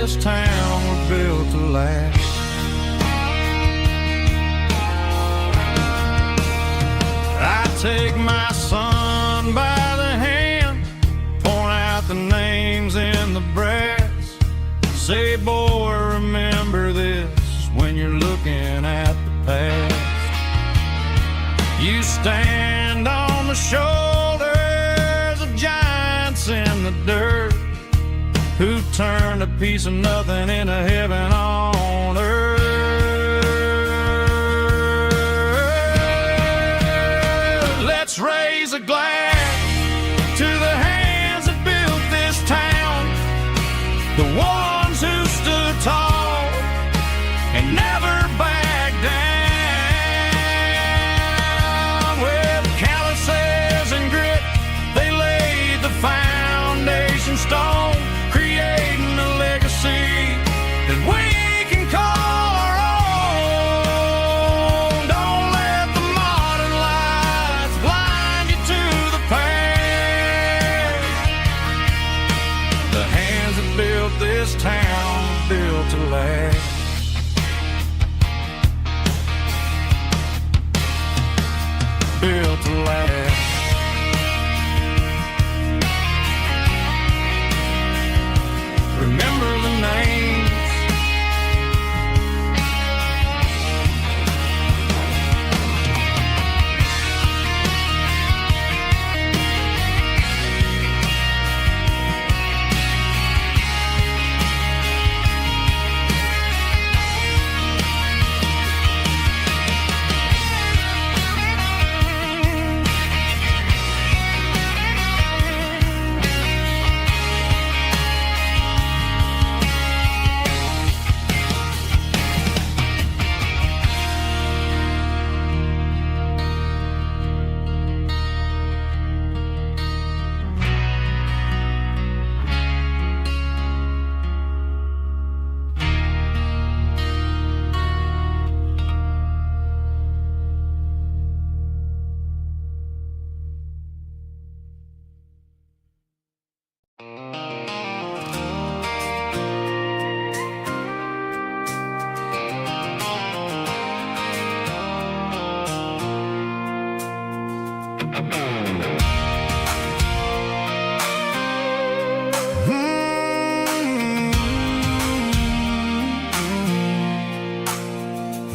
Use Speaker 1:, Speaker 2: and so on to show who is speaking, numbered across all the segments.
Speaker 1: this town were built to last. I take my son by the hand, point out the names in the brass, say, boy, remember this when you're looking at the past. You stand on the shoulders of giants in the dirt, who turned a piece of nothing into heaven on earth. Let's raise a glass to the hands that built this town, the ones who stood tall and never backed down. With calluses and grit, they laid the foundation stone, creating a legacy that we can call our own. Don't let the modern lights blind you to the past. The hands that built this town were built to last. Built to last. Remember the names.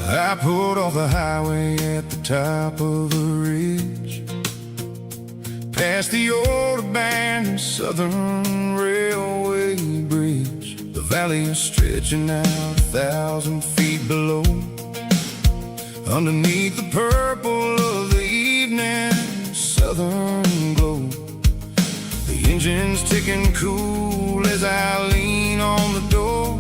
Speaker 1: I pulled off the highway at the top of a ridge, past the old abandoned Southern Railway bridge. The valley is stretching out 1,000 feet below, underneath the purple of the evening southern glow. The engine's ticking cool as I lean on the door,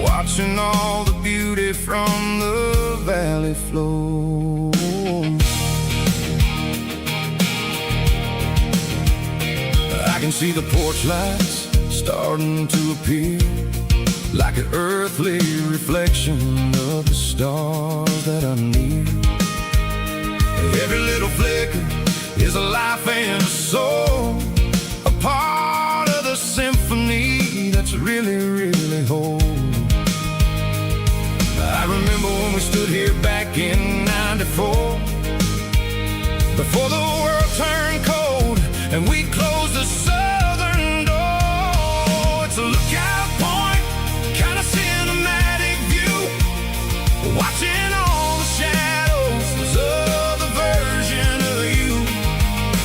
Speaker 1: watching all the beauty from the valley flow. I can see the porch lights starting to appear, like an earthly reflection of the stars that are near. Every little flicker is a life and a soul, a part of the symphony that's really, really whole. I remember when we stood here back in '94, before the world turned cold and we closed the southern door. It's a lookout point, kind of cinematic view, watching all the shadows of the version of you.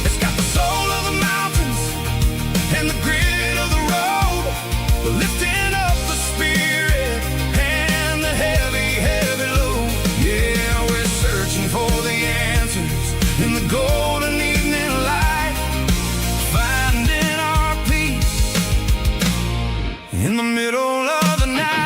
Speaker 1: It's got the soul of the mountains and the grit of the road, lifting up the spirit and the heavy, heavy load. Yeah, we're searching for the answers in the golden evening light, finding our peace in the middle of the night.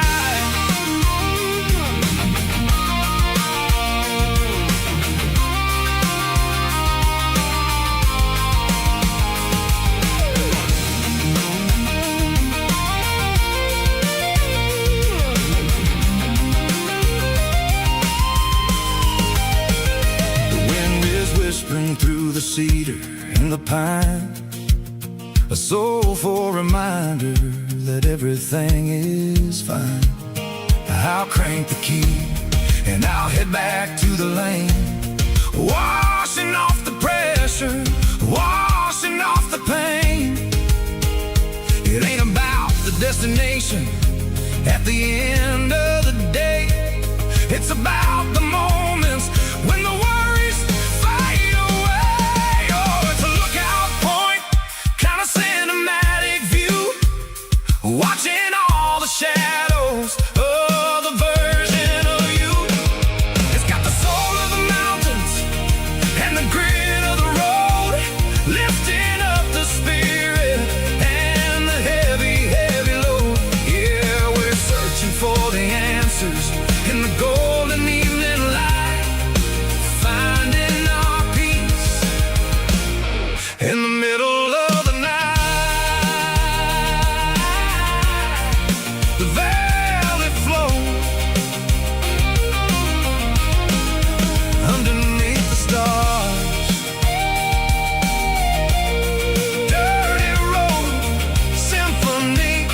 Speaker 1: Whispering through the cedar and the pine, a soulful reminder that everything everything is fine. I'll crank the key and I'll head back to the lane, washing off the pressure, washing off the pain. It ain't about the destination at the end of the day. It's about the moments when the worries fade away. Oh, it's a lookout point, kind of cinematic view, watching all the shadows of the version of you. It's got the soul of the mountains and the grit of the road, lifting up the spirit and the heavy, heavy load. Yeah, we're searching for the answers in the golden evening light, finding our peace in the middle of the night. The velvet flow underneath the stars, dirty road symphony.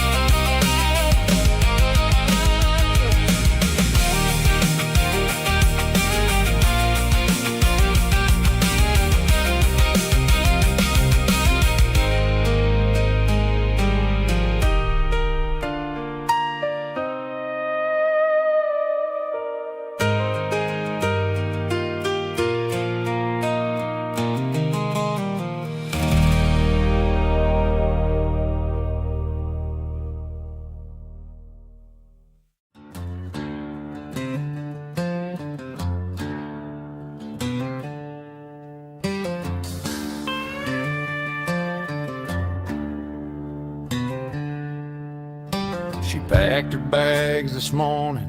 Speaker 1: She packed her bags this morning,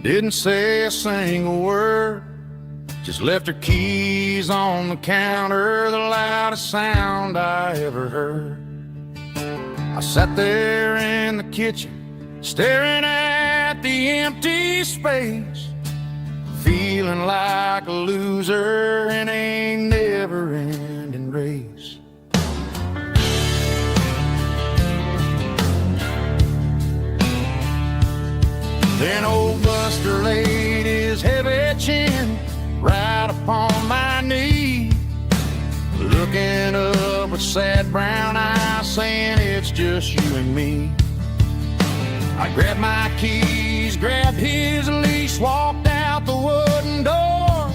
Speaker 1: didn't say a single word, just left her keys on the counter, the loudest sound I ever heard. I sat there in the kitchen, staring at the empty space, feeling like a loser in a never-ending race. Then old Buster laid his heavy chin right upon my knee, looking up with sad brown eyes, saying it's just you and me. I grabbed my keys, grabbed his leash, walked out the wooden door.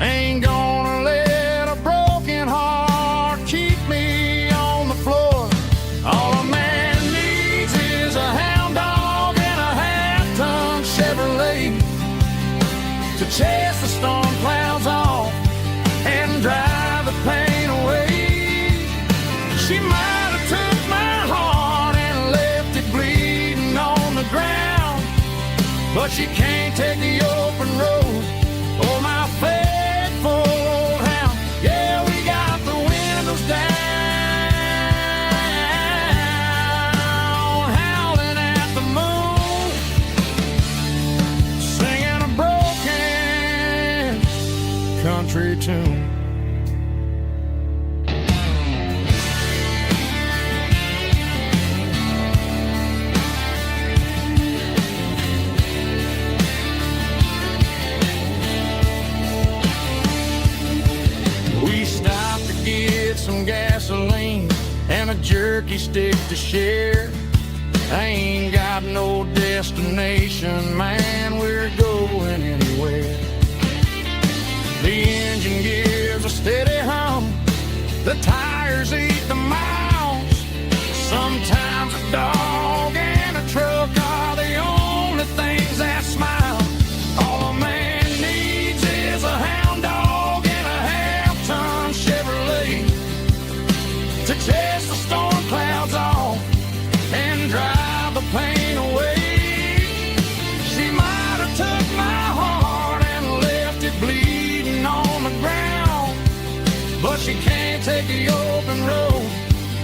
Speaker 1: Ain't gonna let a broken heart keep me on the floor. All a man needs is a hound dog and a half-ton Chevrolet to chase the storm clouds off and drive the pain away. She might have took my heart and left it bleeding on the ground, but she can't take the open road or my faithful old hound. Yeah, we got the windows down, howling at the moon, singing a broken country tune. We stopped to get some gasoline and a jerky stick to share. I ain't got no destination, man, we're going anywhere. The engine gives a steady hum, the tires eat the miles. Sometimes a dog and a truck are the only things that smile. All a man needs is a hound dog and a half-ton Chevrolet to chase the storm clouds off and drive the pain away. She might have took my heart and left it bleeding on the ground, but she can't take the open road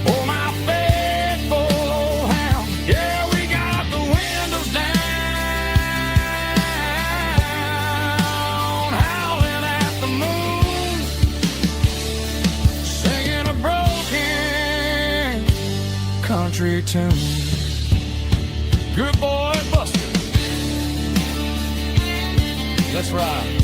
Speaker 1: or my faithful old hound. Yeah, we got the windows down, howling at the moon, singing a broken country tune. Good boy, Buster. Let's ride.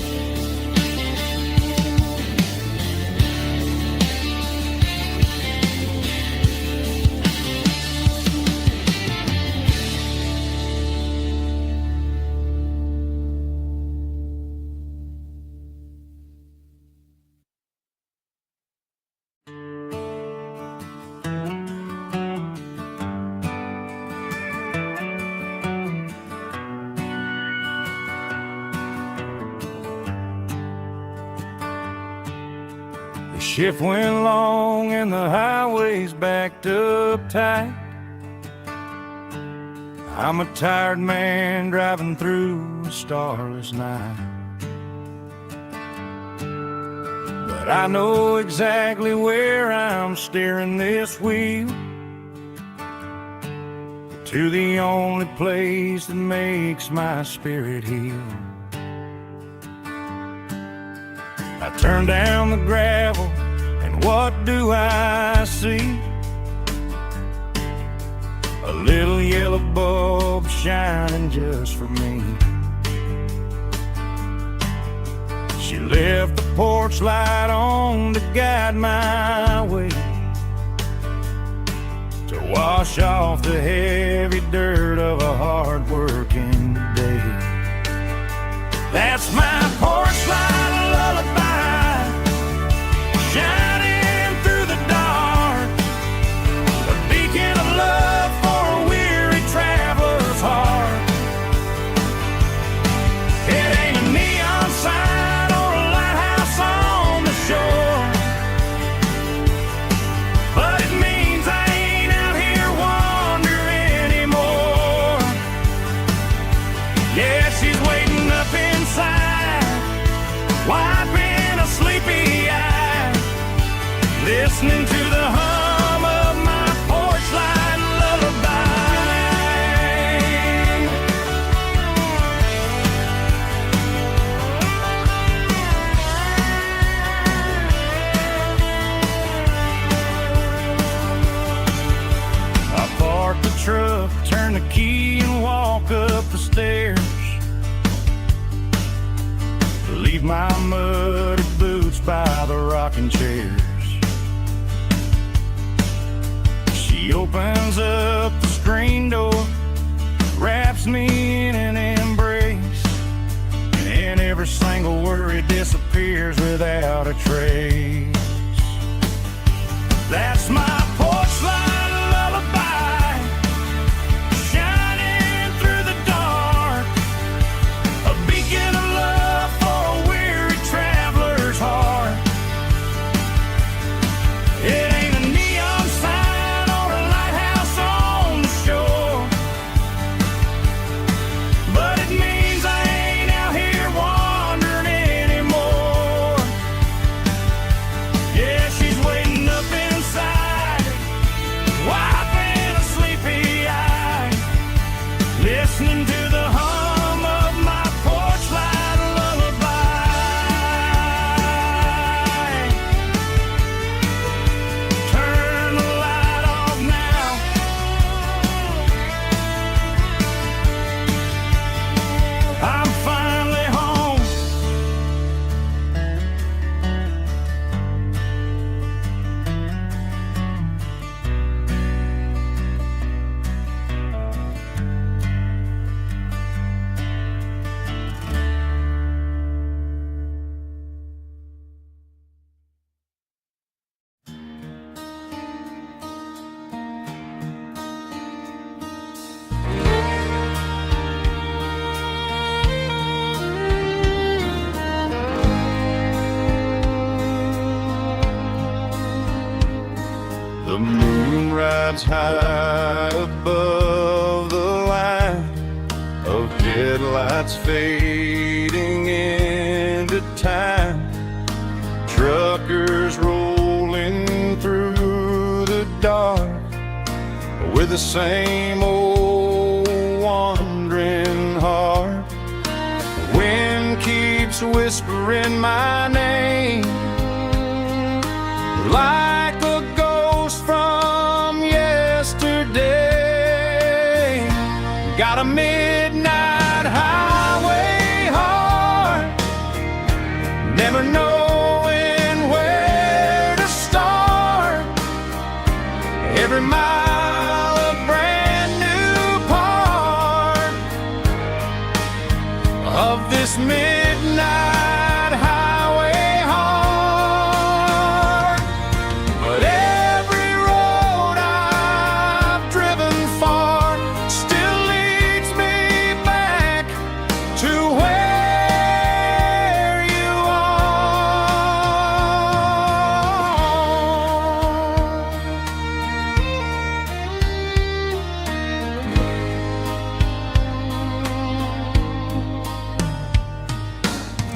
Speaker 1: The shift went long and the highway's backed up tight. I'm a tired man driving through a starless night. But I know exactly where I'm steering this wheel, to the only place that makes my spirit heal. I turn down the gravel, and what do I see? A little yellow bulb shining just for me. She left the porch light on to guide my way, to wash off the heavy dirt of a hard-working day. That's my porch light lullaby, shining through the dark, a beacon of love for a weary traveler's heart. It ain't a neon sign or a lighthouse on the shore, but it means I ain't out here wandering anymore. Yeah, she's waiting up inside, wiping a sleepy eye, listening to the hum of my porch light lullaby. I park the truck, turn the key and walk up the stairs, leave my muddy boots by the rocking chairs. She opens up the screen door, wraps me in an embrace, and every single worry disappears without a trace. That's my porch light lullaby, shining through the dark, a beacon of love for a weary traveler's heart. It ain't a neon sign or a lighthouse on the shore, but it means I ain't out here wandering anymore. Yeah, she's waiting up inside, wiping a sleepy eye, listening to the hum of my porch light lullaby. Turn the light off now, I'm finally home. The moon rides high above the line of headlights fading into time. Truckers rolling through the dark with the same old wandering heart. The wind keeps whispering my name like a ghost from yesterday. got a midnight highway heart, never knowing where to start. Every mile a brand new part of this midnight highway heart. But every road I've driven far still leads me back to where you are.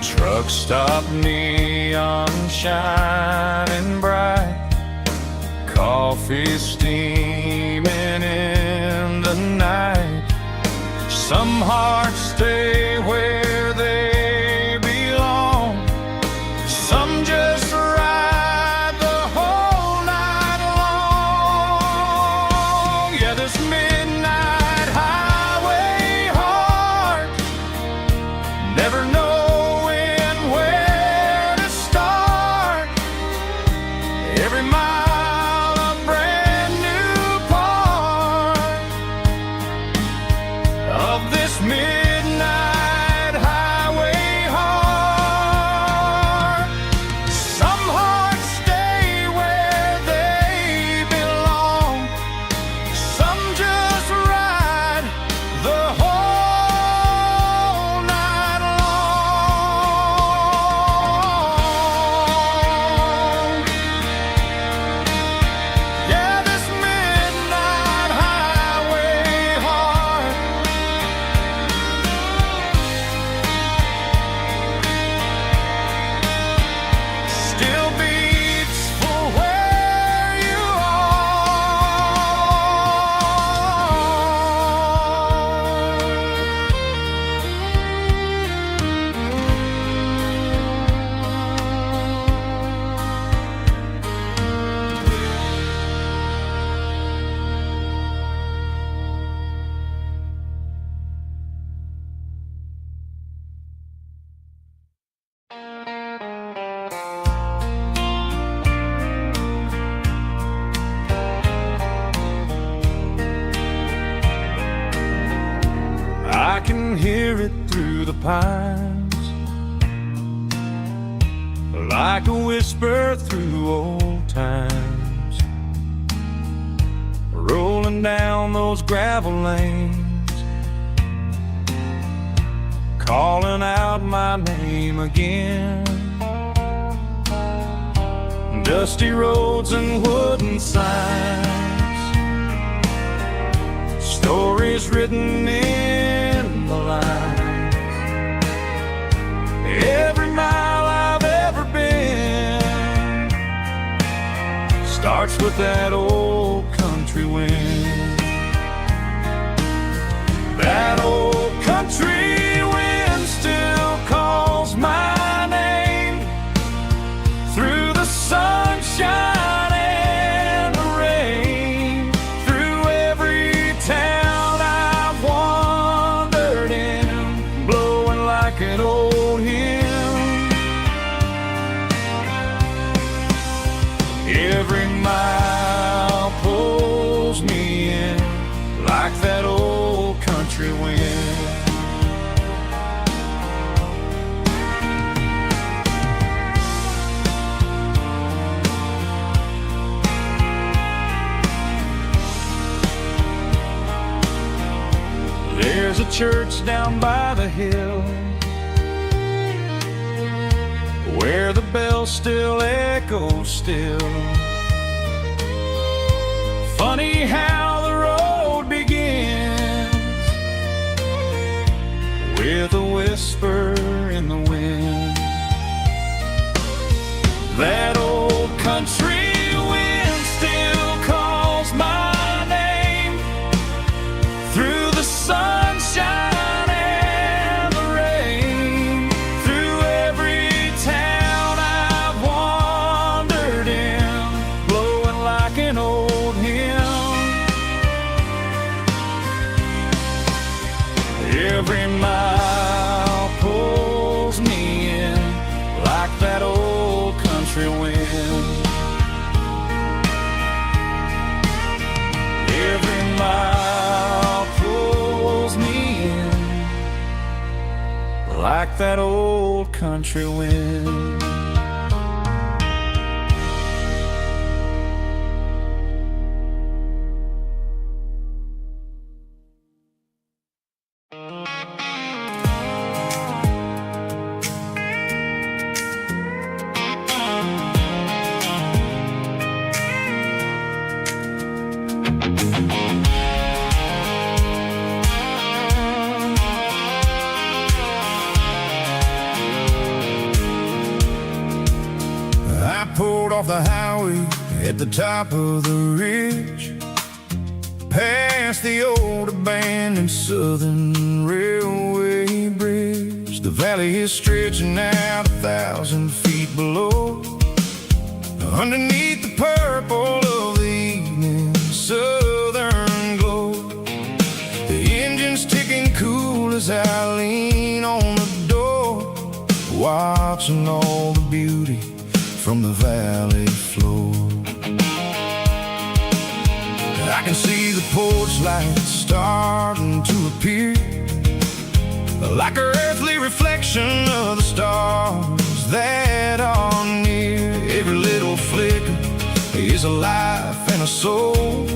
Speaker 1: Truck stop, neon shining bright, coffee steaming in the night. Some hearts stay where they belong, some just ride the whole night long. Yeah, this midnight highway heart, never knowing where to start. Every mile a brand new part of this midnight highway heart. Some hearts stay where they belong, some just ride the whole night long. Yeah, this midnight highway heart still beats for where you I can hear it through the pines, like a whisper through old times, rolling down those gravel lanes, calling out my name again. Dusty roads and wooden signs, stories written in the lines. Every mile I've ever been starts with that old country wind. That old country wind still calls my name through the sunshine and the rain, through every town I've wandered in, blowing like an old hymn. Every mile pulls me in like that old country wind. There's a church down by the hill where the bells still echo still. Funny how the road begins with a whisper in the wind. That old country wind still calls my name through the sunshine and the rain, through every town I've wandered in, blowing like an old hymn. Every mile pulls me in like that old country wind. Every mile pulls me in like that old country wind. Pulled off the highway at the top of the ridge, past the old abandoned Southern Railway bridge. The valley is stretching out 1,000 feet below, underneath the purple of the evening southern glow. The engine's ticking cool as I lean on the door, watching all the beauty from the valley floor. I can see the porch lights starting to appear, like an earthly reflection of the stars that are near. Every little flicker is a life and a soul,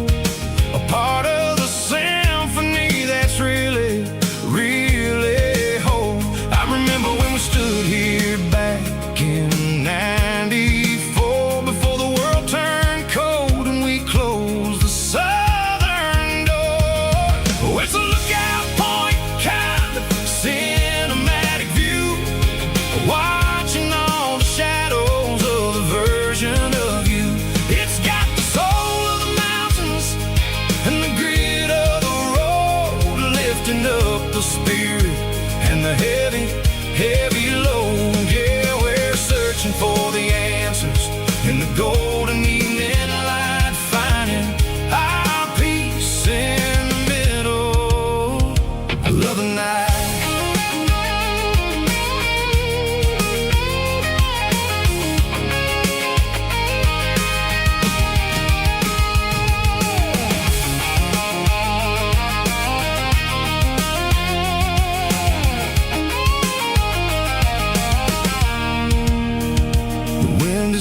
Speaker 1: a part of the symphony that's really, really whole. I remember when we stood here back in '94, before the world turned cold and we closed the southern door. Oh, it's a lookout point, kind of cinematic view, watching all the shadows of the version of you. It's got the soul of the mountains and the grit of the road, lifting up the spirit and the heavy, heavy load. Yeah, we're searching for the answers in the golden evening light, finding our peace in the middle of the night.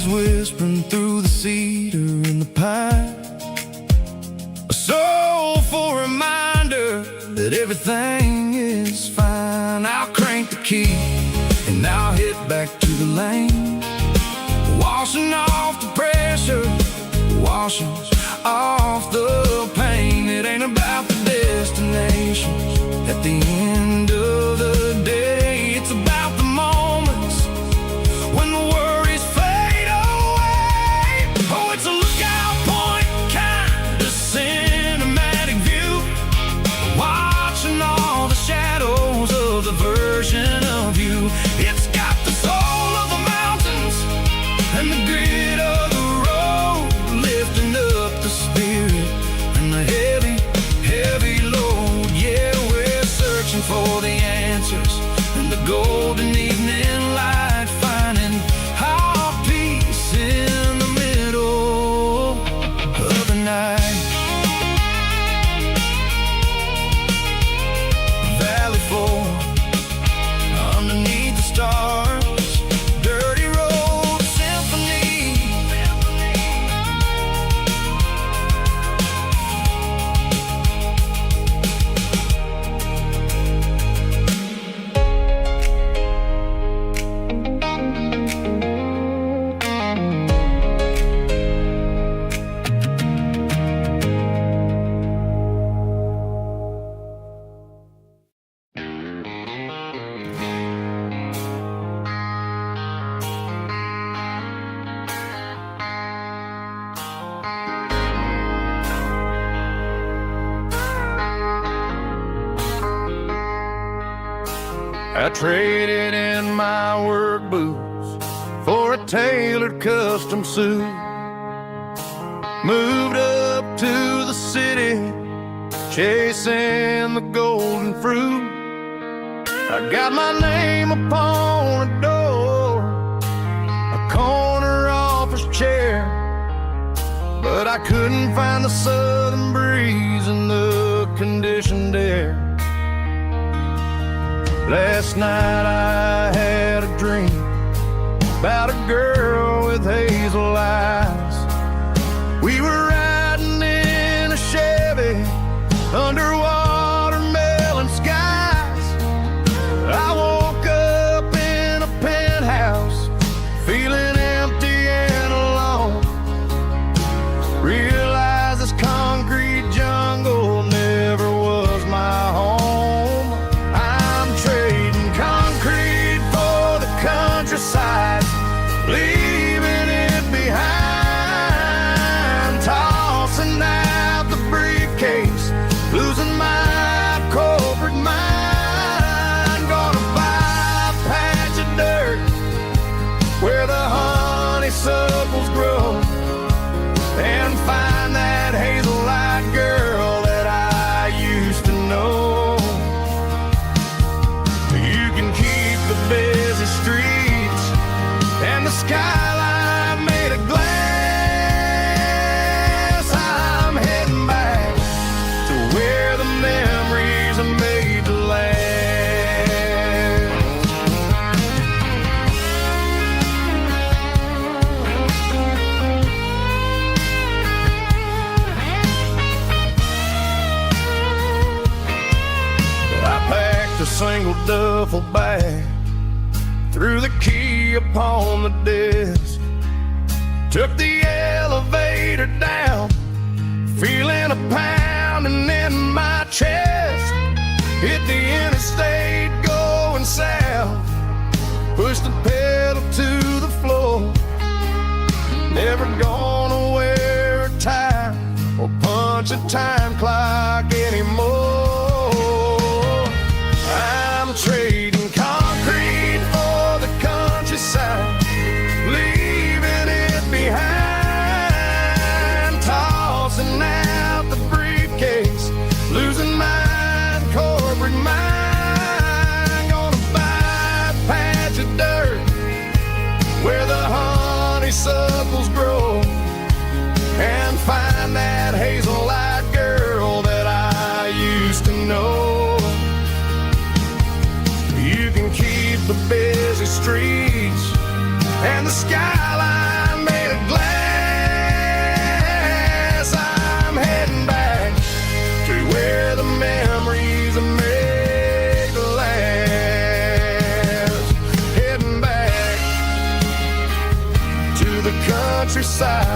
Speaker 1: Whispering through the cedar and the pine, a soulful reminder that everything is fine. I'll crank the key and I'll hit back to the lane, washing off the pressure, washing off the pain. It ain't about the destinations at the end of the day, it's about the moments when the worries fade away. Oh, it's a lookout point, kind of cinematic view, watching all the shadows of the version of you. It's got the soul of the mountains and the grit of the road, lifting up the spirit and the heavy, heavy load. Yeah, we're searching for the answers in the golden evening light, finding our peace in the middle of the night. Valley floor, underneath the stars, dirty road symphony. I traded in my work boots for a tailored custom suit, moved up to the city, chasing the golden fruit. I got my name upon a door, a corner office chair, but I couldn't find the southern breeze in the conditioned air. Last night I had a dream about a girl with hazel eyes. We were riding in a Chevy under watermelon skies. I woke up in a penthouse feeling empty and alone. Realized this concrete jungle never was my home. I'm trading concrete for the countryside, leaving it behind, tossing out the briefcase, losing my corporate mind. Gonna buy a patch of dirt where the honeysuckles grow, and find that hazel-eyed girl that I used to know. You can keep the busy streets and the skyline made of glass. I'm heading back to where the memories are made to last. I packed a single duffel bag, threw the key upon the desk, took the elevator down, feeling a pounding in my chest. Hit the interstate going south, pushed the pedal to the floor. Never gonna wear a tie or punch a time clock anymore. I'm trading concrete for the countryside, leaving it behind, tossing out the briefcase, losing my corporate mind. Gonna buy a patch of dirt where the honeysuckles grow, and find that hazel-eyed girl that I used to know. You can keep the busy streets and the skyline made of glass. I'm heading back to where the memories are made to last. Heading back to the countryside.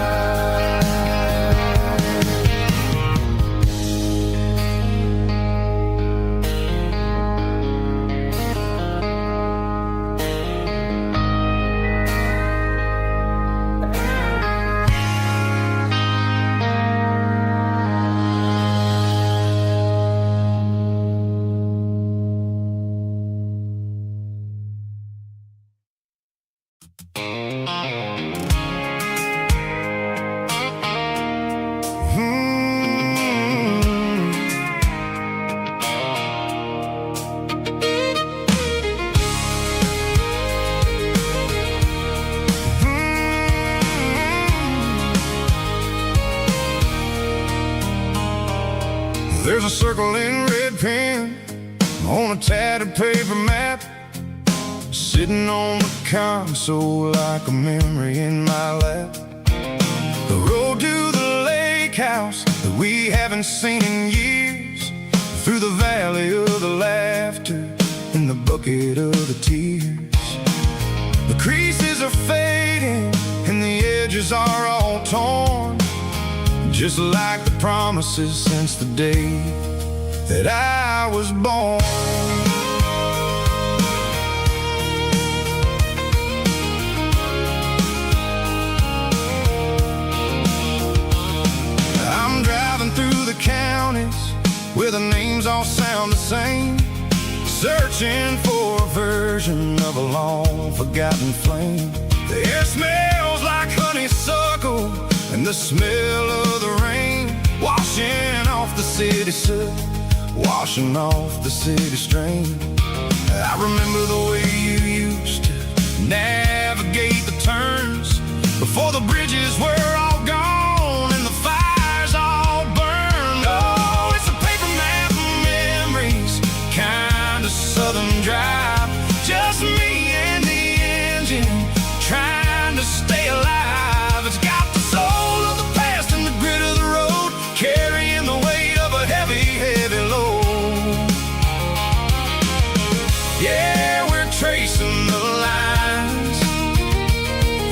Speaker 1: There's a circle in red pen on a tattered paper map, sitting on the console like a memory in my lap. The road to the lake house that we haven't seen in years, through the valley of the laughter and the bucket of the tears. The creases are fading and the edges are all torn, just like the promises since the day that I was born. I'm driving through the counties where the names all sound the same, searching for a version of a long forgotten flame. The air smells like honeysuckle and the smell of the rain, washing off the city soot, washing off the city strain. I remember the way you used to navigate the turns before the bridges were all gone and the fires all burned. Oh, it's a paper map of memories, kind of southern drive. Just me and the engine trying to stay alive. It's got the soul of the past and the grit of the road, carrying the weight of a heavy, heavy load. Yeah, we're tracing the lines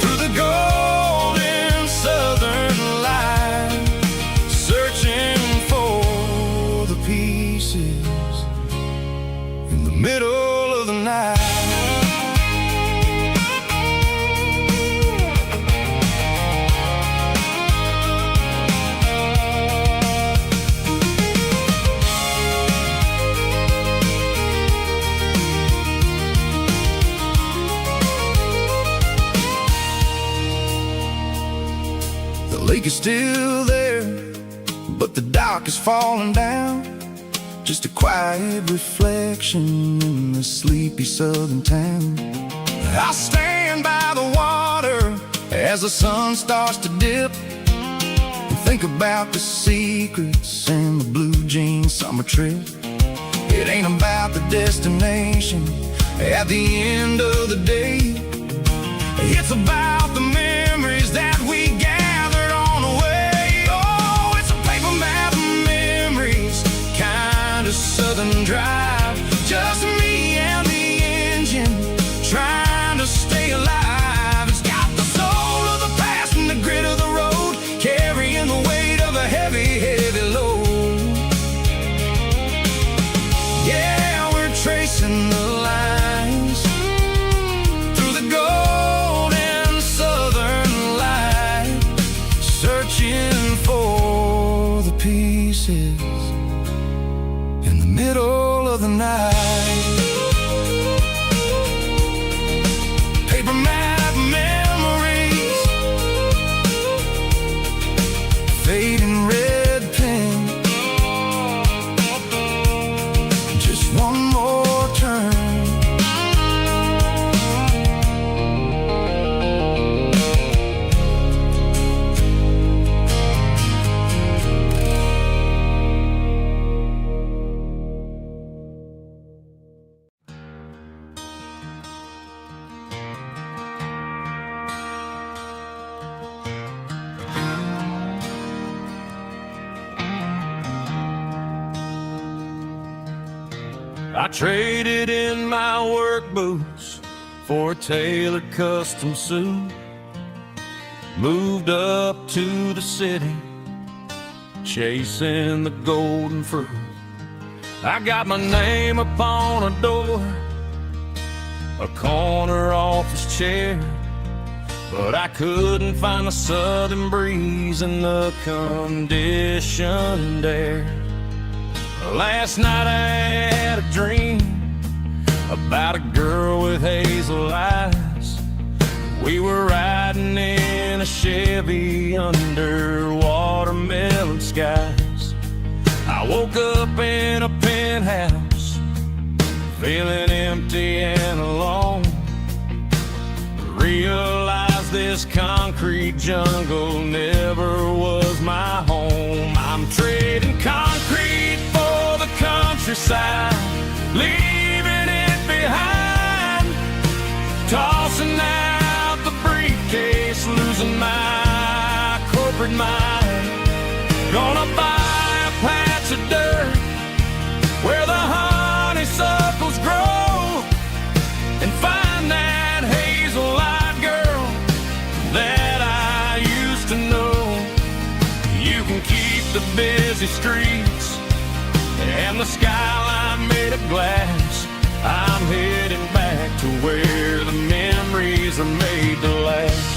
Speaker 1: through the golden southern light, searching for the pieces in the middle of the night. The lake is still there, but the dock is falling down. Just a quiet reflection in the sleepy southern town. I'll stand by the water as the sun starts to dip and think about the secrets and the blue jean summer trip. It ain't about the destination at the end of the day. It's about the memories that we gathered on the way. Oh, it's a paper map of memories, kind of southern drive. Just me and the engine trying to stay alive. It's got the soul of the past and the grit of the road, carrying the weight of a heavy, heavy load. Yeah, we're tracing the lines through the golden southern light, searching for the pieces in the middle of the night. Paper map memories, fading red pen, just one more turn. I traded in my work boots for a tailored custom suit. Moved up to the city, chasing the golden fruit. I got my name upon a door, a corner office chair, but I couldn't find the southern breeze in the conditioned air. Last night I had a dream about a girl with hazel eyes. We were riding in a Chevy under watermelon skies. I woke up in a penthouse, feeling empty and alone. Realized this concrete jungle never was my home. I'm trading concrete for the countryside, leaving it behind, tossing out the briefcase, losing my corporate mind. Gonna buy a patch of dirt where the honeysuckles grow and find that hazel-eyed girl that I used to know. You can keep the busy streets and the skyline made of glass. I'm heading back to where the memories are made to last.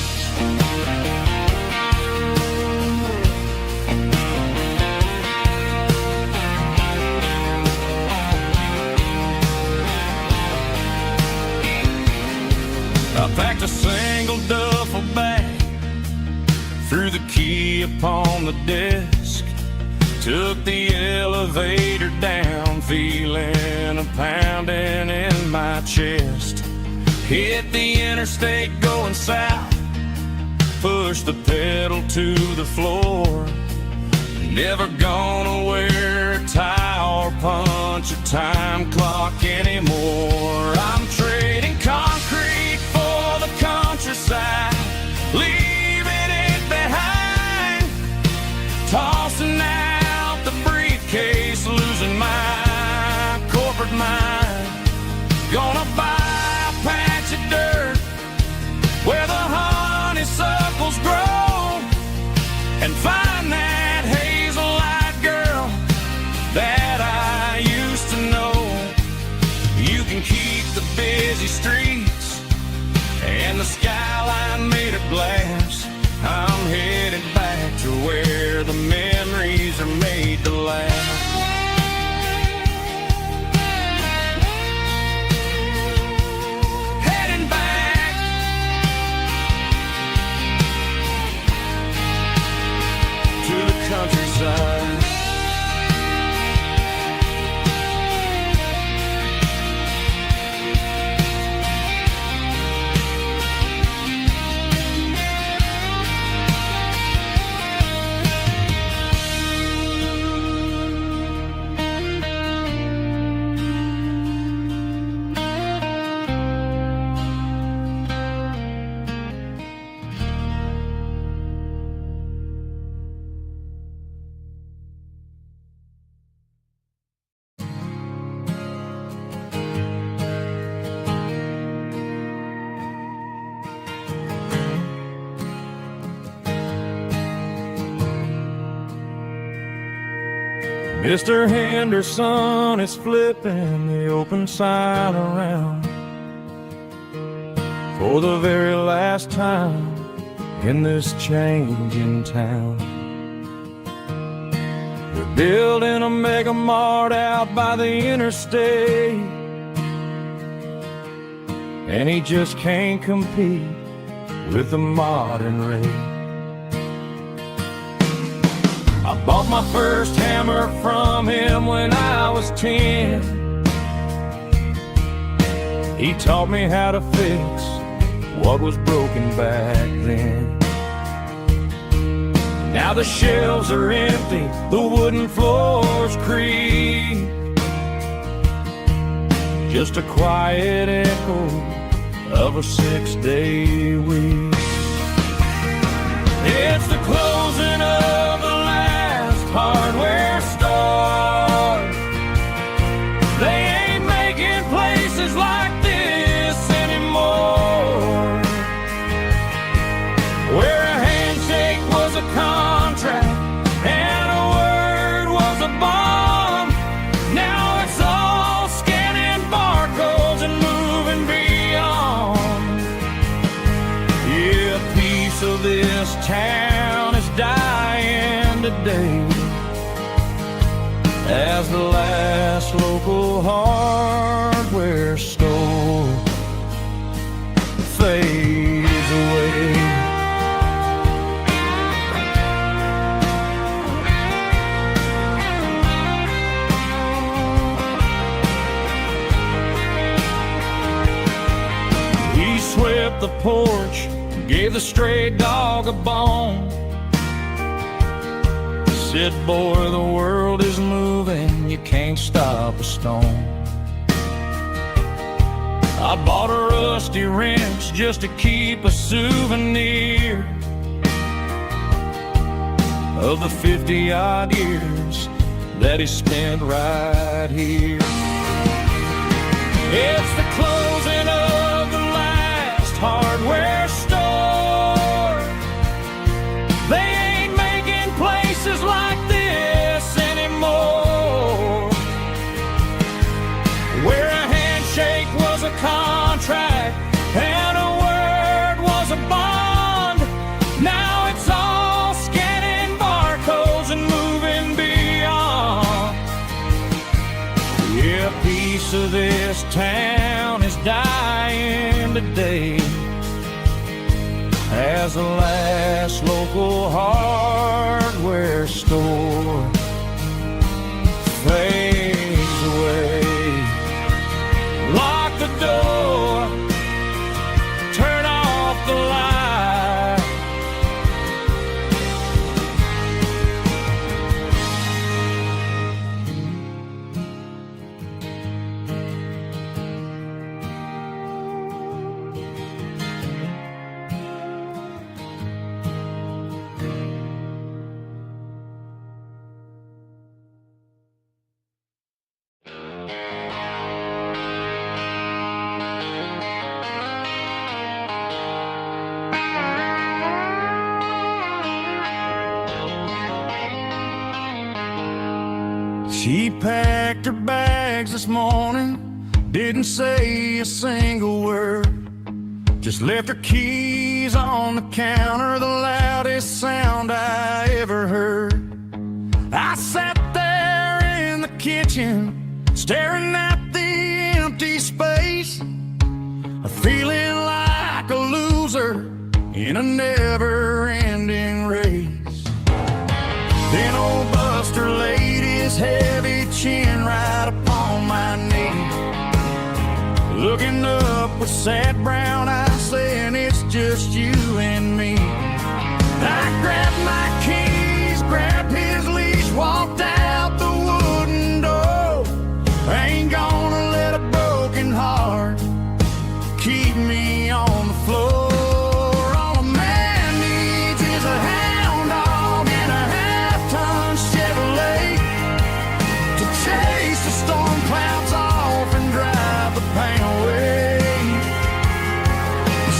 Speaker 1: I packed a single duffel bag, threw the key upon the desk, took the elevator down, feeling a pounding in my chest. Hit the interstate going south, push the pedal to the floor. Never gonna wear a tie or punch a time clock anymore. I'm trading concrete for the countryside, leaving it behind, tossing out the briefcase, losing my corporate mind. Gonna buy a patch of dirt where the honeysuckles grow and find that hazel-eyed girl that I used to know. You can keep the busy streets and the skyline made of glass. I'm headed back to where the memories are made to last. Countryside. Mr. Henderson is flipping the open sign around for the very last time in this changing town. They're building a mega mart out by the interstate, and he just can't compete with the modern rate. I bought my first hammer from him when I was 10. He taught me how to fix what was broken back then. Now the shelves are empty, the wooden floors creak, just a quiet echo of a 6-day week. It's the closing of the hardware store. They ain't making places like this anymore, where a handshake was a contract and a word was a bond. Now it's all scanning barcodes and moving beyond. Yeah, a piece of this town is dying today as the last local hardware store fades away. He swept the porch, gave the stray dog a bone, said, boy, the world is moving, you can't stop a stone. I bought a rusty wrench just to keep a souvenir of the 50-odd years that he spent right here. It's the closing of the last hardware store. They ain't making places like this anymore, where a handshake was a contract and a word was a bond. Now it's all scanning barcodes and moving beyond. Yeah, a piece of this town is dying today as the last local hardware store fades away. Lock the door. packed her bags this morning, didn't say a single word, just left her keys on the counter, the loudest sound I ever heard. I sat there in the kitchen, staring at the empty space, feeling like a loser in a never-ending race. Then old Buster laid his heavy chin right upon my knee, looking up with sad brown eyes, saying it's just you and me. I grabbed my keys, grabbed his leash, walked out the wooden door. I ain't gonna let a broken heart keep me on the floor. All a man needs is a hound dog and a half-ton Chevrolet to chase the storm clouds off and drive the pain away.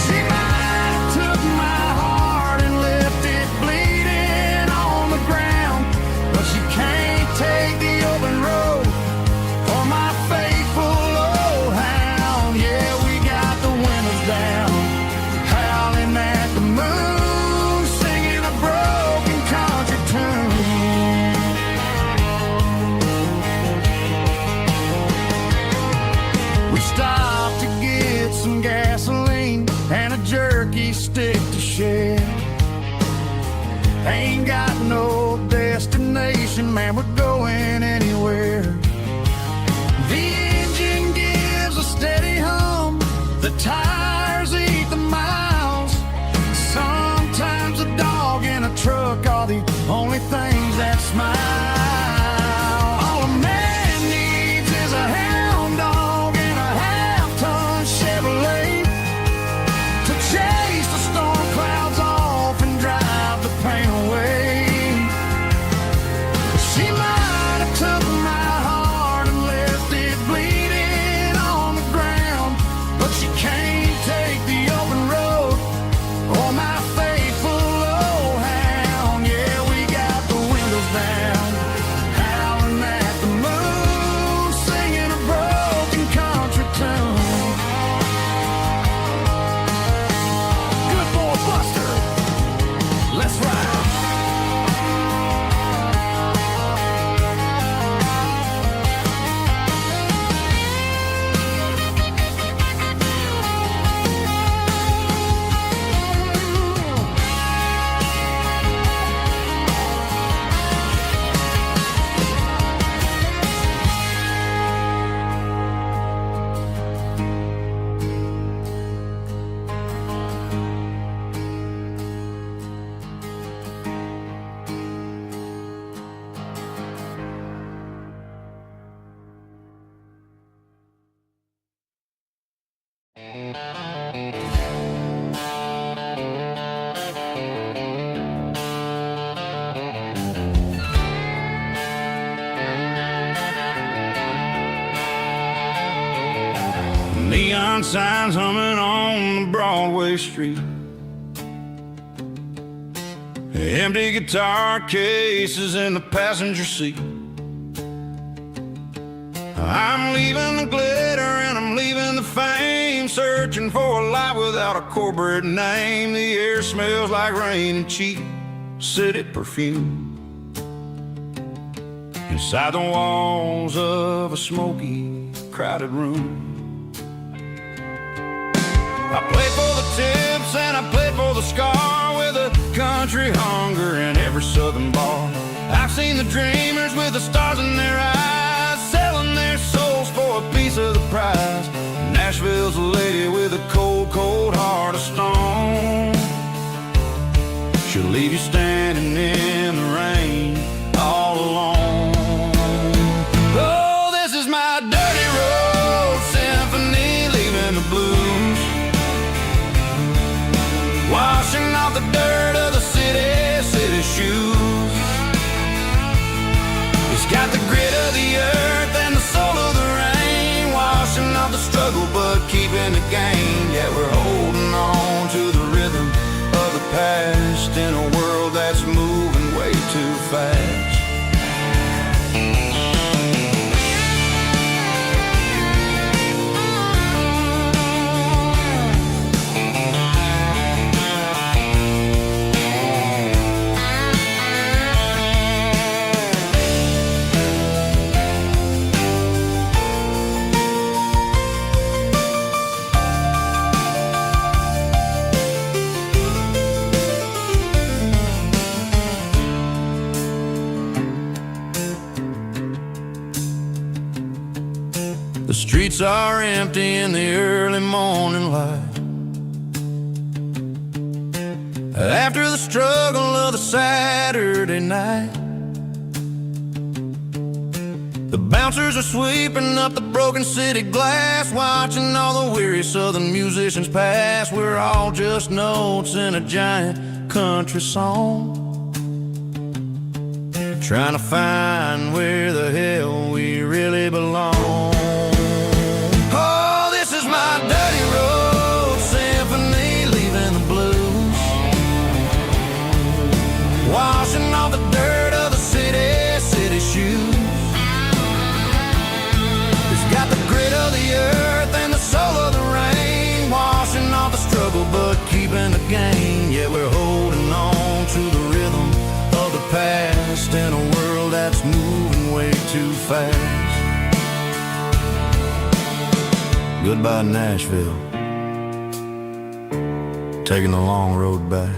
Speaker 1: She might have took my heart and left it bleeding on the ground, but she can't take the open road for my faithful old hound. Yeah, we got the windows down, howling at the moon, singing a broken country tune. We stopped to get some gasoline and a jerky stick to share. Ain't got no destination, man, we're going anywhere. The engine gives a steady hum, the tires eat the miles. Sometimes a dog and a truck are the only things that smile. All a man needs is a hound dog and a half-ton Chevrolet to chase the storm clouds off and drive the pain away. She might have took my heart and left it bleeding on the ground, but she can't take the open road or my faithful old hound. Yeah, we got the windows down, howling at the moon, singing a broken country tune. Good boy Buster, let's ride. Neon signs humming on the Broadway street, empty guitar cases in the passenger seat. I'm leaving the glitter and I'm leaving the fame, searching for a life without a corporate name. The air smells like rain and cheap city perfume inside the walls of a smoky, crowded room. I played for the tips and I played for the scar, with a country hunger in every southern bar. I've seen the dreamers with the stars in their eyes, selling their souls for a piece of the prize. Nashville's a lady with a cold, cold heart of stone. She'll leave you standing in the rain all alone. Oh, this is my dirty road symphony, leaving the blues, washing off the dirt of the city shoes. It's got The streets are empty in the early morning light. After the struggle of the Saturday night, the bouncers are sweeping up the broken city glass, watching all the weary southern musicians pass. We're all just notes in a giant country song, trying to find where the hell we really belong. Oh, this is my dirty road symphony, leaving the blues, washing off the dirt of the city shoes. It's got the grit of the earth and the soul of the rain, washing off the struggle but keeping the gain. Yeah, we're holding on to the rhythm of the past in a world that's moving way too fast. Goodbye Nashville, taking the long road back.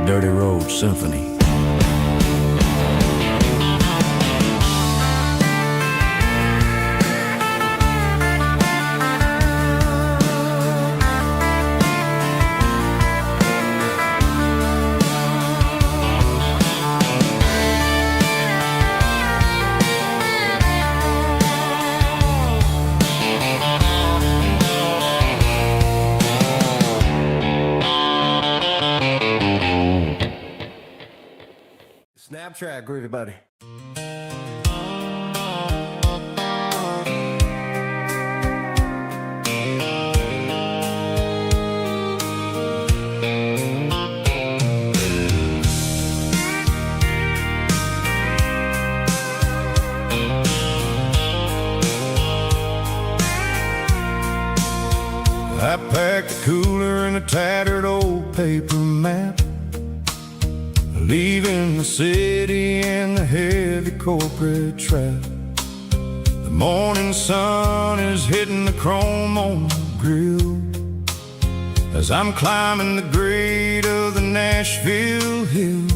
Speaker 1: Dirty Road Symphony. Snap track, groovy buddy. I packed a cooler and a tattered old paper map, leaving the city in the heavy corporate trap. The morning sun is hitting the chrome on the grill as I'm climbing the grade of the Nashville hill.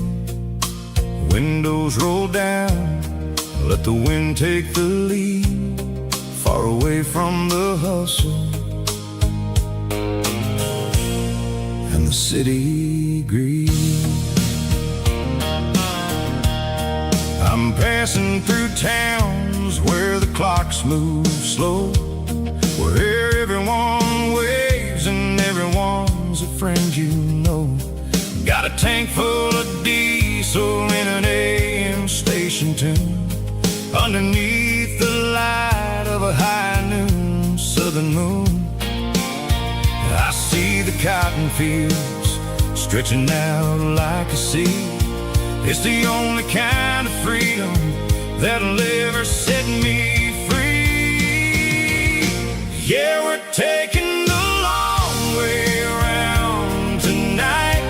Speaker 1: Windows roll down, let the wind take the lead, far away from the hustle and the city greed. I'm passing through towns where the clocks move slow, where everyone waves and everyone's a friend you know. Got a tank full of diesel in an AM station tune, underneath the light of a high noon southern moon. I see the cotton fields stretching out like a sea. It's the only kind of freedom that'll ever set me free. Yeah, we're taking the long way around tonight,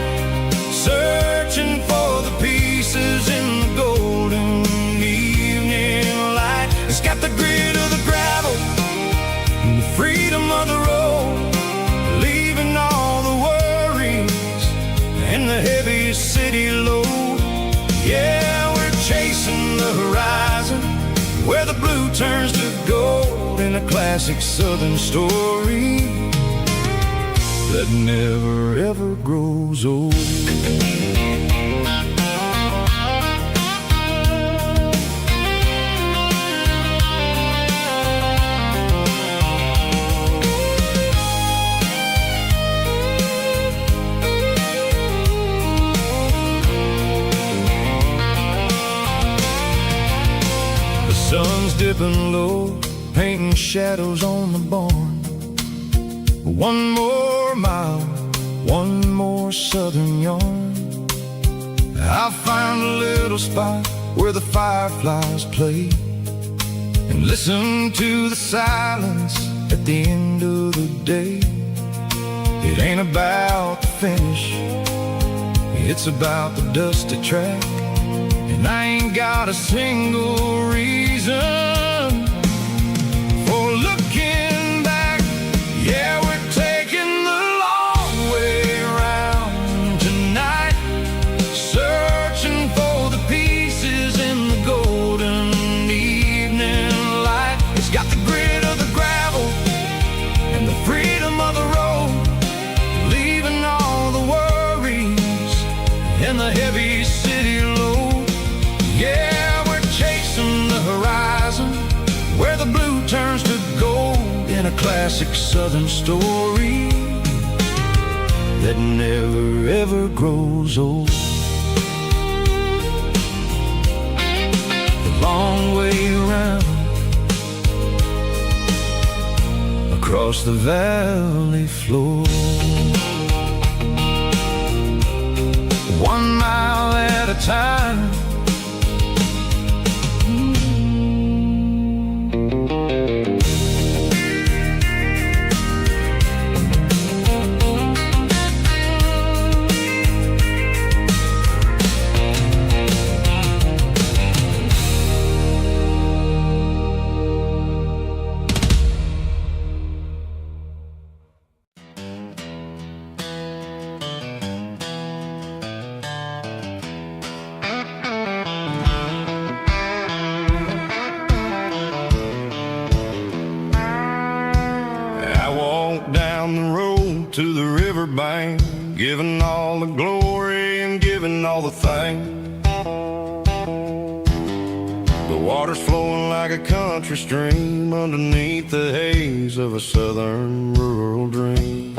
Speaker 1: searching for the pieces in the golden evening light. It's got the grit of the gravel and the freedom of the road, leaving all the worries and the heavy city load. Yeah, we're chasing the horizon, where the blue turns to gold, in a classic southern story that never ever grows old. Sun's dipping low, painting shadows on the barn. One more mile, one more southern yarn. I'll find a little spot where the fireflies play, and listen to the silence at the end of the day. It ain't about the finish, it's about the dusty track. And I ain't got a single reason for looking back. Yeah, we're taking the long way around tonight, searching for the pieces in the golden evening a classic Southern story that never ever grows old. The long way around across the valley floor, 1 mile at a time. Down the road to the riverbank, giving all the glory and giving all the thanks. The water's flowing like a country stream underneath the haze of a southern rural dream.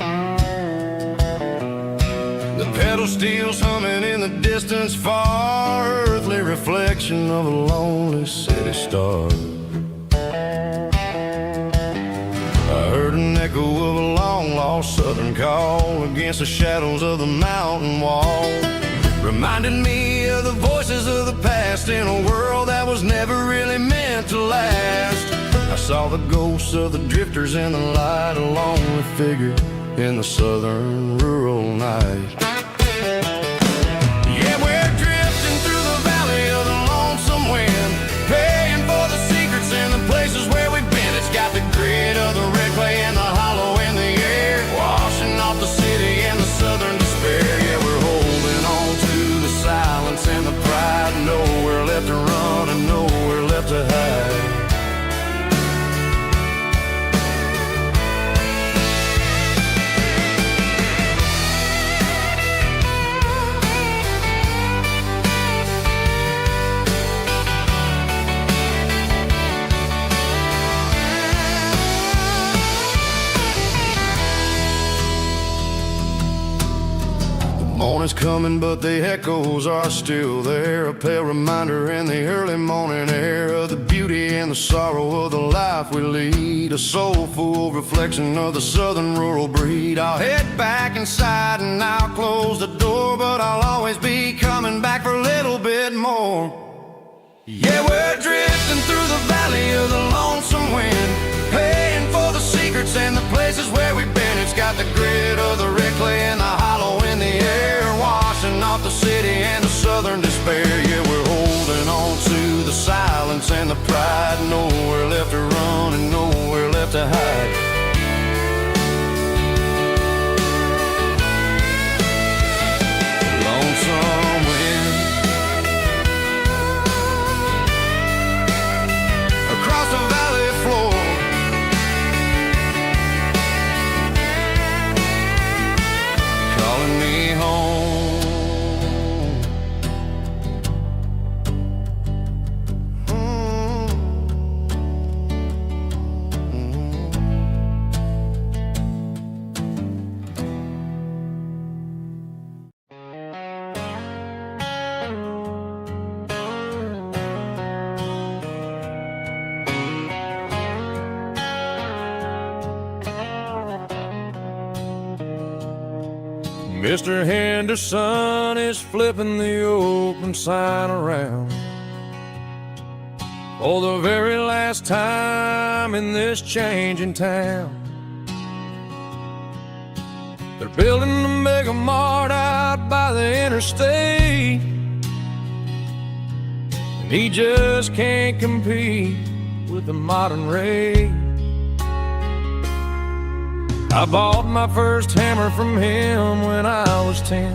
Speaker 1: The pedal steel's humming in the distance far, earthly reflection of a lonely city star. I heard an echo of a long-lost southern call against the shadows of the mountain wall, reminding me of the voices of the past in a world that was never really meant to last. I saw the ghosts of the drifters in the light, a lonely figure in the southern rural night. Yeah, we're drifting through the valley of the lonesome wind, paying for the secrets and the places where we've been. It's got the grit of the red clay and the hollow in the air, washing off the city and the southern despair. Yeah, we're holding on to the silence and the pride, nowhere left to run and nowhere left to hide. Morning's coming, but the echoes are still there, a pale reminder in the early morning air of the beauty and the sorrow of the life we lead, a soulful reflection of the southern rural breed. I'll head back inside and I'll close the door, but I'll always be coming back for a little bit more. Yeah, we're drifting through the valley of the lonesome wind, paying for the secrets and the places where we've been. It's got the grit of the red clay and the hollow in the air, washing off the city and the southern despair. Yeah, we're holding on to the silence and the pride, nowhere left to run and nowhere left to hide. Lonesome wind across the valley floor, calling me home. Mr. Henderson is flipping the open sign around for the very last time in this changing town. They're building a mega mart out by the interstate, and he just can't compete with the modern rate. I bought my first hammer from him when I was 10.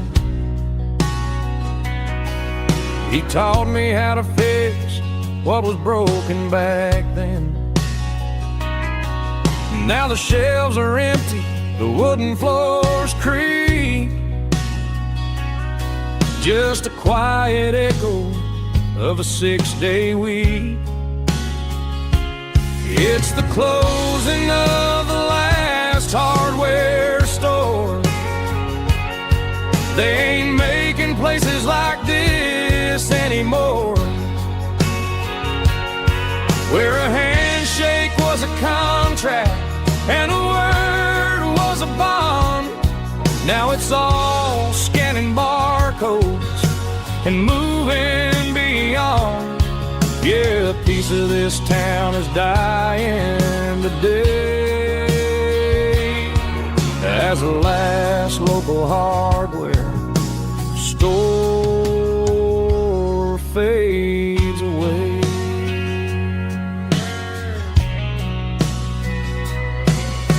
Speaker 1: He taught me how to fix what was broken back then. Now the shelves are empty, the wooden floors creak, just a quiet echo of a 6-day week. It's the closing of the anymore. Where a handshake was a contract and a word was a bond, now it's all scanning barcodes and moving beyond. Yeah, a piece of this town is dying today as the last local hardware store fades away.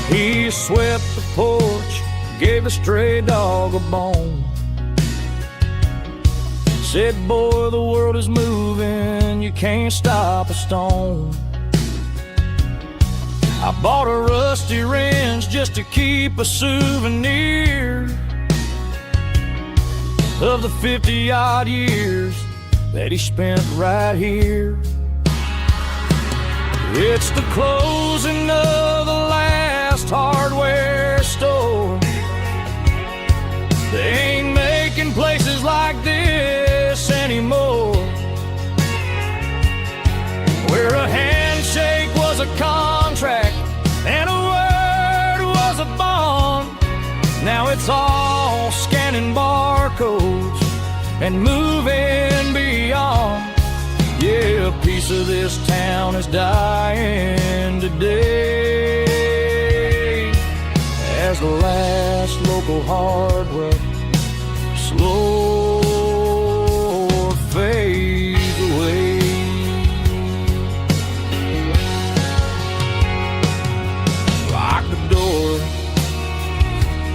Speaker 1: He swept the porch, gave a stray dog a bone, said, boy, the world is moving, you can't stop a stone. I bought a rusty wrench just to keep a souvenir of the 50-odd years that he spent right here. It's the closing of the last hardware store. They ain't making places like this anymore. Where a handshake was a contract and a word was a bond, now it's all scanning barcodes and moving beyond. Yeah, a piece of this town is dying today as the last local hardware slow fades away. Lock the door,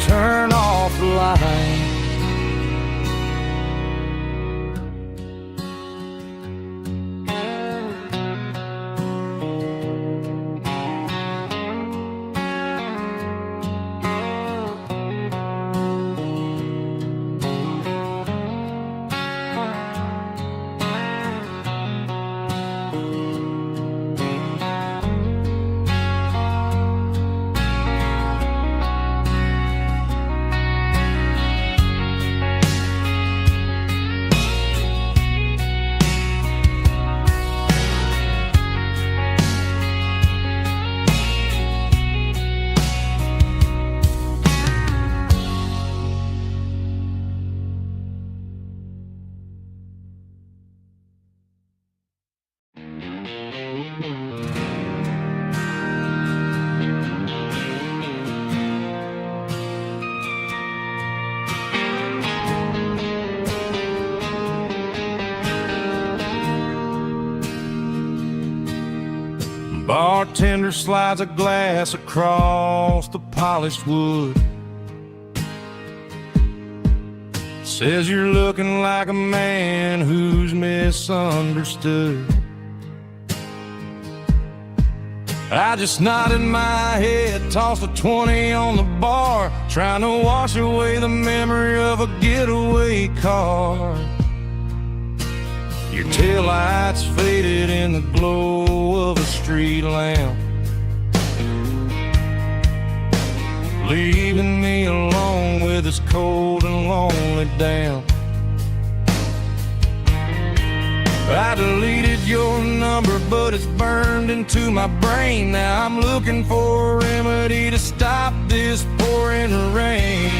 Speaker 1: turn off the light. Bartender slides a glass across the polished wood, says you're looking like a man who's misunderstood. I just nodded my head, tossed a 20 on the bar, trying to wash away the memory of a getaway car. Your taillights faded in the glow of a street lamp, leaving me alone with this cold and lonely damp. I deleted your number, but it's burned into my brain. Now I'm looking for a remedy to stop this pouring rain.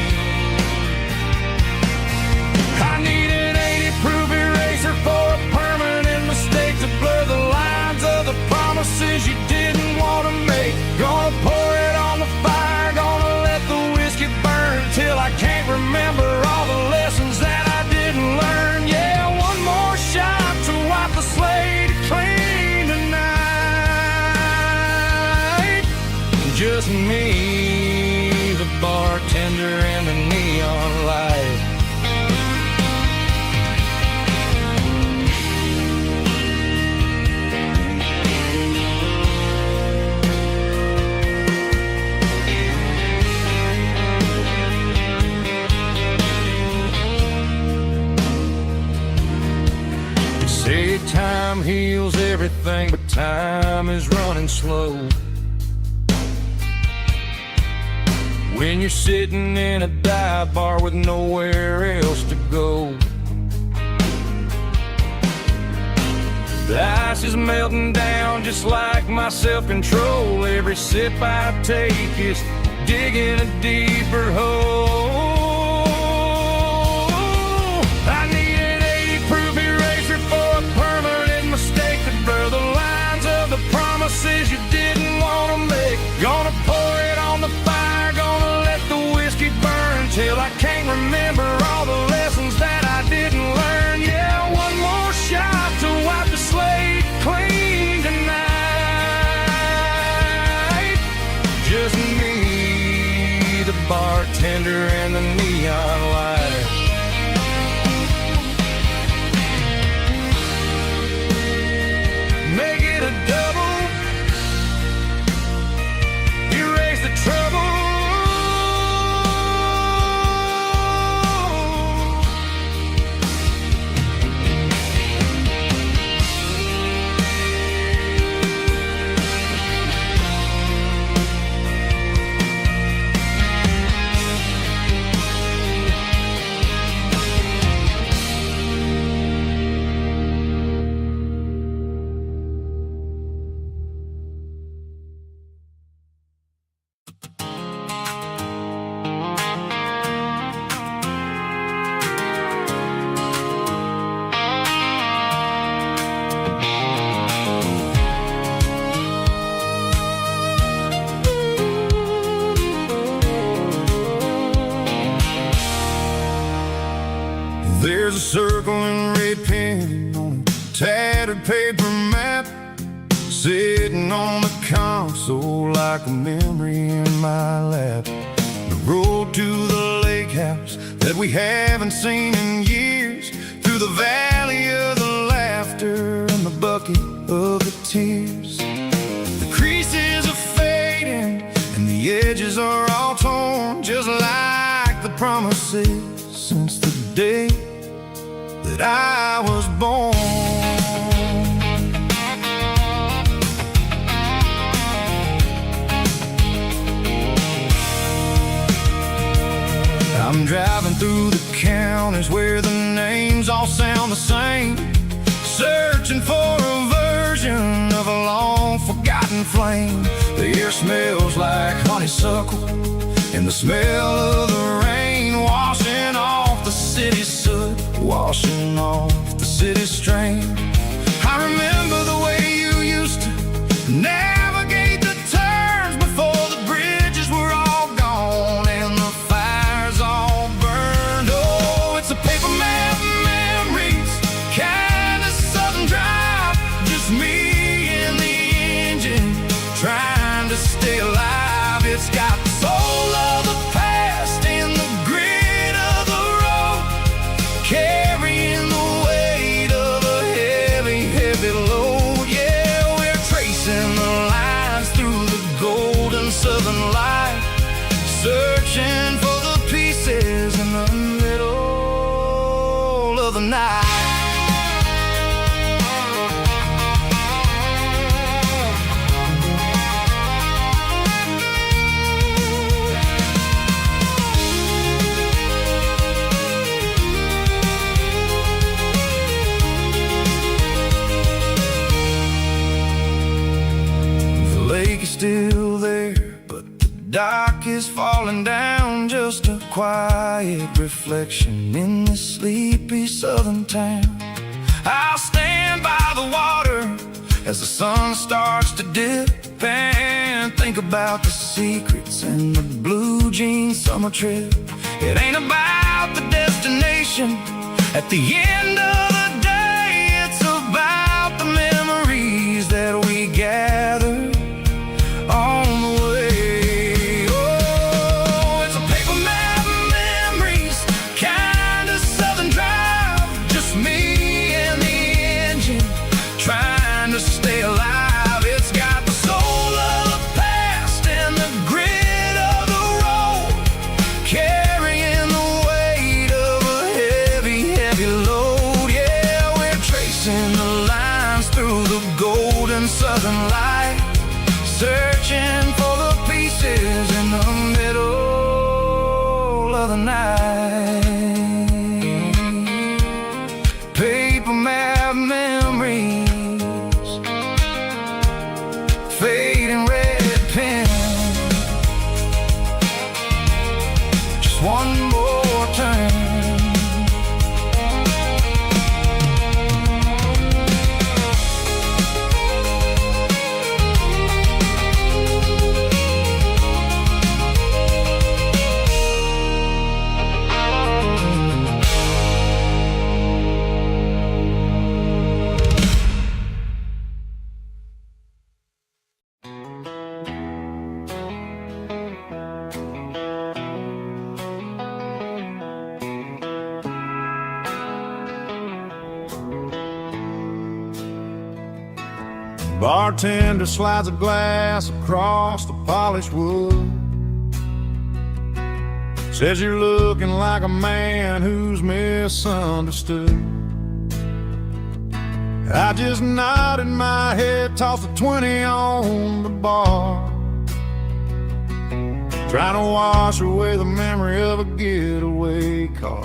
Speaker 1: I need an 80-proof eraser for a permanent mistake to blur the lines of the promises you didn't want to make. Gonna pour it on the fire, gonna let the whiskey burn till I can't remember all the lessons that I didn't learn. Yeah, one more shot to wipe the slate clean tonight. Just me, the bartender, and the neon light. Say time heals everything, but time is running slow. When you're sitting in a dive bar with nowhere else to go, The ice is melting down just like my self-control. Every sip I take is digging a deeper hole. I need an 80-proof eraser for a permanent mistake to blur the lines of the promises you didn't want to make. Gonna pour it on the fire, gonna let the whiskey burn till I can't remember all the lessons that I didn't learn. Yeah, one more shot to wipe the slate clean tonight. Just me, the bartender, and the neon light. Make it a double, erase the trouble. There's a circle and red pen on a tattered paper map, sitting on the console like a memory in my lap. The road to the lake house that we haven't seen in years, through the valley of the laughter and the bucket of the tears. The creases are fading and the edges are all torn, just like the promises since the day that I was born. I'm driving through the counties where the names all sound the same, searching for a version of a long forgotten flame. The air smells like honeysuckle and the smell of the rain washing off the city's soot, washing off the city's strain. I remember the way you used to navigate the turns before the bridges were all gone and the fires all burned. Oh, it's a paper map memories, kind of southern drive, just me and the engine trying to stay alive. It's got the soul of the past and the grit of the road, carrying the weight of a heavy, heavy load. Yeah, we're tracing the lines through the golden southern light, searching for the pieces in the middle of the night. The lake is still there, but the dock is falling down, just a quiet reflection in this sleepy southern town. I'll stand by the water as the sun starts to dip and think about the secrets and the blue jean summer trip. It ain't about the destination at the end of the day, it's about the memories that we gather on the way. Oh, it's a paper map memories, kind of southern drive, just me and the engine trying to stay alive. It's got the soul of the past and the grit of the road, carrying the weight of a heavy, heavy load. Yeah, we're tracing the lines through the golden southern light, searching for the pieces in the middle of the night. Paper map memories, fading red pen. Just one more turn. Bartender slides a glass across the polished wood. Says you're looking like a man who's misunderstood. I just nodded my head, tossed a 20 on the bar, trying to wash away the memory of a getaway car.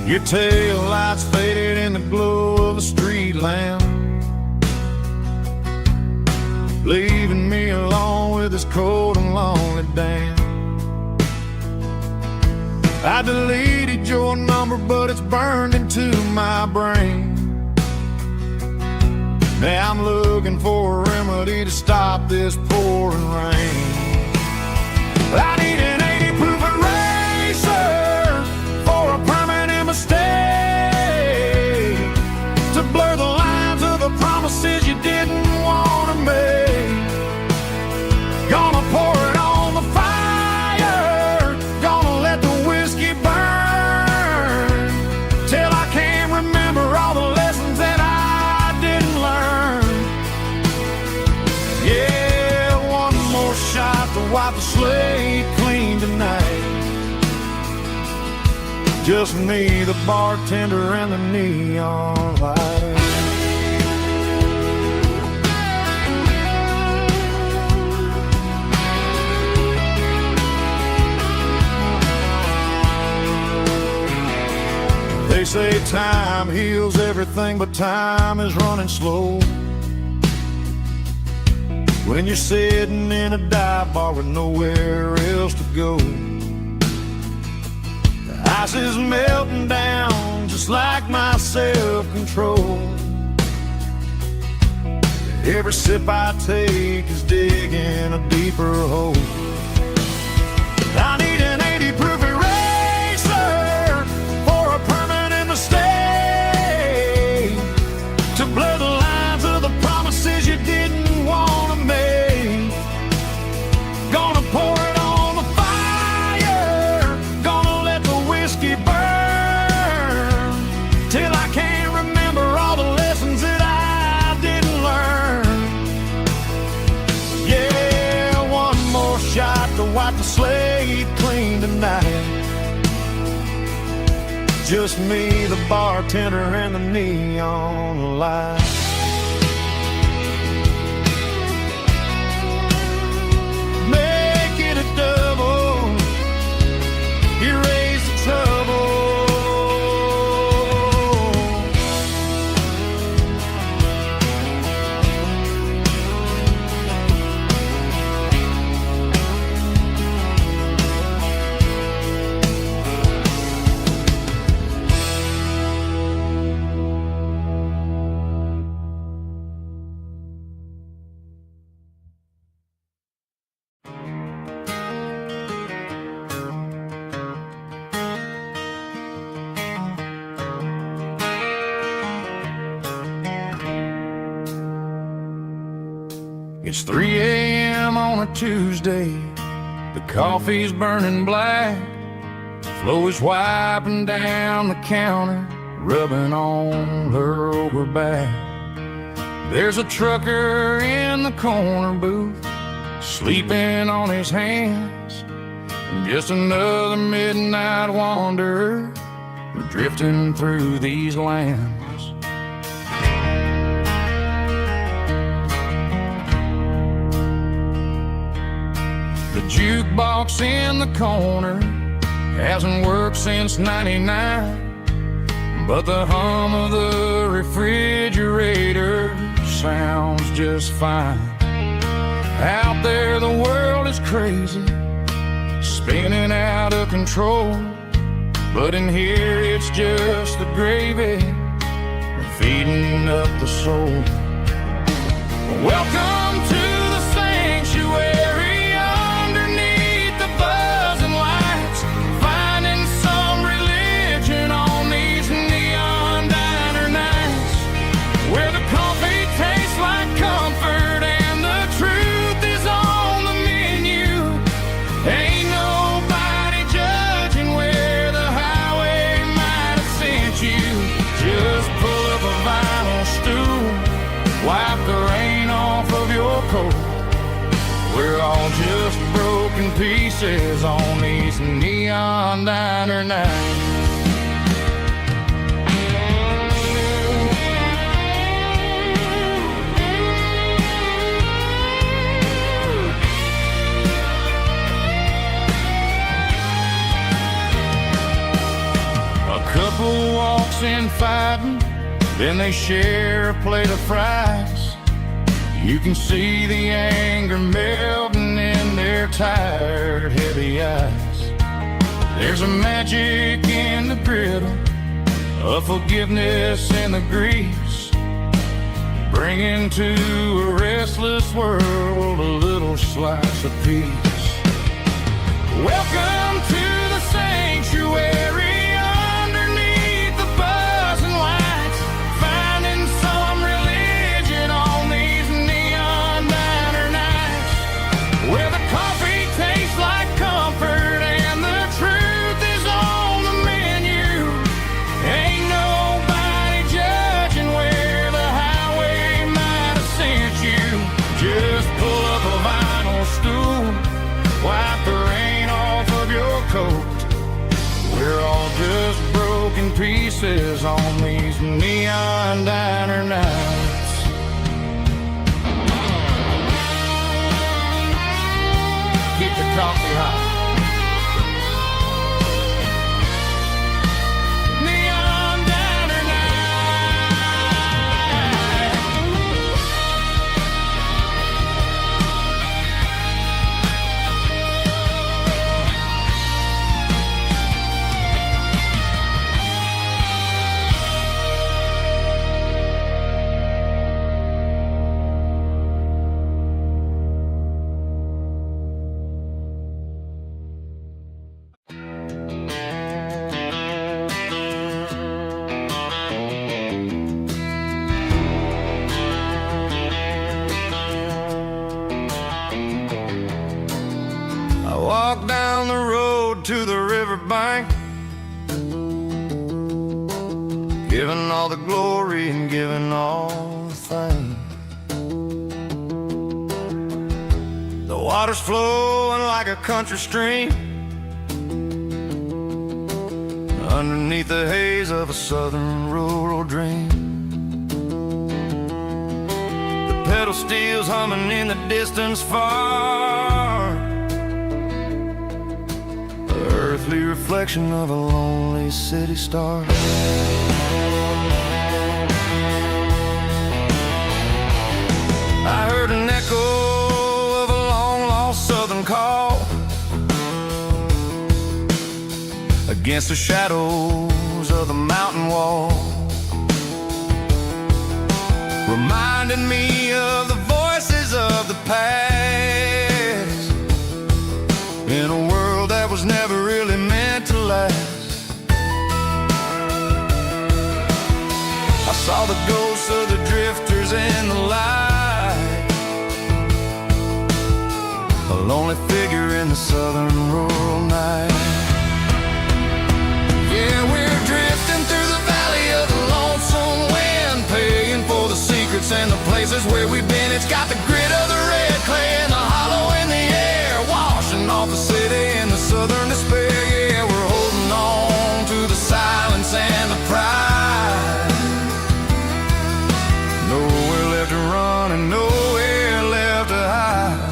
Speaker 1: Your tail lights faded in the glow of a street lamp, leaving me alone with this cold and lonely damn. I deleted your number, but it's burned into my brain. Now I'm looking for a remedy to stop this pouring rain. I need an 80 proof eraser for a permanent mistake, to blur the lines of the promises you didn't want to make. Gonna pour it on the fire, gonna let the whiskey burn, till I can't remember all the lessons that I didn't learn. Yeah, one more shot to wipe the slate clean tonight. Just me, the bartender, and the neon light. They say time heals everything, but time is running slow when you're sitting in a dive bar with nowhere else to go. The ice is melting down just like my self-control. Every sip I take is digging a deeper hole. I need an 80 proof eraser for a permanent mistake, to blur the lines of the promises you didn't want to make. Gonna pour it on the fire, gonna let the whiskey burn, till I can't remember all the lessons that I didn't learn. Yeah, one more shot to wipe the slate clean tonight. Just me, the bartender, and the neon light. Make it a double, erase the trouble. It's 3 a.m. on a Tuesday. The coffee's burning black. Flo is wiping down the counter, rubbing on her over back. There's a trucker in the corner booth, sleeping on his hands. And just another midnight wanderer, drifting through these lands. The jukebox in the corner hasn't worked since '99, but the hum of the refrigerator sounds was fine. Out there the world is crazy, spinning out of control. But in here it's just the gravy, feeding up the soul. Welcome to the sanctuary, underneath the buzzing lights, finding some religion on these neon diner nights, where the coffee tastes like comfort and the truth is on the menu. Ain't nobody judging where the highway might have sent you. Just pull up a vinyl stool, wipe the rain off of your coat. We're all just broken pieces on these neon diner nights. A couple walks in fighting, then they share a plate of fries. You can see the anger melting in their tired, heavy eyes. There's a magic in the griddle, a forgiveness in the grease, bringing to a restless world a little slice of peace. Welcome to the sanctuary, wipe the rain off of your coat. We're all just broken pieces on these neon diner nights. Keep the coffee hot. Walk down the road to the riverbank, giving all the glory and giving all the thanks. The water's flowing like a country stream, underneath the haze of a southern rural dream. The pedal steel's humming in the distance far, earthly reflection of a lonely city star. I heard an echo of a long-lost southern call against the shadows of the mountain wall, reminding me of the voices of the past, in a world that was never really meant to last. I saw the ghosts of the drifters in the light, a lonely figure in the southern rural night. Yeah, we're drifting through the valley of the lonesome wind, paying for the secrets and the places where we've been. It's got the grit of the red clay and the hollow in the air, washing off the city in the southern despair. Yeah, we're holding on to the silence and the pride. Nowhere left to run and nowhere left to hide.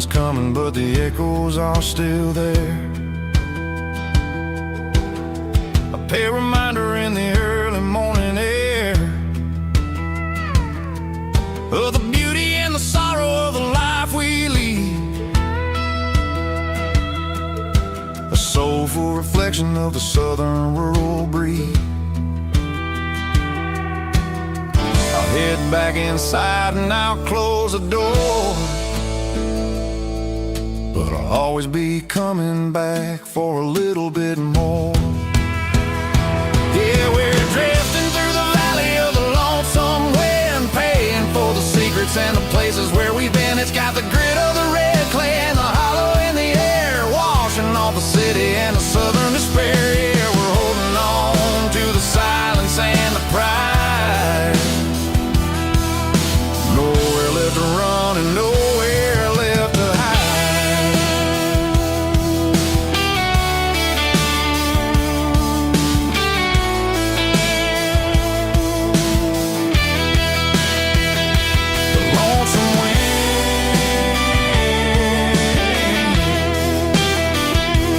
Speaker 1: sun's coming, but the echoes are still there. A pale reminder in the early morning air of the beauty and the sorrow of the life we lead. A soulful reflection of the southern rural breed. I'll head back inside and I'll close the door, but I'll always be coming back for a little bit more. Yeah, we're drifting through the valley of the lonesome wind, paying for the secrets and the places where we've been. It's got the grit of the red clay and the hollow in the air, washing off the city and the southern despair. Yeah, we're holding on to the silence and the pride. Nowhere left to run and nowhere left to hide. The lonesome wind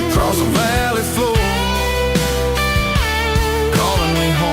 Speaker 1: across the valley floor, calling me home.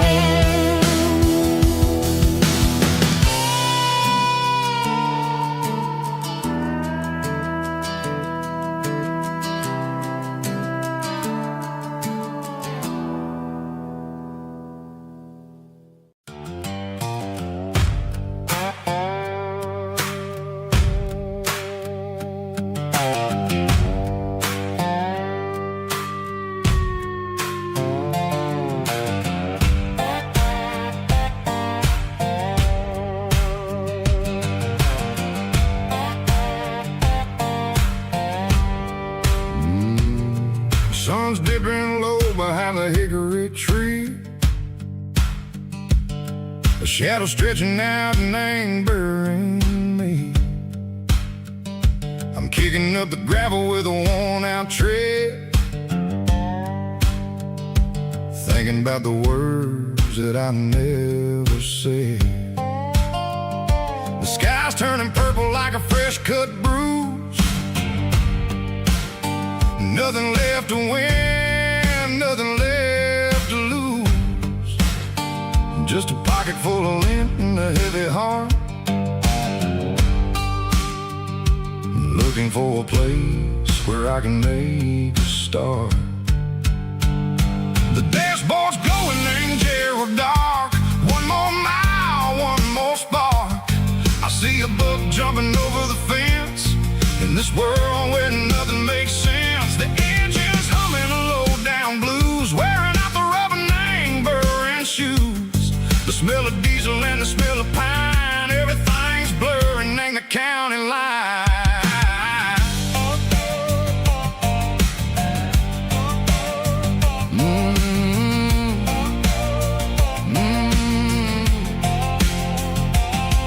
Speaker 1: Sun's dipping low behind the hickory tree, a shadow stretching out and angering me. I'm kicking up the gravel with a worn-out tread, thinking about the words that I never said. The sky's turning purple like a fresh-cut bruise. Nothing left to win, nothing left to lose. Just a pocket full of lint and a heavy heart, looking for a place where I can make a start. The dashboard's glowing angel dark. One more mile, one more spark. I see a buck jumping over the fence in this world where nothing makes sense. The engine's humming a low-down blues, wearing out the rubber name burring shoes. The smell of diesel and the smell of pine, everything's blurring, ain't the county line.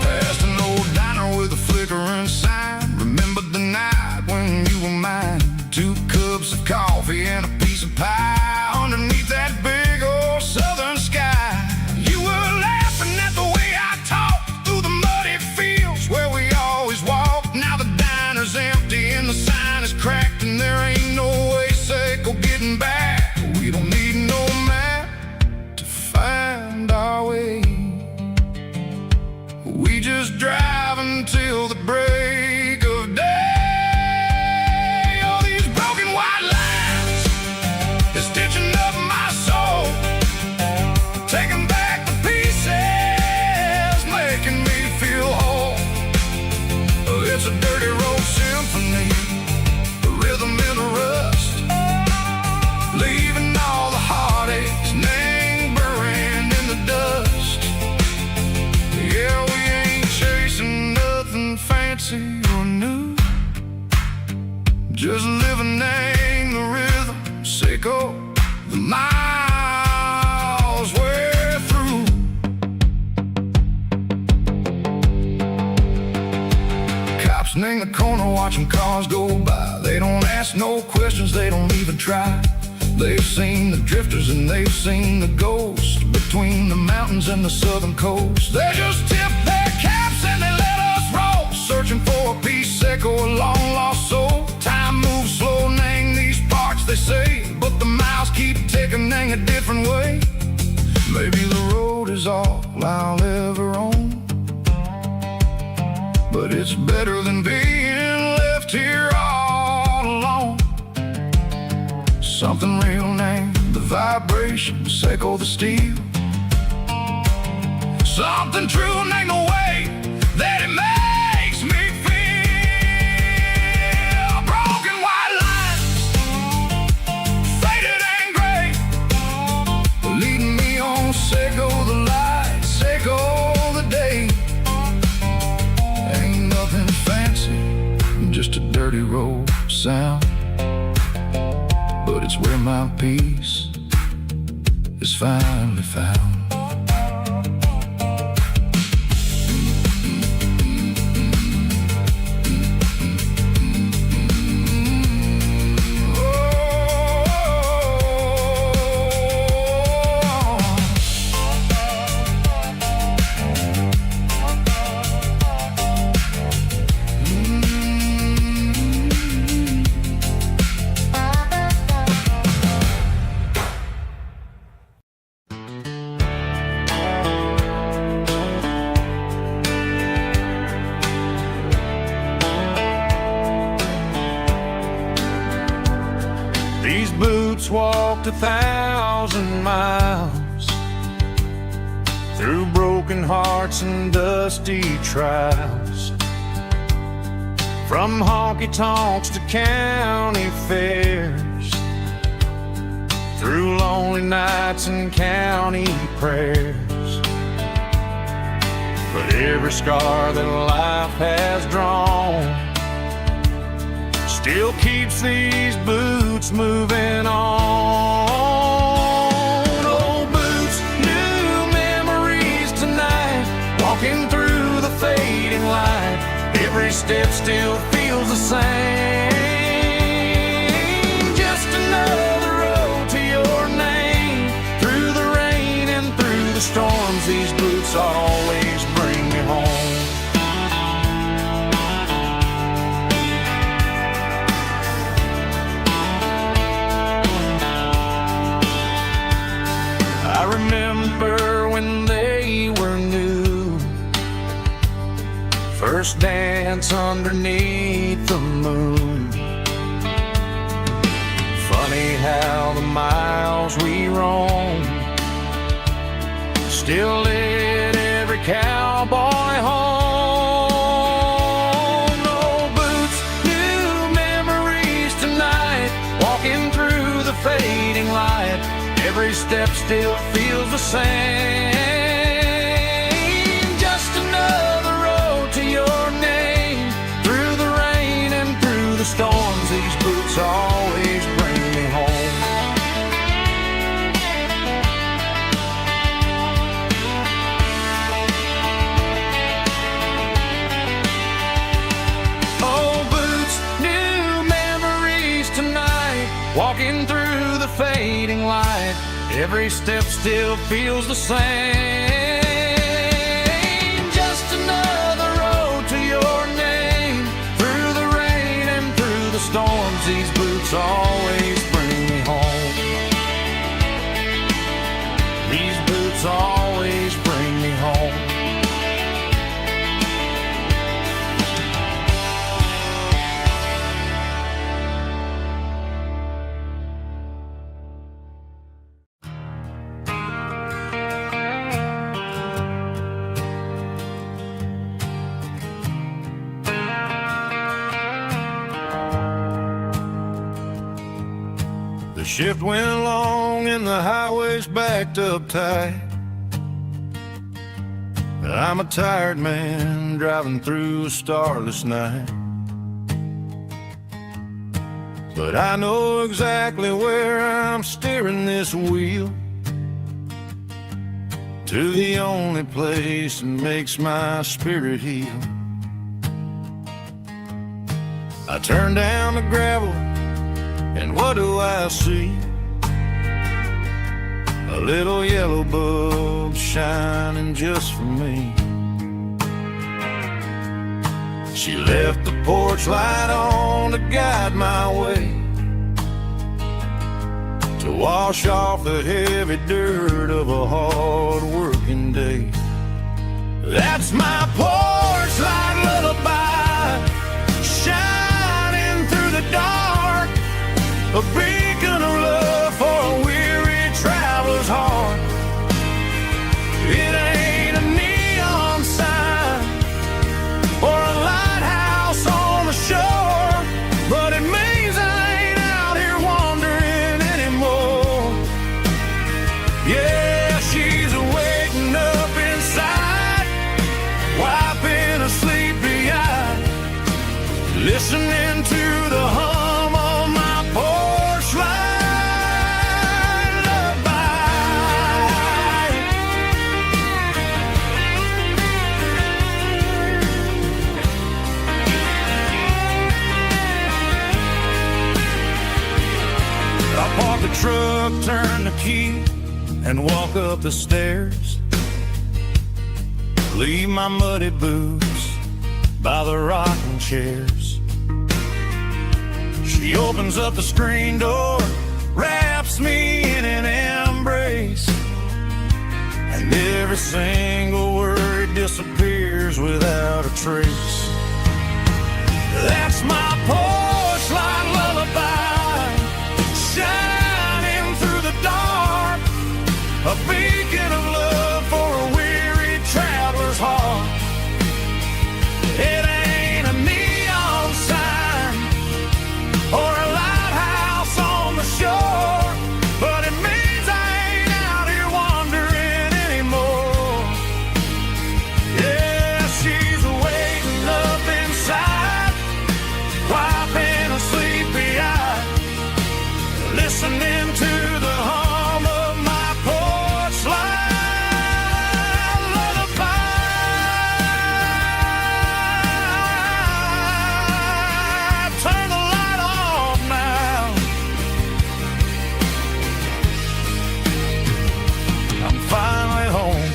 Speaker 1: Past an old diner with a flickering sign. Remember the night when you were mine. 2 cups of coffee and a piece of pie underneath that big old southern sky. You were laughing at the way I talked through the muddy fields where we always walked. Now the diner's empty and the sign is cracked, and there ain't no way safe or getting back. We don't need no map to find our way. We just drive until the break of day. It's a dirty road symphony, a rhythm in the rust, leaving all the heartaches, name burning in the dust. Yeah, we ain't chasing nothing fancy or new, just living in the rhythm, sicko, the miles we're through. In the corner watching cars go by. They don't ask no questions, they don't even try. They've seen the drifters and they've seen the ghosts between the mountains and the southern coast. They just tip their caps and they let us roll, searching for a piece, echo, a long lost a different way. Maybe the road is all I'll ever own, but it's better than being left here all alone. Something real named the vibrations echo the steel. Something true named the way that it makes me feel. Broken white lines, faded and gray, leading me on. Say go the light, say go the day. Ain't nothing fancy, just a dirty road sound, but it's where my peace is finally found.
Speaker 2: These boots walked 1,000 miles through broken hearts and dusty trials, from honky-tonks to county fairs, through lonely nights and county prayers. But every scar that life has drawn still keeps these boots moving on. Old boots, new memories tonight, walking through the fading light. Every step still feels the same. Just another road to your name. Through the rain and through the storms, these boots always bring me home. I remember when they were new, first dance underneath the moon. Funny how the miles we roam still lit every cowboy home. Old boots, new memories tonight, walking through the fading light. Every step still feels the same. Just another road to your name. Through the rain and through the storms, these boots always bring me home. Old boots, new memories tonight, walking through the fading light. Every step still feels the same. Just another road to your name. Through the rain and through the storms, these boots always bring me home. These boots always bring me home. The shift went long and the highway's backed up tight. I'm a tired man driving through a starless night, but I know exactly where I'm steering this wheel, to the only place that makes my spirit heal. I turn down the gravel, and what do I see? A little yellow bulb shining just for me. She left the porch light on to guide my way to to wash off the heavy dirt of a hard working day. That's my porch light lullaby, shining through the dark, a beacon of love for a weary traveler's heart. It ain't a neon sign or a lighthouse on the shore, but it means I ain't out here wandering anymore. Yeah, she's waiting up inside, wiping a sleepy eye, listening to the hum of my porch light lullaby. I park the truck, turn the key, and walk up the stairs. Leave my muddy boots by the rocking chairs. She opens up the screen door, wraps me in an embrace, and every single word disappears without a trace. That's my porch light lullaby, shining through the dark, a beacon of love for a weary traveler's heart. It ain't a neon sign or a lighthouse on the shore, but it means I ain't out here wandering anymore. Yeah, she's waiting up inside, wiping a sleepy eye, listening to the hum of my porch light lullaby. Turn the light off now. I'm finally home.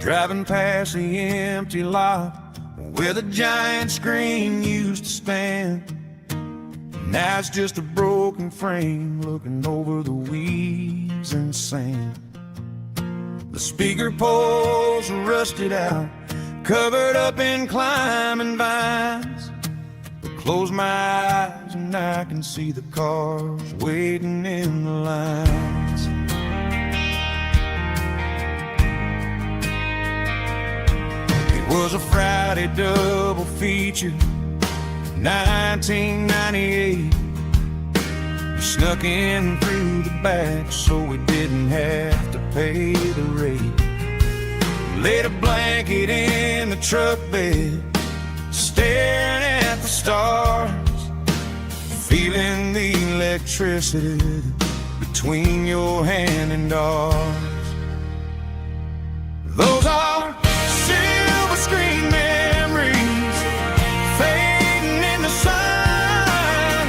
Speaker 2: Driving past the empty lot where the giant screen used to stand. Now it's just a broken frame looking over the weeds and sand. The speaker poles are rusted out, covered up in climbing vines. But close my eyes and I can see the cars waiting in the lines. It was a Friday double feature, 1998. We snuck in through the back so we didn't have to pay the rate. Laid a blanket in the truck bed, staring at the stars, feeling the electricity between your hand and ours. Those are silver screen memories fading in the sun.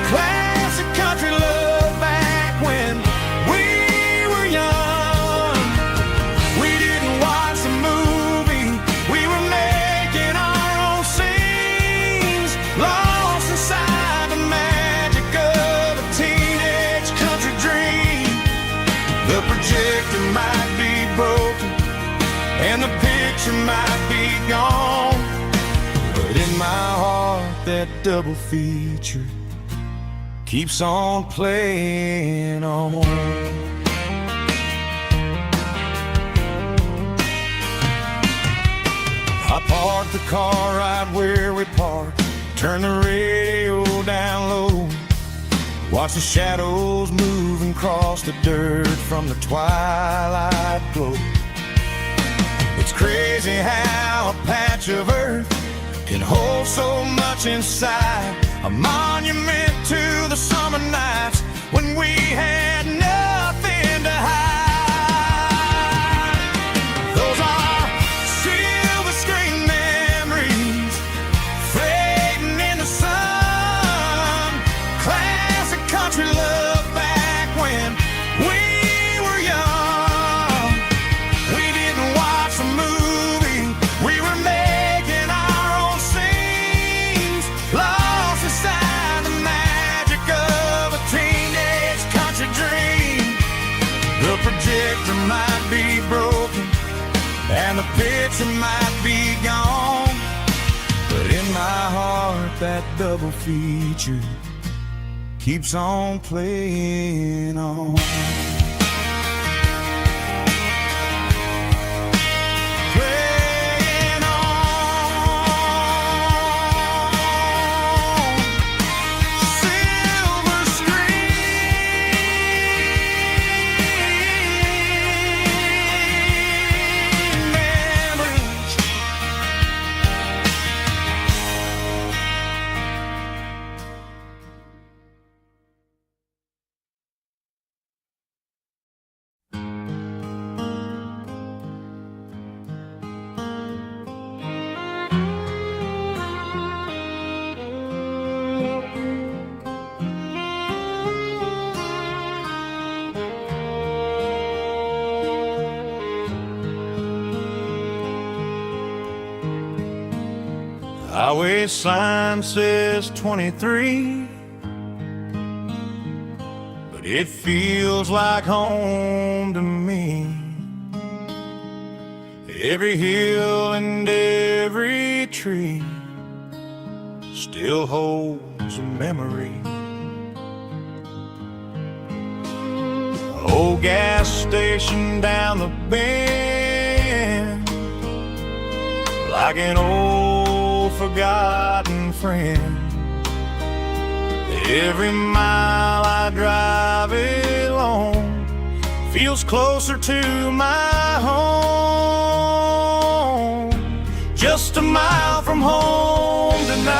Speaker 2: Classic country love back when we were young. We didn't watch the movie, we were making our own scenes, lost inside the magic of a teenage country dream. The projector might be broken and the picture might be gone, but in my heart that double feature keeps on playing on. I parked the car right where we parked, turned the radio down low, watch the shadows moving across the dirt from the twilight glow. It's crazy how a patch of earth can hold so much inside.
Speaker 1: a monument to the summer nights when we had nothing to hide. Those are silver screen memories fading in the sun. Classic country love back when we were young. We didn't watch a movie, we were making our own scenes, lost inside the magic of a teenage country dream. The projector might be broken and the picture might be gone, but in my heart that double feature keeps on playing on. Playing on. Silver screen memories. Highway sign says 23, but it feels like home to me. Every hill and every tree still holds a memory. Old gas station down the bend, like an old forgotten friend. Every mile I drive it alone feels closer to my home. Just a mile from home tonight,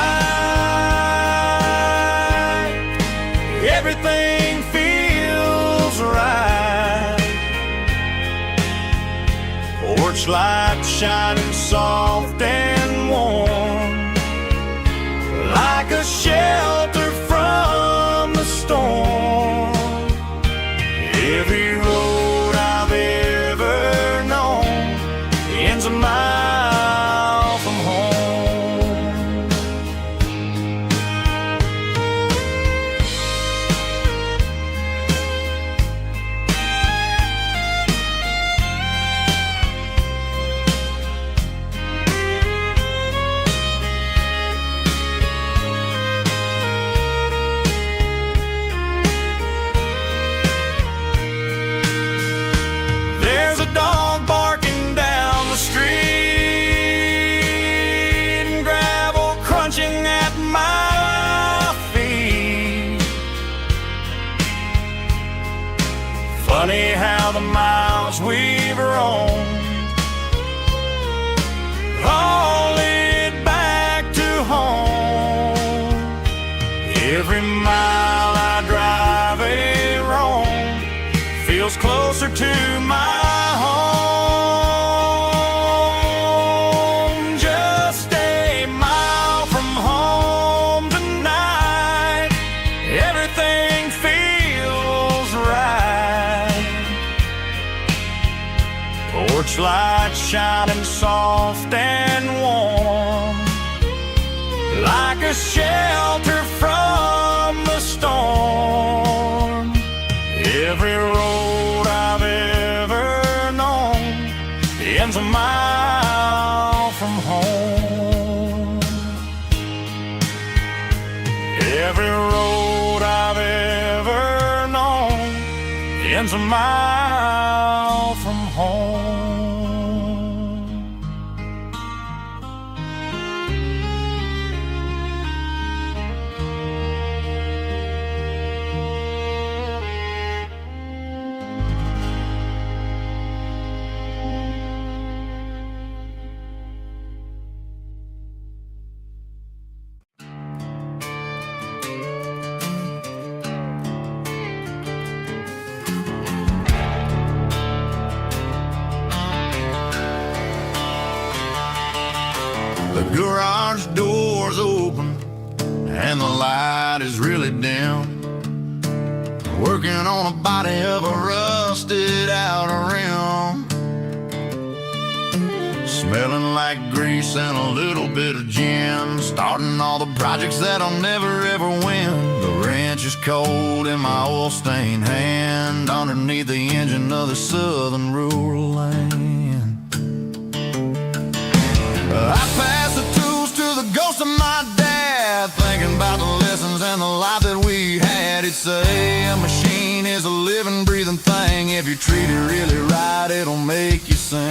Speaker 1: everything feels right. Porch light shining soft and warm, like a shelter from the storm. Every road I've ever known ends a mile from home. There's a dog barking down the street and gravel crunching at my feet. Funny how the miles we've roamed all lead back to home. Every mile I drive a roam feels closer to my home. Just a mile from home tonight, everything feels right. Porch light shining soft and warm, like a shelter from the storm. Every road I've ever known ends a mile from home. Every road I've ever known ends a mile from home.
Speaker 2: and the light is really dim. Working on a body of a rusted out rim, smelling like grease and a little bit of gin. Starting all the projects that'll never ever win. The wrench is cold in my oil-stained hand, underneath the engine of the southern rural land. I pass the tools to the ghost of my dad, thinking about the lessons and the life that we had. He'd say a machine is a living, breathing thing. If you treat it really right, it'll make you sing.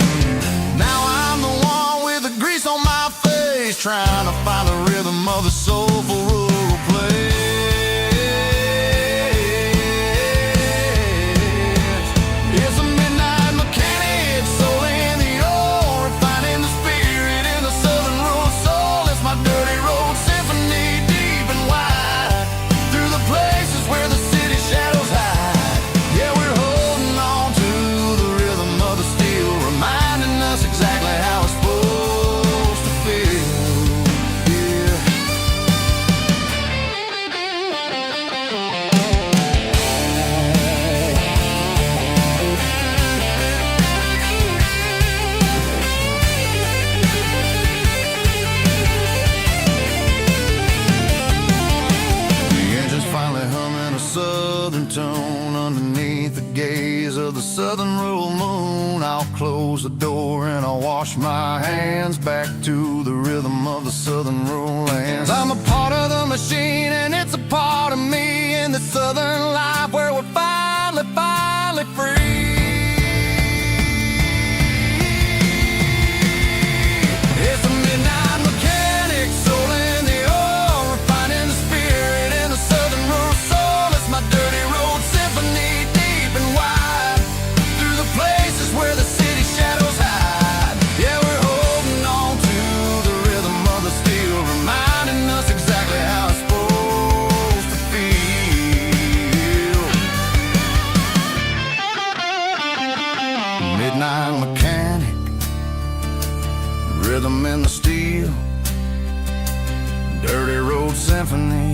Speaker 2: Now I'm the one with the grease on my face, trying to find the rhythm of the soulful rural place. It's a midnight mechanic, soul in the ore, refining the spirit in the southern rural soul. It's my dirty road symphony, deep and wide, through the places where the city shadows hide. Yeah, we're holding on to the rhythm of the steel, reminding us exactly how it's supposed to feel. Yeah. The engine's finally humming a southern tune underneath the gaze of the southern rural moon. I'll close the door and I'll wash my hands, back to the rhythm of the southern rural lands. I'm a part of the machine and it's a part of me, in the southern life where we're finally free. It's a midnight mechanic, soul in the ore, refining the spirit in the southern rural soul. It's my dirty road symphony, deep and wide, through the places where the city shadows hide. Yeah, we're holding on to the rhythm of the steel, reminding us exactly how it's supposed to feel. Midnight mechanic, rhythm in the steel, dirty road symphony.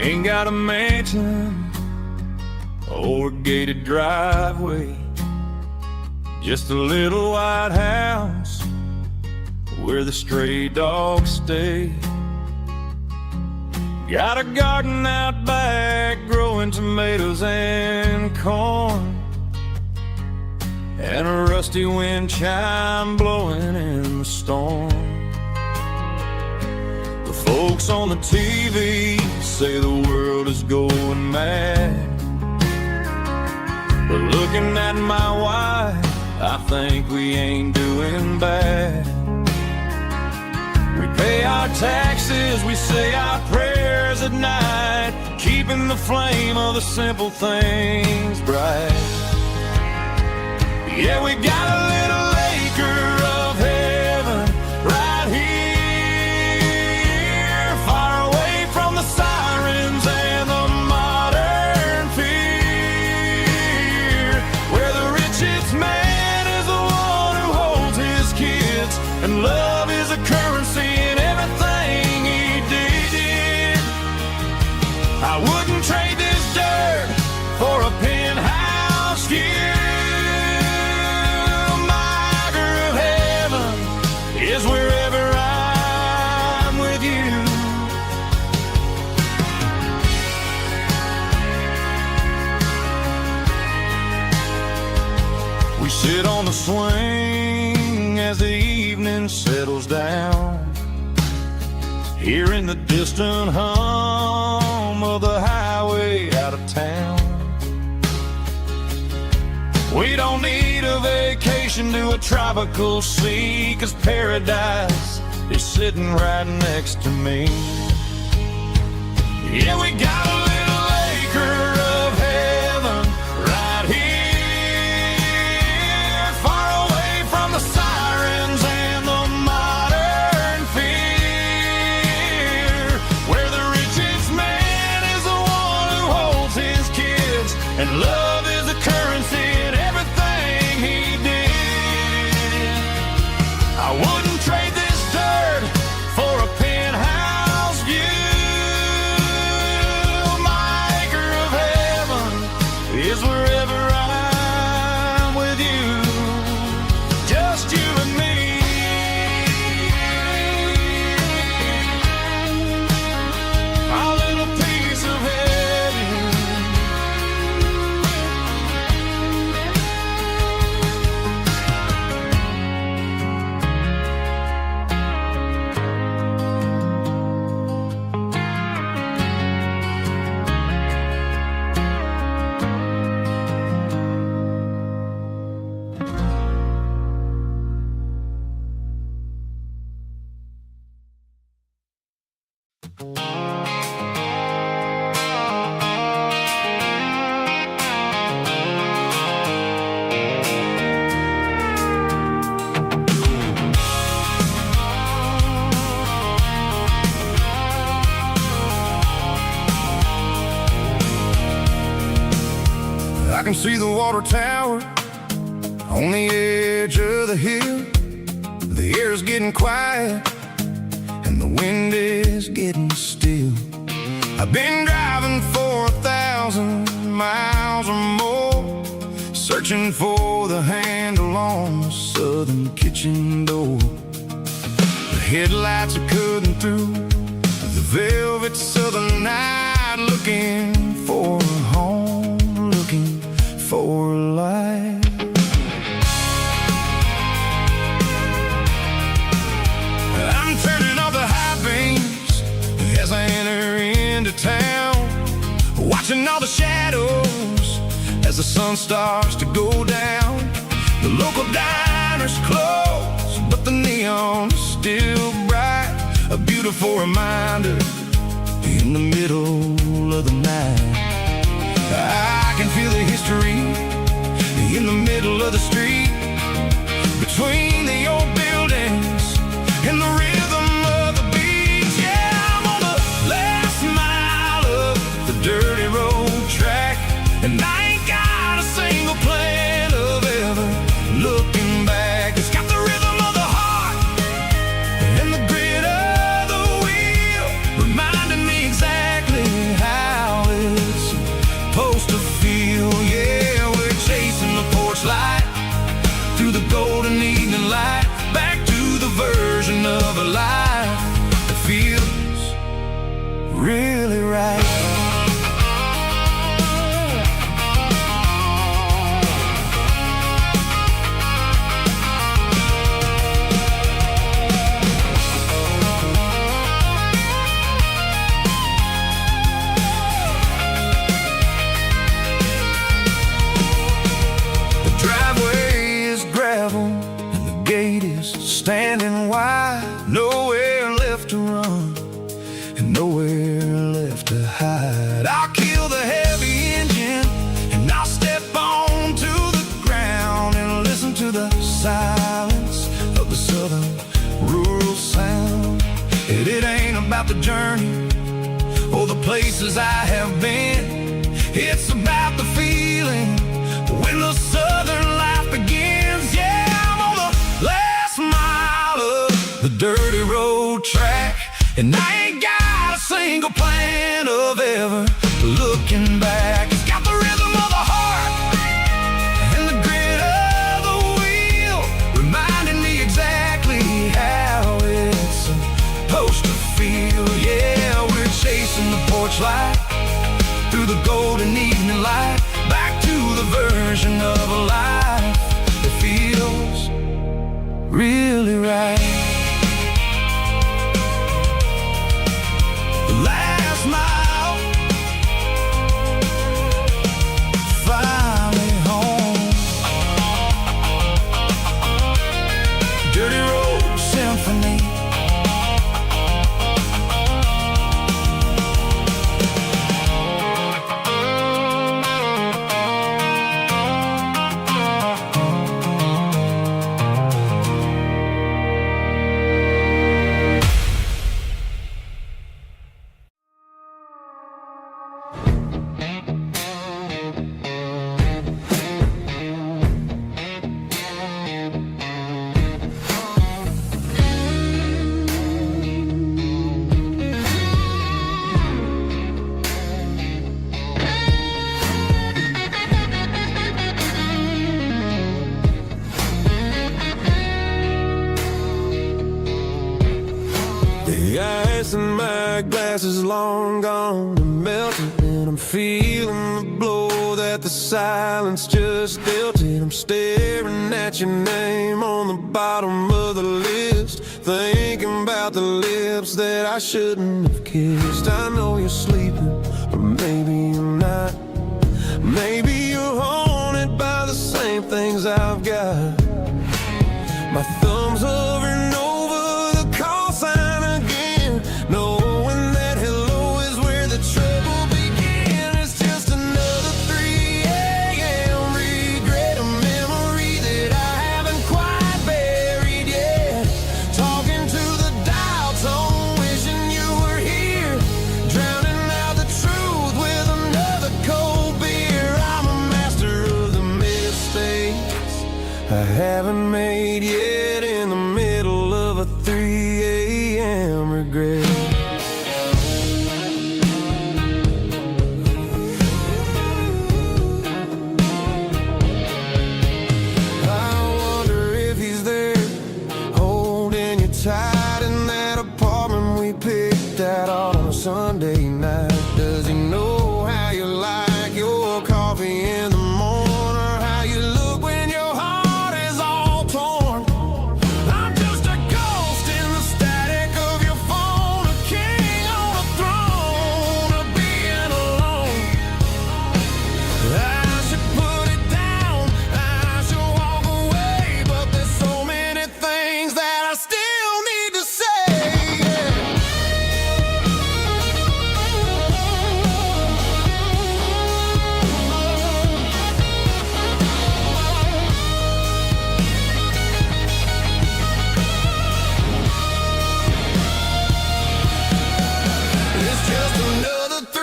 Speaker 1: Ain't got a mansion or a gated driveway, just a little white house where the stray dogs stay. Got a garden out back growing tomatoes and corn, and a rusty wind chime blowing in the storm. Folks on the TV say the world is going mad, but looking at my wife, I think we ain't doing bad. We pay our taxes, we say our prayers at night, keeping the flame of the simple things bright. Yeah, we got a little acre of heaven right here, sirens and the modern fear, where the richest man is the one who holds his kids, and love is a currency in everything he did. I wouldn't trade this dirt for a penthouse view. My acre of heaven is wherever I'm with you. We sit on the swing as the evening settles down, hearing the distant hum of the highway out of town. We don't need a vacation to a tropical sea, 'cause paradise is sitting right next to me. Yeah, we got a little acre
Speaker 2: Love is the currency in everything he did. I wouldn't trade this dirt for a penthouse view. My acre of heaven is wherever I'm with you. Just you and me. Our little piece of heaven.
Speaker 1: I can see the water tower on the edge of the hill. The air's getting quiet and the wind is getting still. I've been driving for 1,000 miles or more, searching for the handle on the southern kitchen door. The headlights are cutting through the velvet southern night, looking for a home, looking for life. I'm turning off the high beams as I enter into town, watching all the shadows as the sun starts to go down. The local diner's closed, but the neon is still bright, a beautiful reminder in the middle of the night. I can feel the history in the middle of the street, between the old buildings and the rhythm of the beat. Yeah, I'm on the last mile of the dirty road track, and I ain't got a single plan of ever looking back. It's got the rhythm of the heart and the grit of the wheel, reminding me exactly how it's supposed to feel. Yeah, we're chasing the porch light through the golden evening light, back to the version of a life that feels really right. Standing wide, nowhere left to run and nowhere left to hide. I'll kill the heavy engine and I'll step onto the ground and listen to the silence of the southern rural sound. It ain't about the journey or the places I have been, it's about the feeling when the southern life begins. Yeah, I'm on the last mile of the dirty road track, and I ain't got a single plan of ever looking back. It's got the rhythm of the heart and the grit of the wheel, reminding me exactly how it's supposed to feel. Yeah, we're chasing the porch light through the golden evening light, back to the version of a life that feels really right. The last mile, finally home. Dirty road symphony.
Speaker 2: grass is long gone and melted, and I'm feeling the blow that the silence just dealt it. I'm staring at your name on the bottom of the list, thinking about the lips that I shouldn't have kissed. I know you're sleeping, or maybe you're not. Maybe you're haunted by the same things I've got. My thumb's hovering over the call sign again, knowing that hello is where the trouble began. It's just another 3 a.m. regret, a memory that I haven't quite buried yet. Talking to the dial tone, wishing you were here, drowning out the truth with another cold beer. I'm a master of the mistakes I haven't made yet, in the middle of a 3 a.m. regret. I wonder if he's there, holding you tight in that apartment we picked out on a Sunday night. Does he know how you like your coffee in the morning, or how you look when your heart is all torn? I'm just a ghost in the static of your phone, a king on a throne of being alone. I should put it down, I should walk away, but there's so many things that I still need to say. It's just another 3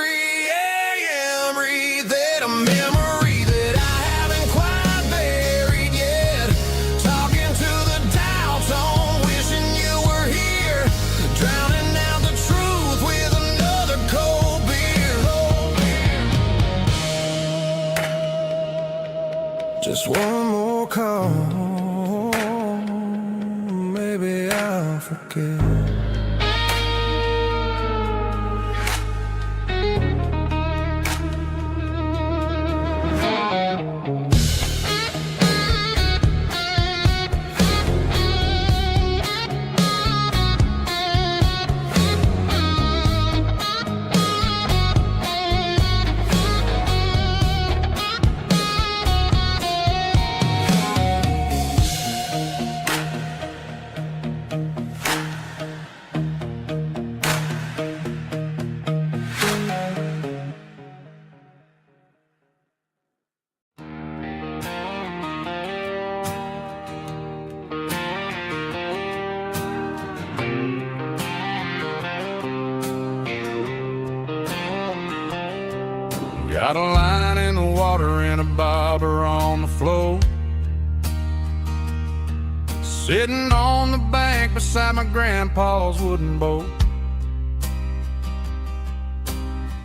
Speaker 2: a.m. read, a memory that I haven't quite buried yet. Talking to the dial tone, wishing you were here, drowning out the truth with another cold beer. Just one more call, maybe I'll forget. Got a line in the water and a bobber on the floor, sitting on the bank beside my grandpa's wooden boat.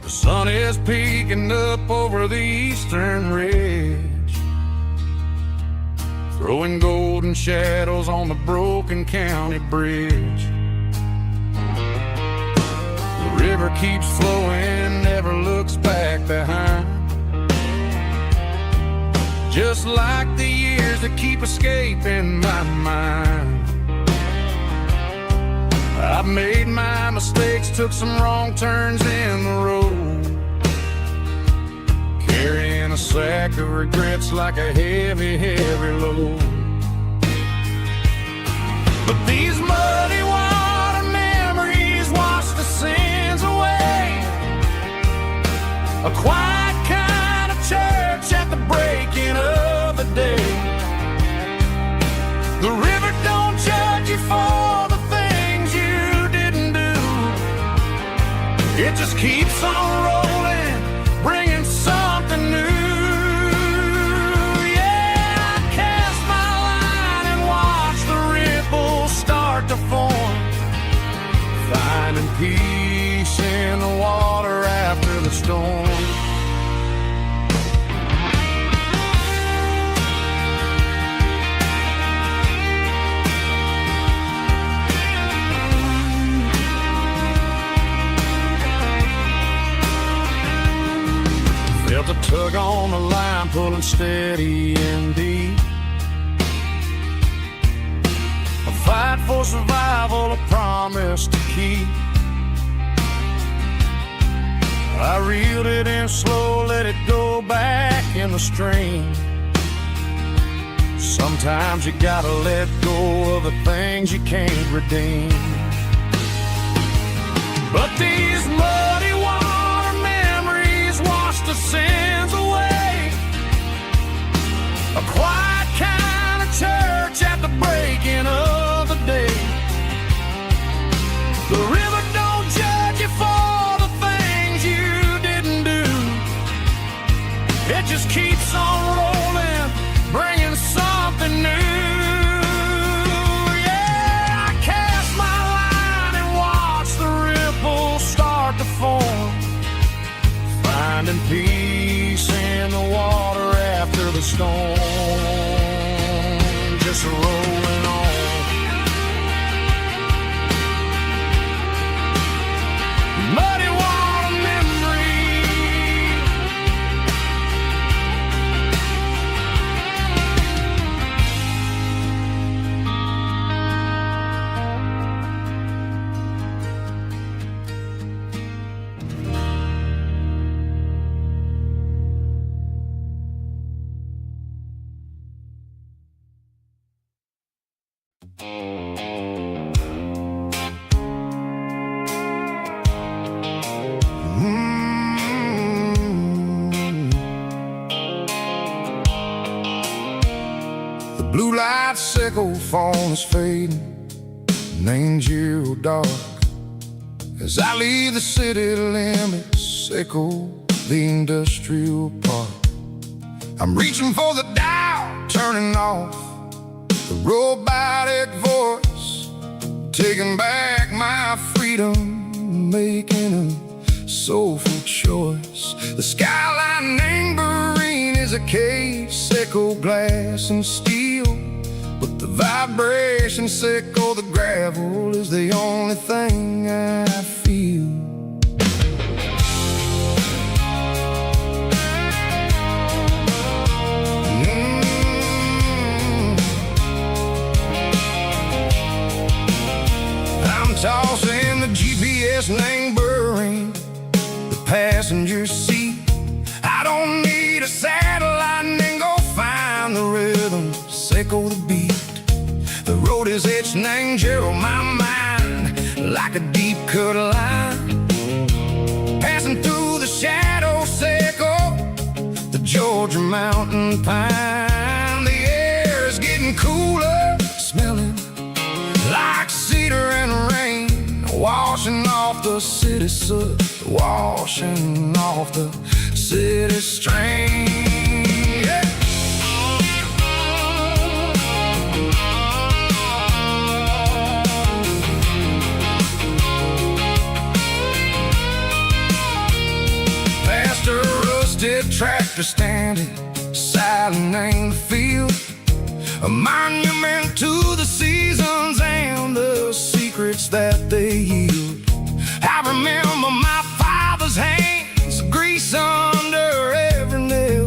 Speaker 2: The sun is peeking up over the eastern ridge, throwing golden shadows on the broken county bridge. The river keeps flowing, never looks back behind, just like the years that keep escaping my mind. I've made my mistakes, took some wrong turns in the road, carrying a sack of regrets like a heavy, heavy load. But these muddy water memories wash the sins away. A quiet kind of church at the breaking of the day. The river don't judge you for the things you didn't do. It just keeps on rolling, bringing something new. Yeah, I cast my line and watch the ripples start to form, finding peace in the water after the storm. felt a tug on the line, pulling steady and deep. A fight for survival, a promise to keep. I reeled it in slow, let it go back in the stream. Sometimes you gotta let go of the things you can't redeem. But these muddy water memories wash the sins away. A quiet kind of church at the breaking of the day. The river don't judge you for the things you didn't do. It just keeps on rolling, bringing something new. Finding peace in the water after the storm, just rolling on. Muddy water memory. Blue light sickle phone is fading, named zero dark. As I leave the city limits, sickle the industrial park. I'm reaching for the dial, turning off the robotic voice, taking back my freedom, making a soulful choice. The skyline named Marine is a cave, sickle glass and steel, but the vibration sickle the gravel is the only thing I feel. I'm tossing the GPS named Burring, the passenger seat. I don't need a satellite and go find the rhythm, sickle the beat. The road is etched named Gerald, my mind, like a deep cut line. Passing through the shadow, sickle the Georgia mountain pine. The air is getting cooler, smelling like cedar and rain, washing off the city soot, washing off the city strain. Yeah. Past a rusted tractor standing, silent in the field, a monument to the seasons and the secrets that they yield. I remember my father's hands, grease under every nail,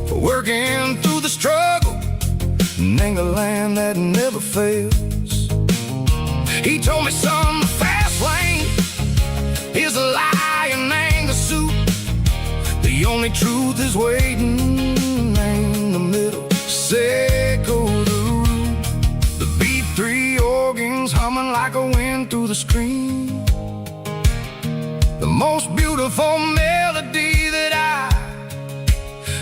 Speaker 2: for working through the struggle, named the land that never fails. He told me, son, the fast lane is a lie and ain't the suit. The only truth is waiting in the middle, sickle the root. The B3 organs humming like a wind through the screen, the most beautiful melody that I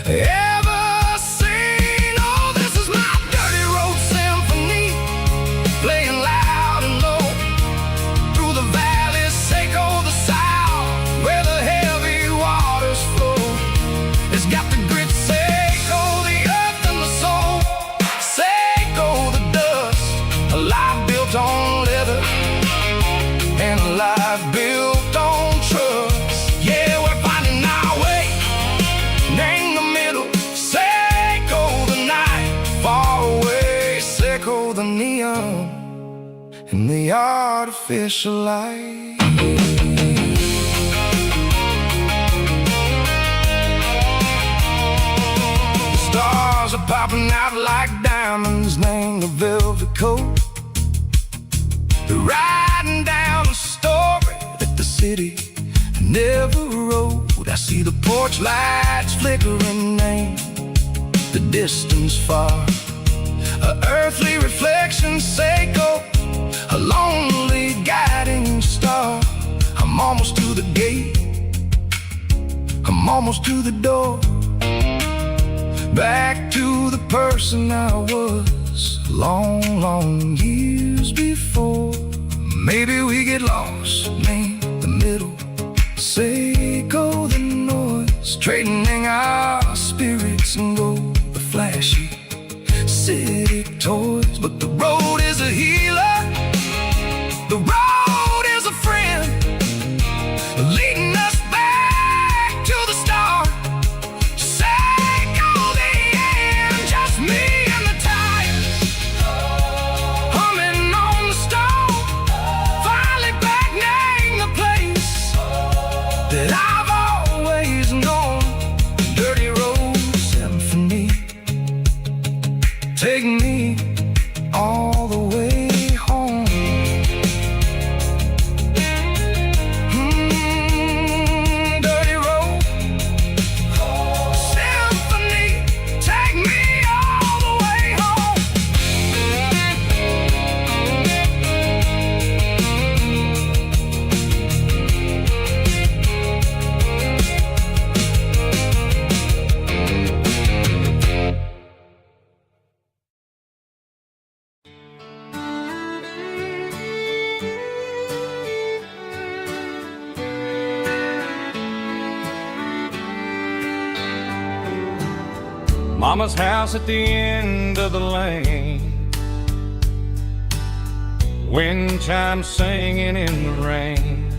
Speaker 2: ever seen. Oh, this is my dirty road symphony, playing loud and low through the valleys, sickle the south, where the heavy waters flow. It's got the grit, sickle the earth and the soul, sickle the dust, a life built on leather and a life built on trust. Yeah, we're finding our way, name the middle, sickle the night, far away, sickle the neon and the artificial light.
Speaker 1: diamonds named a velvet coat. They're writing down a story that the city never wrote. I see the porch lights flickering in the distance far. An earthly reflection, Seiko, a lonely guiding star. I'm almost to the gate, I'm almost to the door, back to the person I was long, long years before. Maybe we get lost, me, the middle, Seiko, the noise, trading our spirits and go the flashy city toys. But the road is a healer, the road is a friend, leading us back to the start. Seiko, the end, just me and the tires, humming on the stove, finally back name the place that I've always known. Dirty road symphony, take me all the way home. Dirty road symphony, take me all the way home.
Speaker 2: Mama's house at the end of the lane, wind chimes singing in the rain.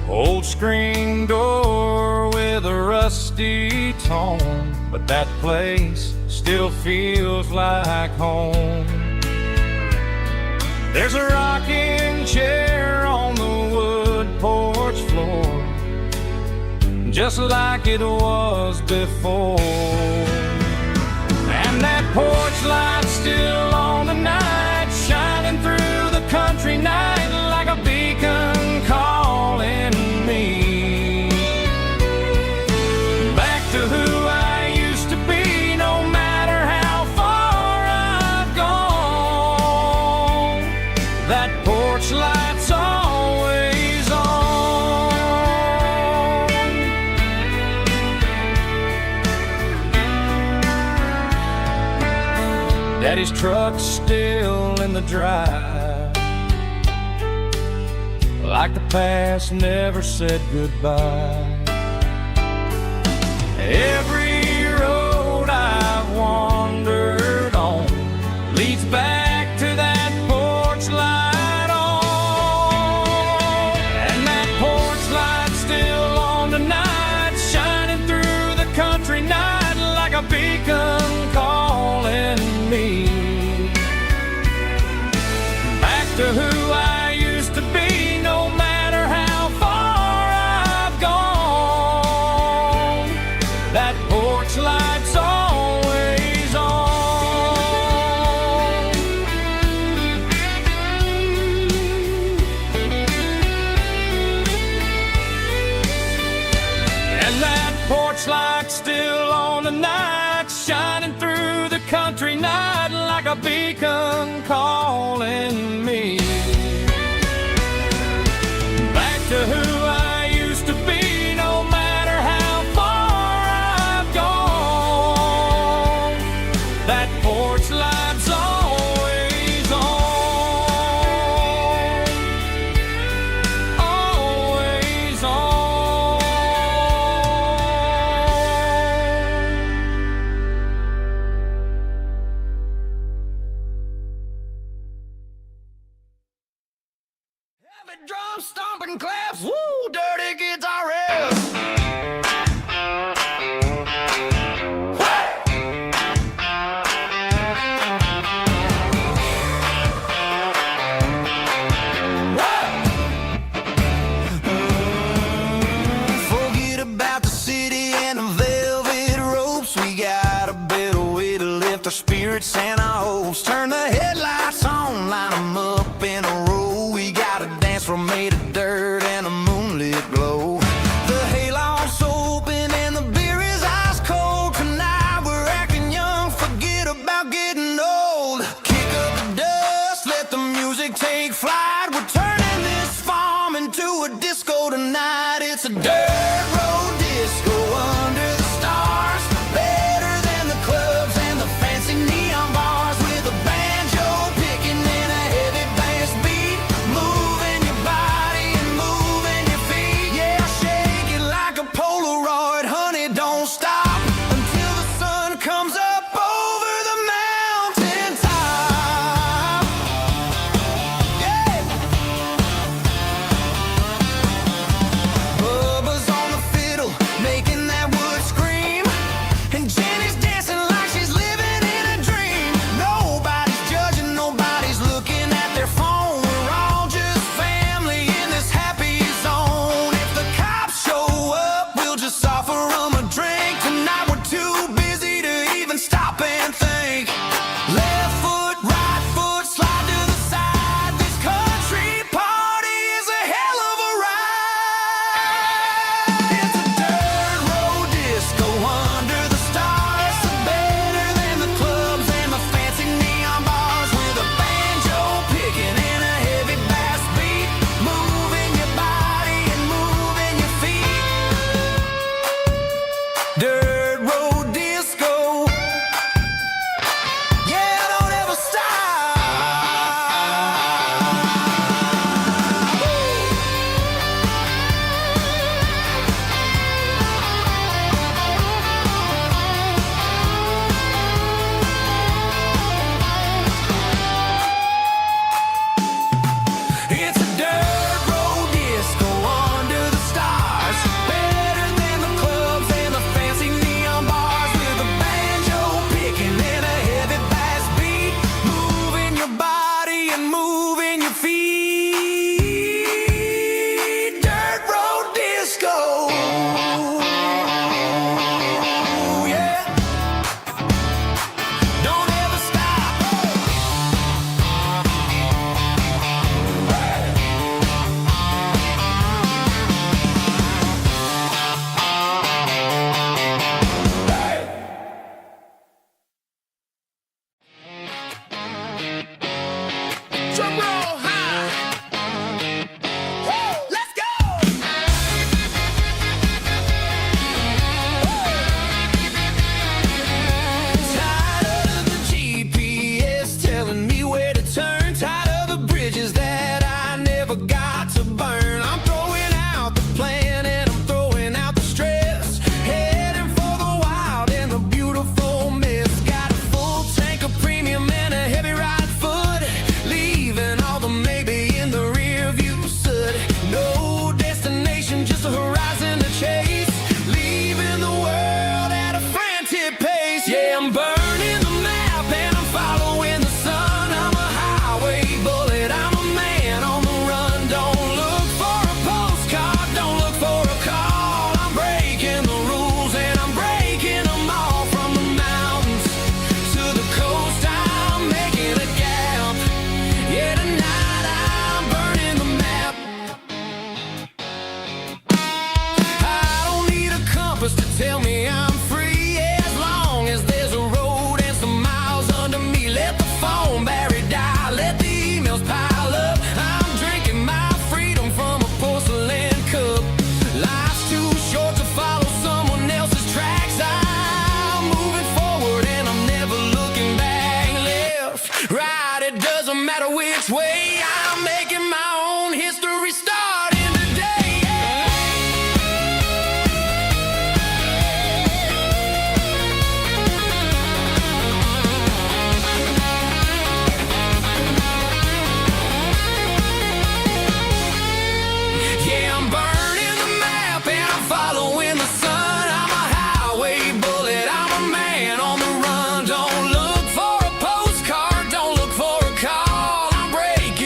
Speaker 2: Old screen door with a rusty tone, but that place still feels like home. There's a rocking chair on the wood porch floor, just like it was before. And that porch light's still on tonight, shining through the country night like a beacon calling me back to who I used to be. No matter how far I've gone, that porch light's always on. Daddy's truck's still in the drive, like the past never said goodbye. Every road I've wandered on leads back to that porch light on. And that porch light's still on tonight, shining through the country night like a beacon calling me back to who I used to be. No matter how far I've gone, that porch light's always on. And that porch light's still on tonight, shining through the country night like a beacon calling me back to who I used to be. No matter how far I've gone, that porch light's always on, always on. favorite Santa hopes. Turn the headlights on, line 'em up in a row. We got a dance floor made of dirt and a moonlit glow. The hayloft's open and the beer is ice cold. Tonight we're acting young, forget about getting old. Kick up the dust, let the music take flight. We're turning this farm into a disco tonight. It's a dirt road disco under the stars. Better than the clubs and the fancy neon bars. With a banjo picking and a heavy bass beat. Moving your body and moving your feet. Yeah, shake it like a Polaroid, honey, don't stop until the sun comes up over the mountain top. Yeah. Bubba's on the fiddle, making that wood scream. And Jenny's dancing like she's living in a dream. Nobody's judging, nobody's looking at their phone. We're all just family in this happy zone. If the cops show up, we'll just offer them a drink. Tonight we're too busy to even stop and think. Left foot, right foot, slide to the side. This country party is a hell of a ride. It's a dirt road disco under the stars. Better than the clubs and the fancy neon bars. With a banjo picking and a heavy bass beat. Moving your body and moving your feet. Dirt road disco. Yeah, don't ever stop. It's a dirt road disco under the stars. Better than the clubs and the fancy neon bars. With a banjo picking and a heavy bass beat. Moving your body and moving your feet. Dirt road disco. Yeah. Don't ever stop. Drum roll high. Woo, let's go. Tired of the GPS telling me where to turn. Tired of the bridges that I never got to burn. I'm throwing out the plan and I'm throwing out the stress. Heading for the wild and the beautiful mist. Got a full tank of premium and a heavy right foot. Leaving all the maybe in the rear view soot. No destination, just a horizon to chase. Leaving the world at a frantic pace. Yeah, I'm burning the map and I'm following the sun. I'm a highway bullet, I'm a man on the run. Don't look for a postcard, don't look for a call. I'm breaking the rules and I'm breaking them all. From the mountains to the coast, I'm making a gap. Yeah, tonight I'm burning the map. I don't need a compass to tell me I'm free. As long as there's a road and some miles under me. Let the phone battery die, let the emails pile up. I'm drinking my freedom from a porcelain cup. Life's too short to follow someone else's tracks. I'm moving forward and I'm never looking back. Left, right, it doesn't matter which way. I'm making my own history starting today. Yeah, I'm burning the map and I'm following the sun. I'm a highway bullet, I'm a man on the run. Don't look for a postcard, don't look for a call. I'm breaking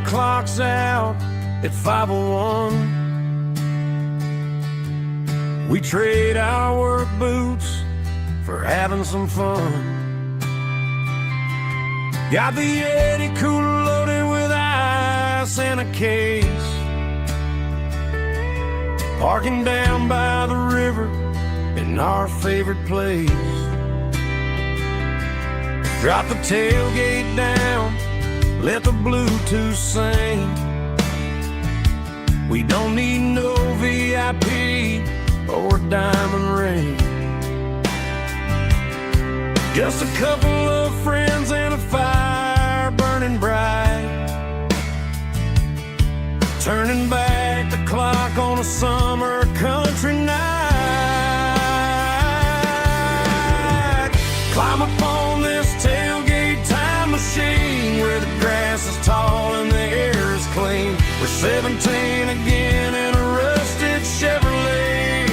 Speaker 2: clock's out at 5:01. We trade our work boots for having some fun. Got the Yeti cooler loaded with ice and a case, parking down by the river in our favorite place. Drop the tailgate down, let the Bluetooth sing. We don't need no VIP or diamond ring. Just a couple of friends and a fire burning bright, turning back the clock on a summer country night. Climb up on this tailgate time machine where the grass is tall and the air is clean. We're 17 again in a rusted Chevrolet,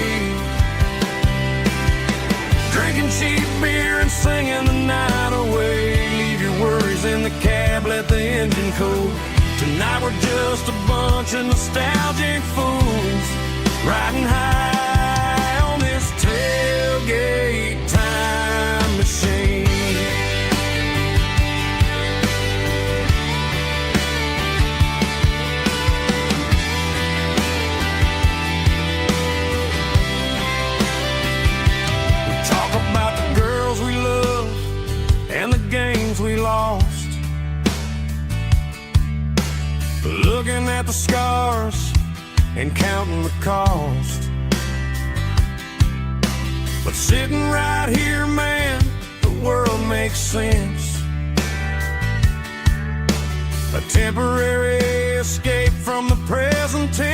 Speaker 2: drinking cheap beer and singing the night away. Leave your worries in the cab, let the engine cool. Tonight we're just a bunch of nostalgic fools, riding high on this tailgate time machine. We talk about the girls we love and the games we lost, looking at the scars and counting the cost. But sitting right here, man, the world makes sense. A temporary escape from the present tense.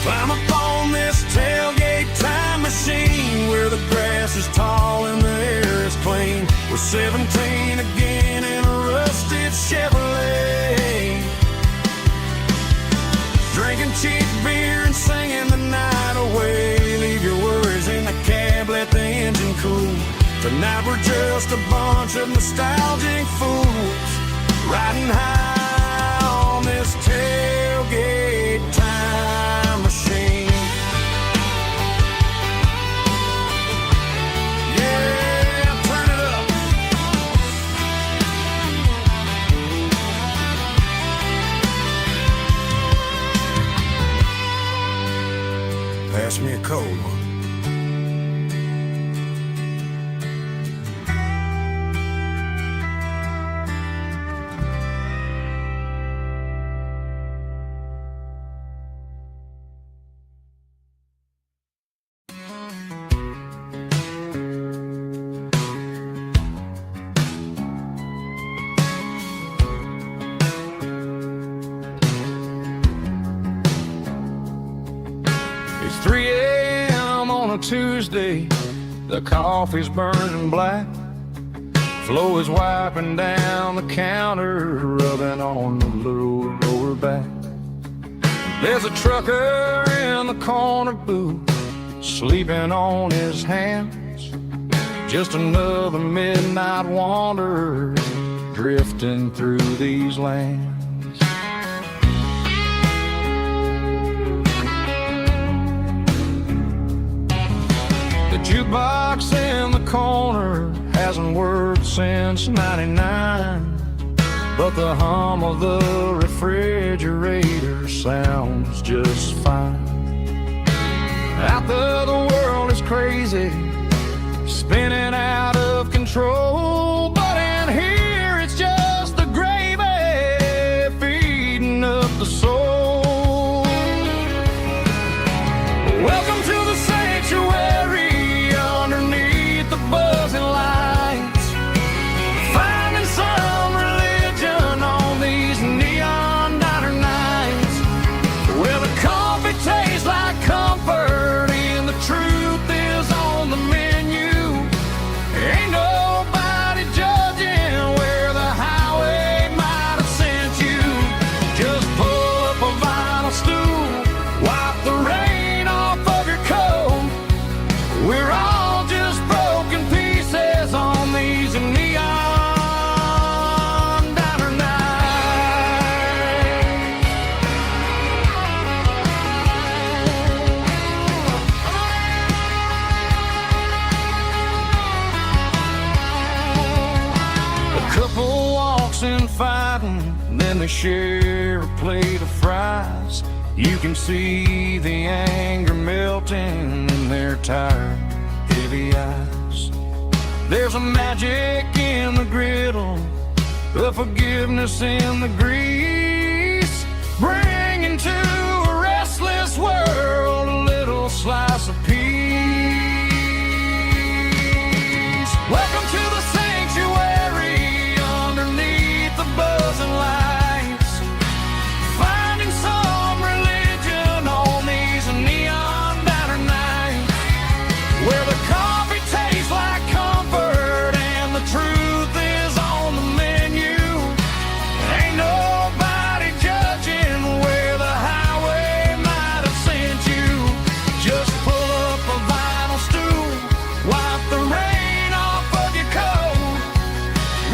Speaker 2: Climb up on this tailgate time machine where the grass is tall and the air is clean. We're 17 again in a rusted Chevrolet, drinking cheap beer and singing the night away. Leave your worries in the cab, let the engine cool. Tonight we're just a bunch of nostalgic fools, riding high on this tailgate time machine. Pass me a cold one. It's 3 a.m. on a Tuesday, the coffee's burning black. Flo is wiping down the counter, rubbing on the little lower back. There's a trucker in the corner booth, sleeping on his hands. Just another midnight wanderer, drifting through these lands. The jukebox in the corner hasn't worked since '99, but the hum of the refrigerator sounds just fine. Out there the world is crazy, spinning out of control, but in here it's just the gravy feeding up the soul. Welcome to the sanctuary, underneath the buzzing lights, finding some religion on these neon diner nights. Well, the coffee tastes like comfort and the truth is on the menu. Ain't nobody and fighting, then they share a plate of fries. You can see the anger melting in their tired, heavy eyes. There's a magic in the griddle, a forgiveness in the grease, bringing to a restless world a little slice of peace. Welcome to the sanctuary underneath the buzzing lights, finding some religion on these neon diner nights, where the coffee tastes like comfort and the truth is on the menu. Ain't nobody judging where the highway might have sent you. Just pull up a vinyl stool, wipe the rain off of your coat.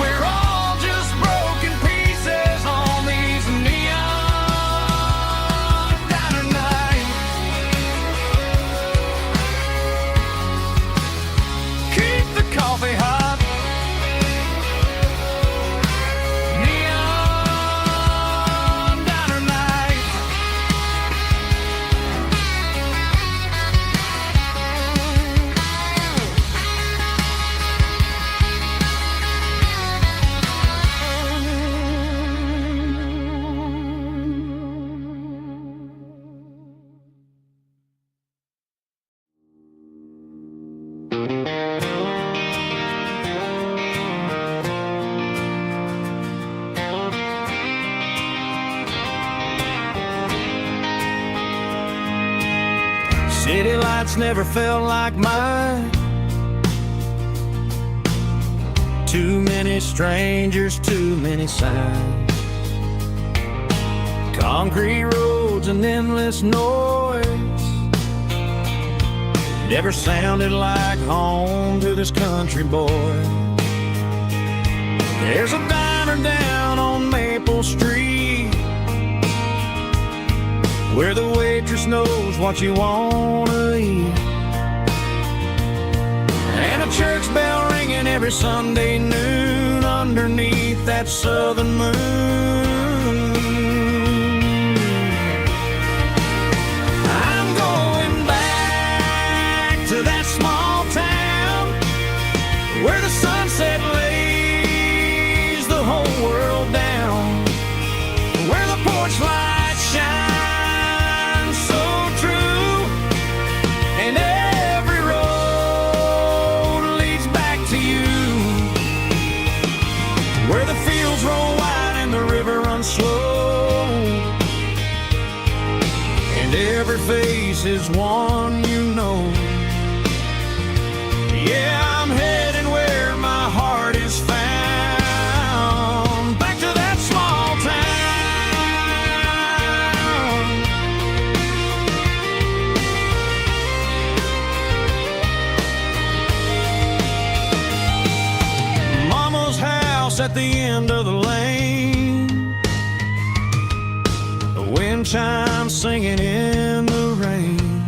Speaker 2: We're all just broken pieces on these neon diner nights. Keep the coffee hot. Neon diner night. City lights never felt like mine. Too many strangers, too many signs. Concrete roads and endless noise never sounded like home to this country boy. There's a diner down on Maple Street where the waitress knows what you wanna eat, and a church bell ringing every Sunday noon underneath that southern moon. I'm going back to that small town where the sunset lays the whole world down, where the porch lights shine and every road leads back to you, where the fields roll wide and the river runs slow, and every face is one you know. Yeah, I'm heading where my heart is found, back to that small town. At the end of the lane, the wind chimes singing in the rain.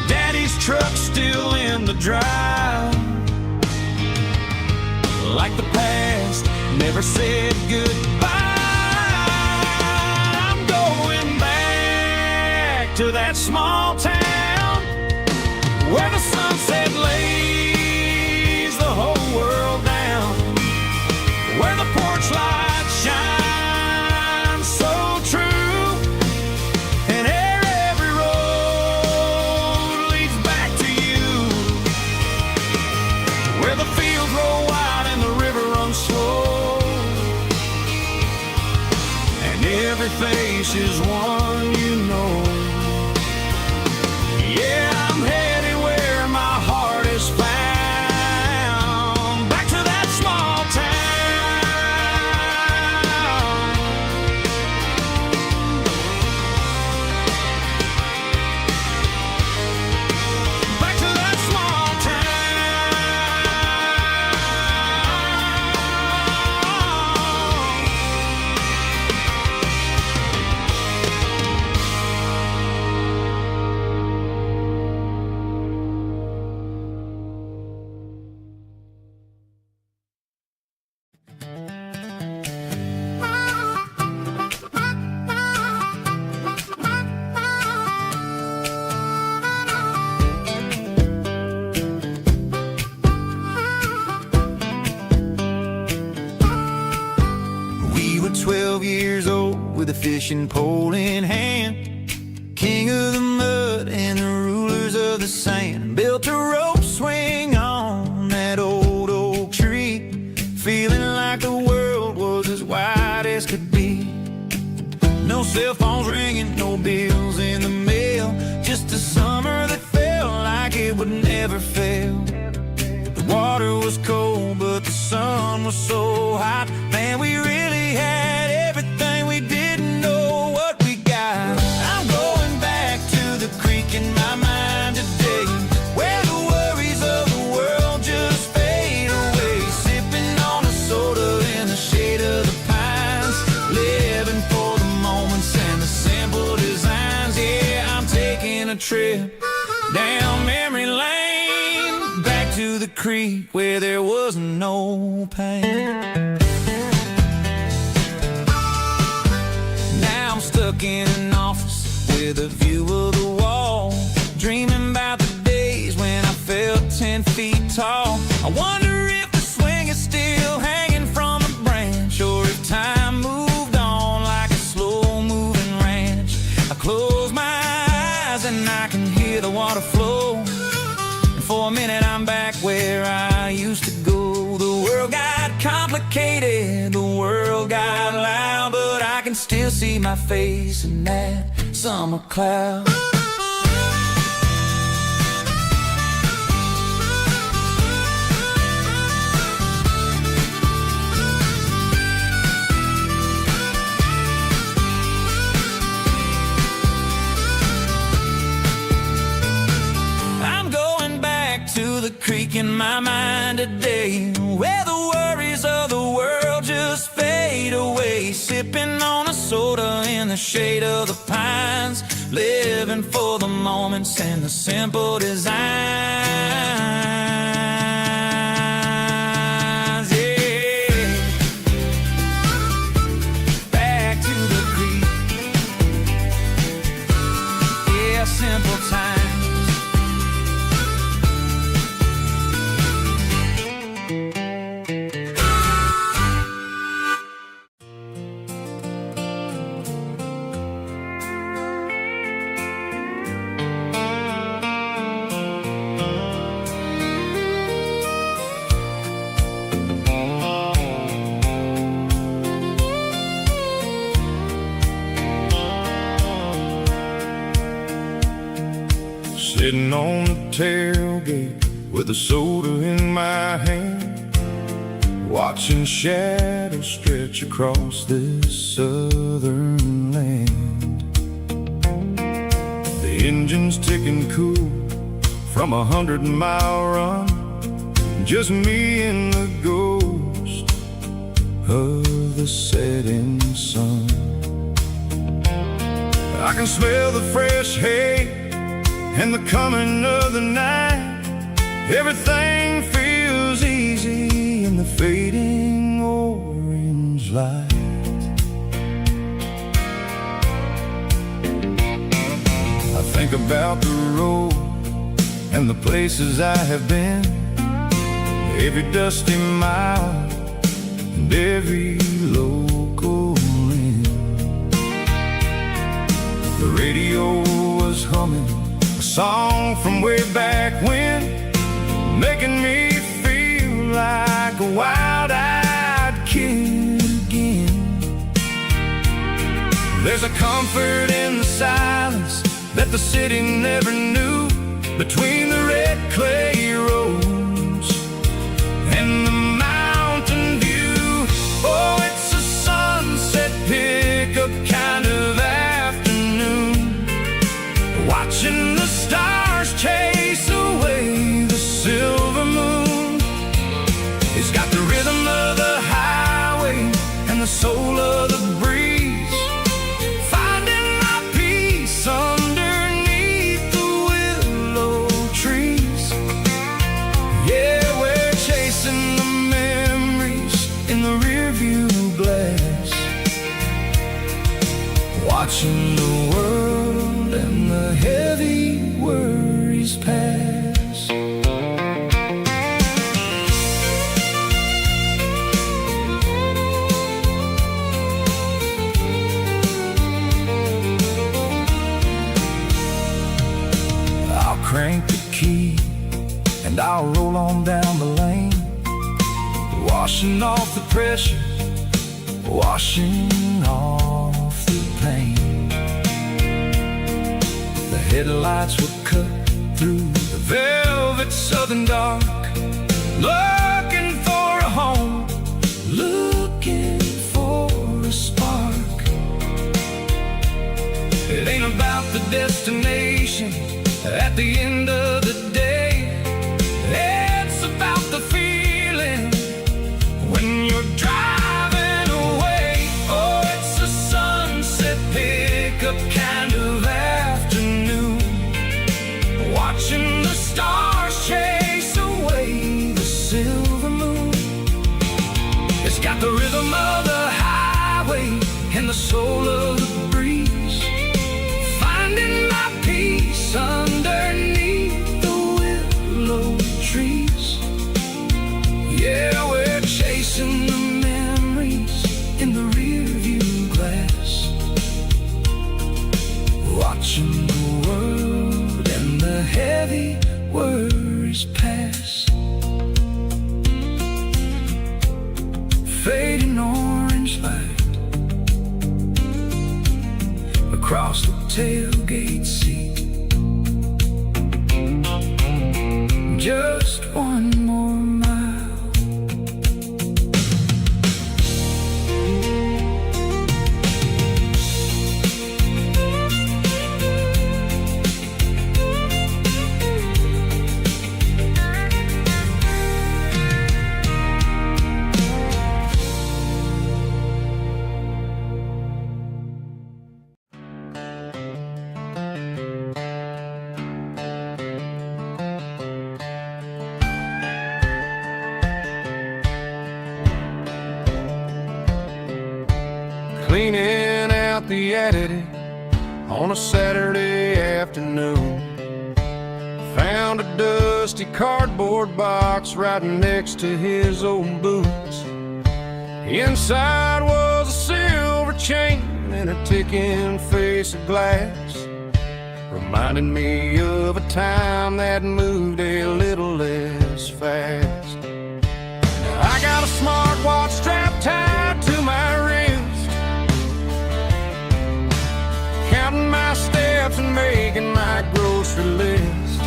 Speaker 2: Daddy's truck still in the drive, like the past never said goodbye. I'm going back to that small town where the sunset lays the whole world down, where the porch lights shine so true, and every road leads back to you, where the fields roll wide and the river runs slow, and every face is one you know. Yeah, I'm headed where my heart is found, back to that small town. Back to that small town.
Speaker 3: 12 years old with a fishing pole in hand, king of the mud and the rulers of the sand. Built a rope swing on that old oak tree, feeling like the world was as wide as could be. No cell phones ringing, no bills in the mail, just a summer that felt like it would never fail. The water was cold, but the sun was so hot. Man, we really had everything, we didn't know what we got. I'm going back to the creek in my mind today, where the worries of the world just fade away. Sipping on a soda in the shade of the pines, living for the moments and the simple designs. Yeah, I'm taking a trip down memory lane, back to the creek where there was no pain. Now I'm stuck in an office with a view of the wall, dreaming about the days when I felt 10 feet tall. I wonder if the swing is still hanging from a branch, or if time moved on like a slow-moving ranch. I close my eyes and I can hear the water flow, and for a minute I'm back where I used to go. The world got complicated, the world got loud, but I can still see my face in that summer cloud. To the creek in my mind today, where the worries of the world just fade away. Sipping on a soda in the shade of the pines, living for the moments and the simple designs. Yeah, back to the creek. Yeah, simple times.
Speaker 2: Sitting on the tailgate with a soda in my hand, watching shadows stretch across this southern land. The engine's ticking cool from a 100-mile run, just me and the ghost of the setting sun. I can smell the fresh hay and the coming of the night. Everything feels easy in the fading orange light. I think about the road and the places I have been, every dusty mile and every local inn. The radio was humming a song from way back when, making me feel like a wild-eyed kid again. There's a comfort in the silence that the city never knew, between the red clay roads and the mountain view. Oh, it's a sunset pickup kind of afternoon, watching the stars chase away the silver moon. It's got the rhythm of the highway and the soul of the breeze, finding my peace underneath the willow trees. Yeah, we're chasing the memories in the rearview glass, watching the world and the heavy worries pass.
Speaker 1: I'll roll on down the lane, washing off the pressure, washing off the pain. The headlights will cut through the velvet southern dark, looking for a home, looking for a spark. It ain't about the destination at the end of the day, it's about the feeling when you're driving away. Oh, it's a sunset pickup kind of afternoon, watching the stars chase away the silver moon. It's got the rhythm of the highway and the soul of the breeze, finding my peace underneath the willow trees. Yeah, we're chasing the memories in the rearview glass, watching the world and the heavy worries pass. Fading orange light across the tailgate seat. Just one more mile.
Speaker 2: Cleaning out the attic on a Saturday afternoon, found a dusty cardboard box right next to his old boots. Inside was a silver chain and a ticking face of glass, reminding me of a time that moved a little less fast. Now I got a smartwatch strapped tied to my wrist, counting my steps and making my grocery list.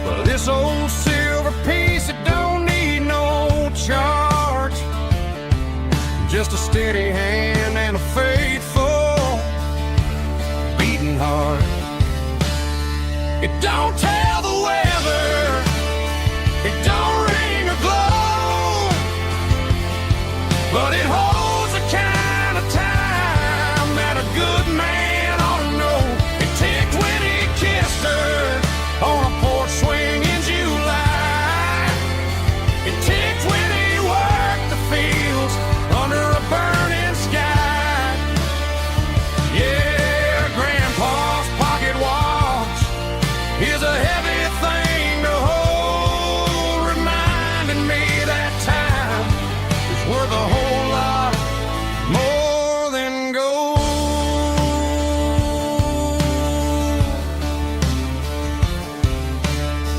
Speaker 2: Well, this old silver piece, it don't need no charge, just a steady hand and a faithful beating heart. It don't tell the weather, it don't ring or glow, but it holds the kind of time that a good man ought to know. It ticked when he kissed her on a porch swing in July. It ticked when he worked the fields under a burning sky. Yeah, Grandpa's pocket watch is a heavy thing to hold, reminding me that time is worth a whole lot more than gold.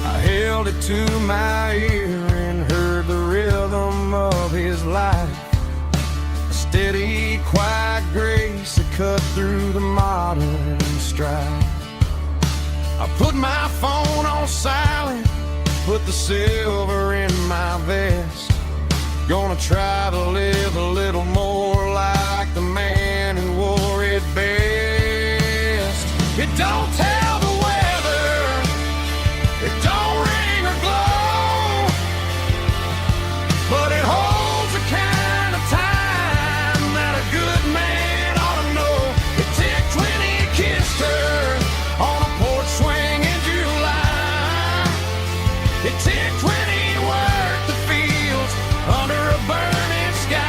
Speaker 2: I held it to my ear and heard the rhythm of his life, a steady, quiet grace that cut through the modern strife. I put my phone on silent, put the silver in my vest, gonna try to live a little more like the man who wore it best. It don't tell the weather, it don't ring or glow, but it holds the kind of time that a good man ought to know. It ticked when he kissed her on a porch swing in July. It ticked when he worked the fields under a burning sky.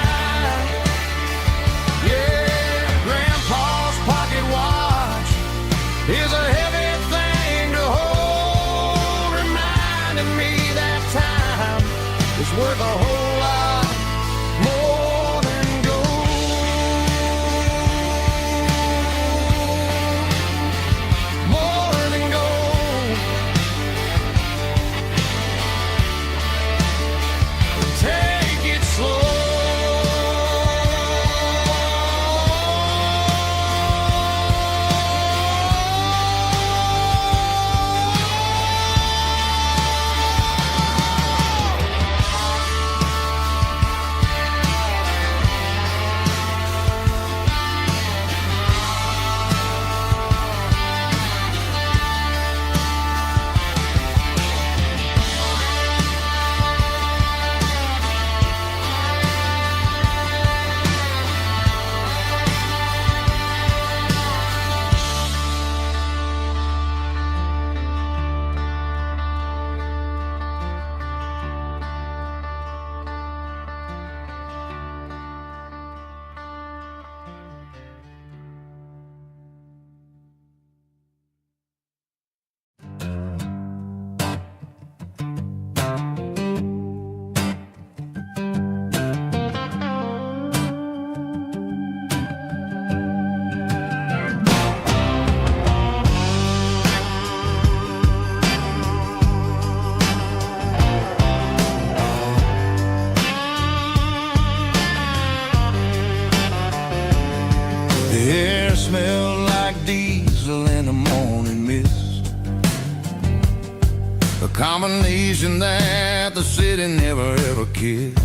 Speaker 1: combination that the city never ever kissed.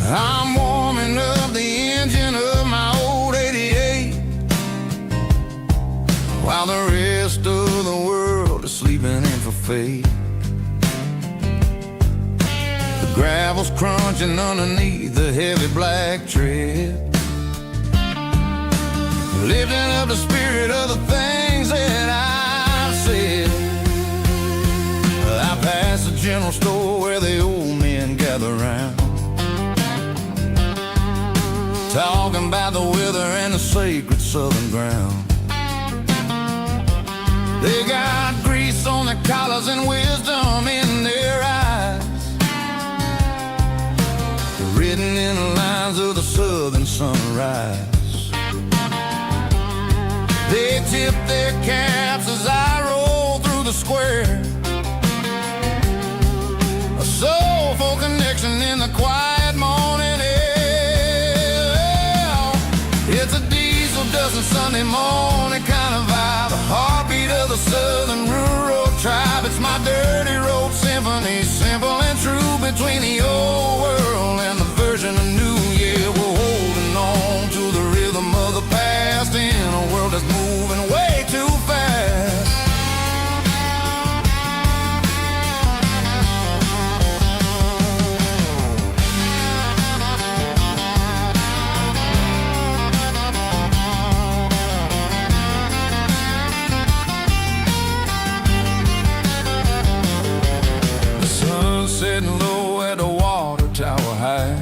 Speaker 1: I'm warming up the engine of my old 88, while the rest of the world is sleeping in for fate. The gravel's crunching underneath the heavy black tread, lifting up the spirit of the things that I've said. I pass the general store where the old men gather round, talking about the weather and the sacred southern ground. They got grease on their collars and wisdom in their eyes, written in the lines of the southern sunrise. They tip their caps as I roll through the square, a soulful connection in the quiet morning air. It's a diesel dozen Sunday morning kind of vibe, the heartbeat of the southern rural tribe. It's my dirty road symphony, simple and true, between the old world and the version of new. Yeah, we're holding on to the rhythm of the past in a world that's moving way too fast. The sun setting low at the water tower high,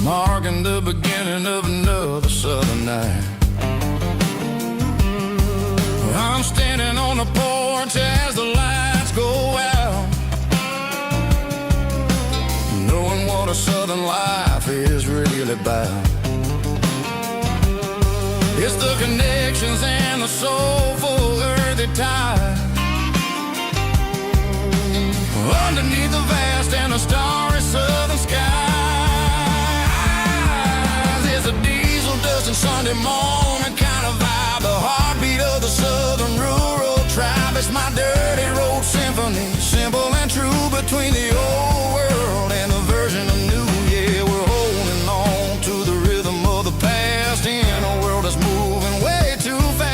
Speaker 1: marking the beginning of another southern night. I'm standing on the porch as the lights go out, knowing what a southern life is really about. It's the connections and the soulful earthy ties, underneath the vast and the starry southern skies. It's a diesel dusting Sunday morning kind of vibe, the heartbeat of the southern rural tribe. It's my dirty road symphony, simple and true, between the old world and the version of new. Yeah, we're holding on to the rhythm of the past in a world that's moving way too fast.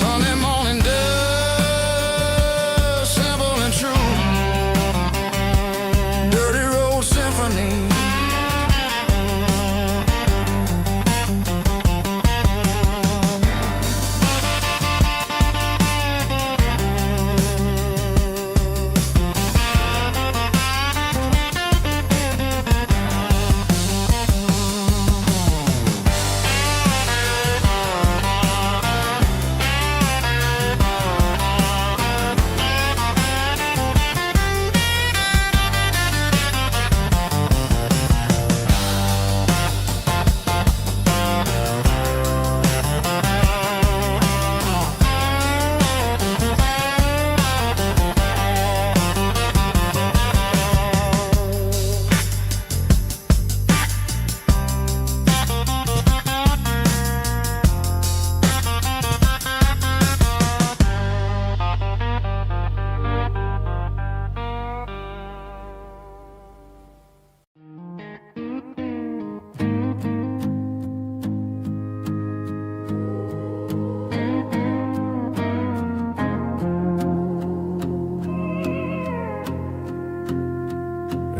Speaker 1: Sunday morning dust, simple and true, dirty road symphony.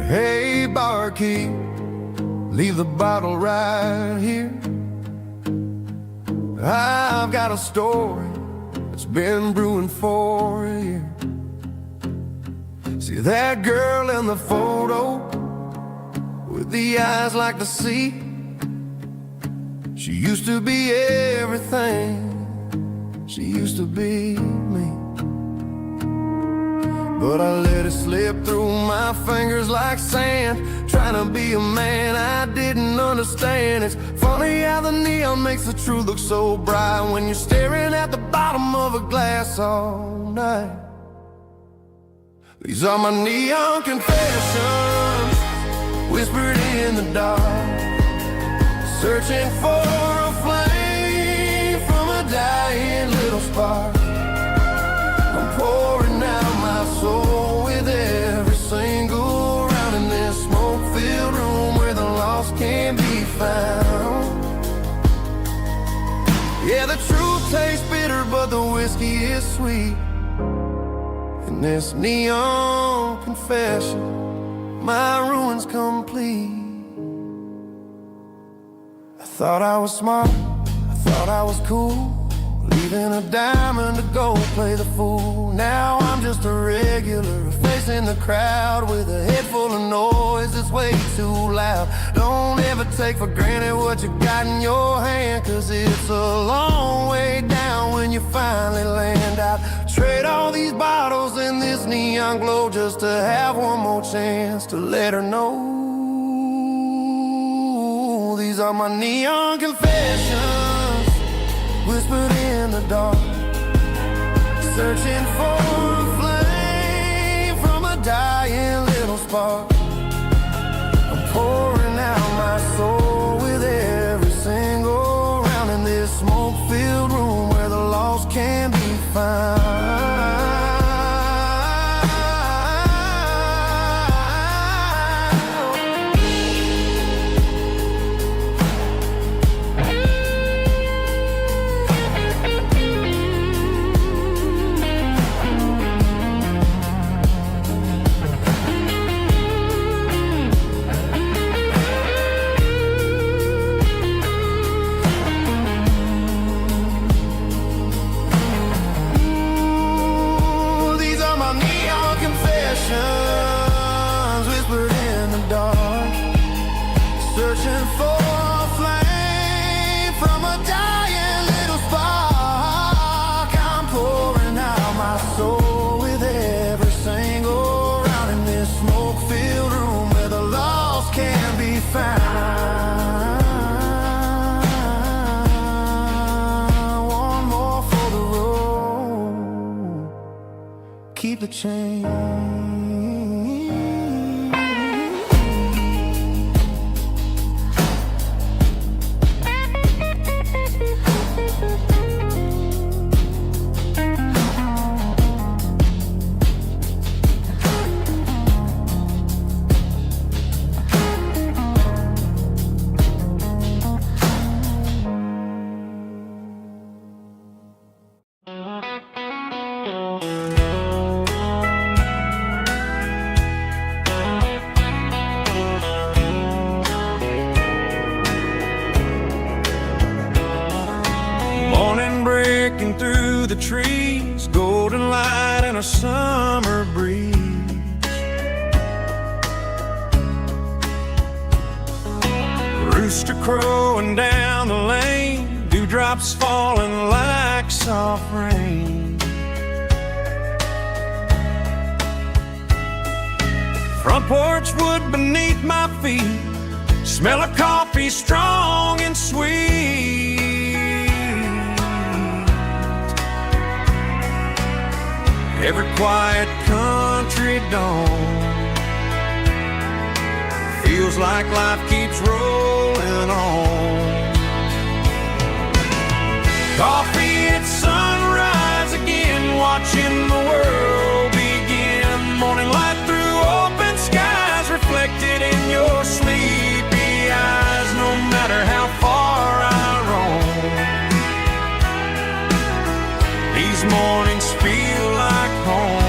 Speaker 1: Hey, barkeep, leave the bottle right here. I've got a story that's been brewing for a year. See that girl in the photo with the eyes like the sea? She used to be everything, she used to be me. But I let it slip through my fingers like sand, trying to be a man I didn't understand. It's funny how the neon makes the truth look so bright when you're staring at the bottom of a glass all night. These are my neon confessions, whispered in the dark.
Speaker 2: searching for a flame from a dying little spark. I'm pouring out my soul with every single round in this smoke-filled room where the lost can be found. Yeah, the truth tastes bitter, but the whiskey is sweet. In this neon confession, my ruin's complete. I thought I was smart, I thought I was cool, leaving a diamond to go play the fool. Now I'm just a regular, facing the crowd with a head full of noise that's way too loud. Don't ever take for granted what you got in your hand, 'cause it's a long way down when you finally land out. Trade all these bottles and this neon glow just to have one more chance to let her know. These are my neon confessions, whispered in the dark, searching for a flame from a dying little spark. I'm pouring out my soul with every single round in this smoke-filled room where the lost can be found. Whispered in the dark, searching for a flame from a dying little spark. I'm pouring out my soul with every single round in this smoke-filled room where the lost can be found. One more for the road, keep the change. Breaking through the trees, golden light and a summer breeze. Rooster crowing down the lane, dewdrops falling like soft rain. Front porch wood beneath my feet, smell of coffee strong and sweet. Every quiet country dawn feels like life keeps rolling on. Coffee at sunrise again, watching the world begin. Morning light through open skies, reflected in your sleepy eyes. No matter how far I roam, these mornings feel like home.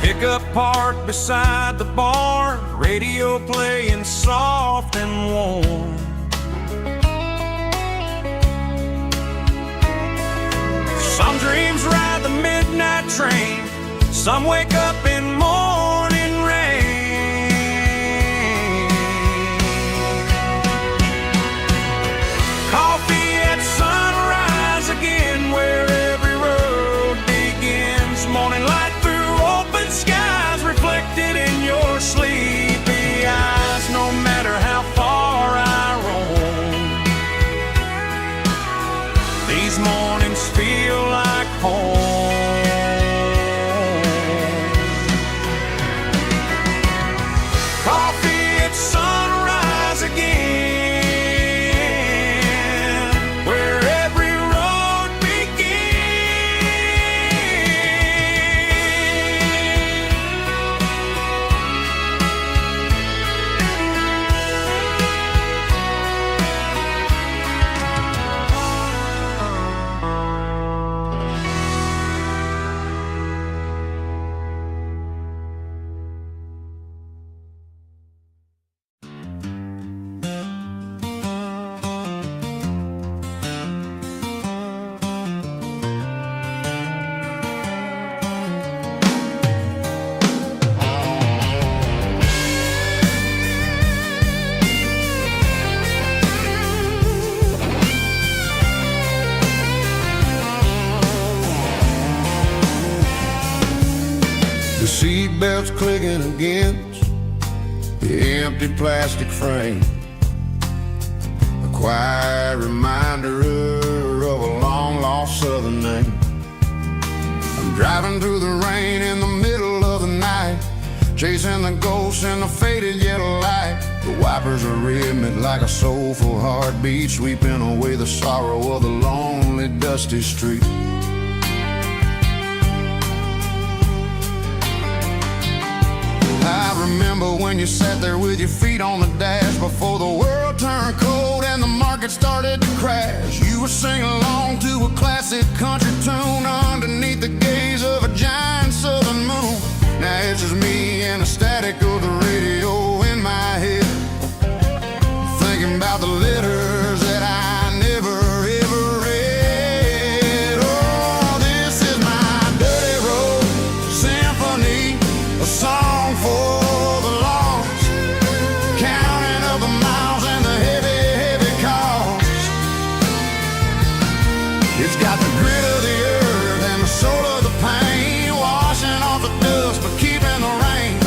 Speaker 2: Pickup parked beside the barn, radio playing soft and warm. Some dreams ride the midnight train, some wake up in morning rain. Coffee at sunrise again, where every road begins. Morning light through open skies, reflected in your sleepy eyes. No matter how far I roam, mornings feel like home. Coffee at sunrise again, where every road
Speaker 1: The seatbelt's clicking against the empty plastic frame, a quiet reminder of a long-lost southern name. I'm driving through the rain in the middle of the night, chasing the ghosts in the faded yellow light. The wipers are rhythmic like a soulful heartbeat, sweeping away the sorrow of the lonely, dusty street. I remember when you sat there with your feet on the dash before the world turned cold and the market started to crash. You were singing along to a classic country tune underneath the gaze of a giant southern moon. Now it's just me and the static of the radio in my head, thinking about the letters that I never ever read. Oh, this is my dirty road symphony, a song for the lost, counting up the miles and the heavy, heavy cost. It's got the grit of the earth and the soul of the pain, washing off the dust but keeping the rain.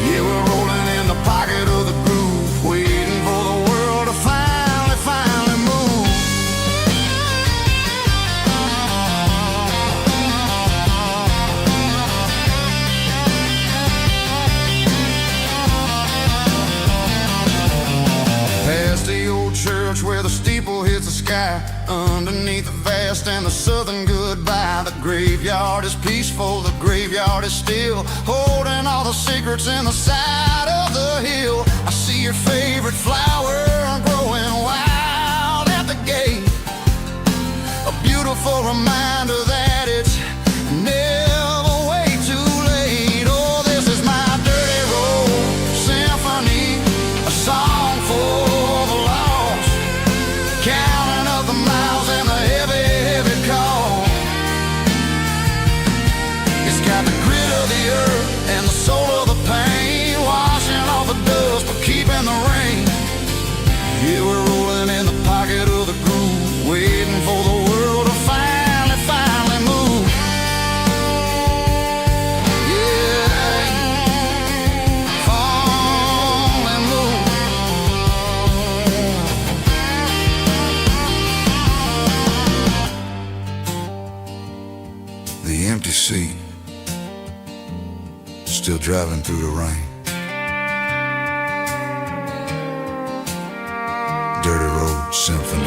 Speaker 1: Yeah, we're rolling in the pocket of the groove, waiting for the world to finally move. Past the old church where the steeple hits the sky, underneath the vast and the southern goodbye. The graveyard is peaceful, the graveyard is still, holding all the secrets in the side of the hill. I see your favorite flower growing wild at the gate, a beautiful reminder that it's never way too late. Oh, this is my dirty road symphony, a song for the lost, counting up the miles and the heavy, heavy call. It's got the grit of the earth and the soul of the pain, washing off the dust but keeping the rain. Yeah, we're rolling in the pocket of the groove, waiting for the world to finally move. Yeah, finally move. The empty seat, still driving through the rain. Dirty road symphony.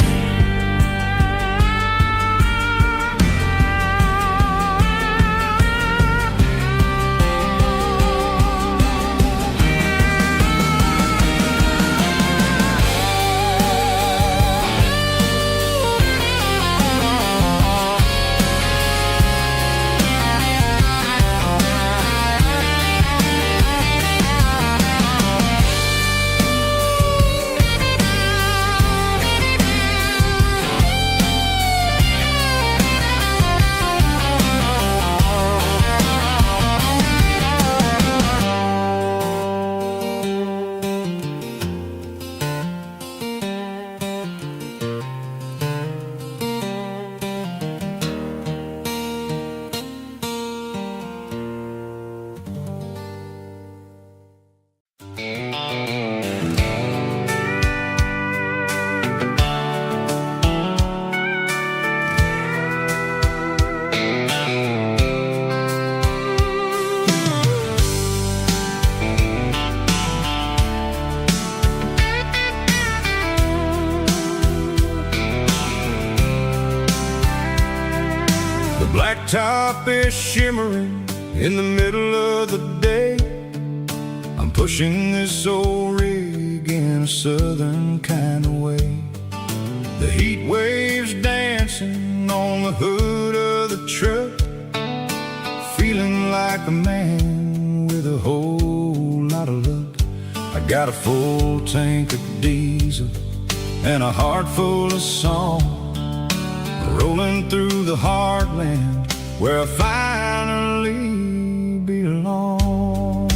Speaker 1: blacktop is shimmering in the middle of the day. I'm pushing this old rig in a southern kind of way. The heat waves dancing on the hood of the truck, feeling like a man with a whole lot of luck. I got a full tank of diesel and a heart full of song, rolling through the heartland where I finally belong.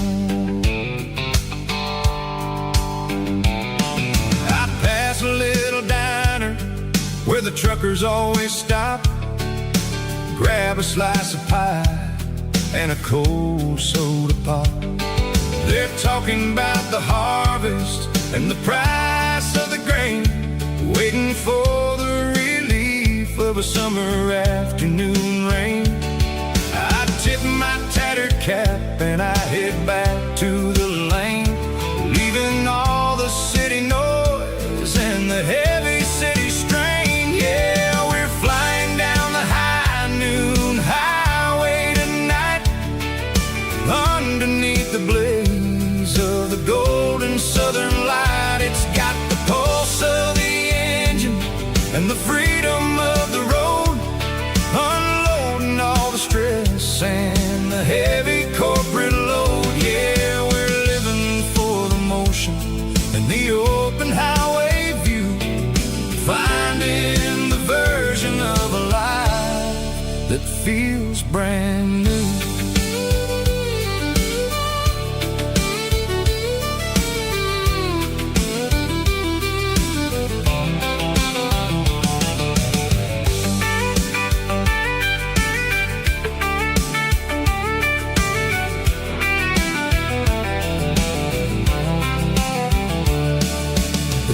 Speaker 1: I pass a little diner where the truckers always stop, grab a slice of pie and a cold soda pop. They're talking about the harvest and the price of the grain, waiting for the relief of a summer afternoon rain. I tip my tattered cap and I head back to the lane, leaving all the city noise and the heavy city strain. Yeah, we're flying down the high noon highway tonight, underneath the blaze of the golden southern light. It's got the pulse of the engine and the freedom of the road, unloading all the stress and the heavy corporate load. Yeah, we're living for the motion and the open highway view, finding the version of a life that feels brand new.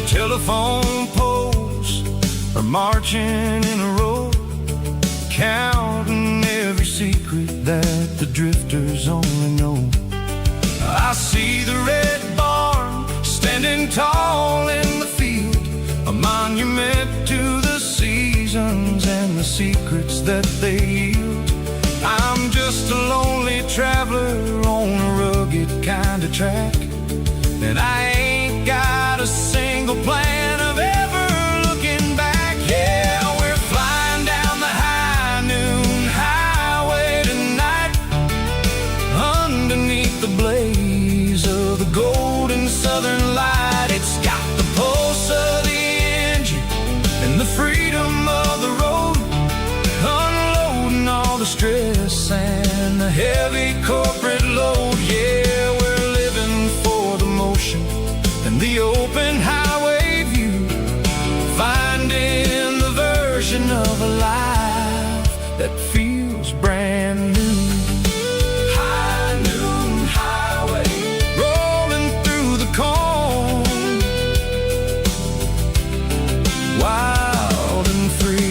Speaker 1: Telephone poles are marching in a row, counting every secret that the drifters only know. I see the red barn standing tall in the field, a monument to the seasons and the secrets that they yield. I'm just a lonely traveler on a rugged kind of track, and I ain't got a single plan of ever looking back. Yeah, we're flying down the high noon highway tonight, underneath the blaze of the golden southern light. It's got the pulse of the engine and the freedom of the road, unloading all the stress and the heavy corporate load. Yeah, we're living for the motion and the open highway view, finding the version of a life that feels brand new. High noon highway, rolling through the corn, wild and free.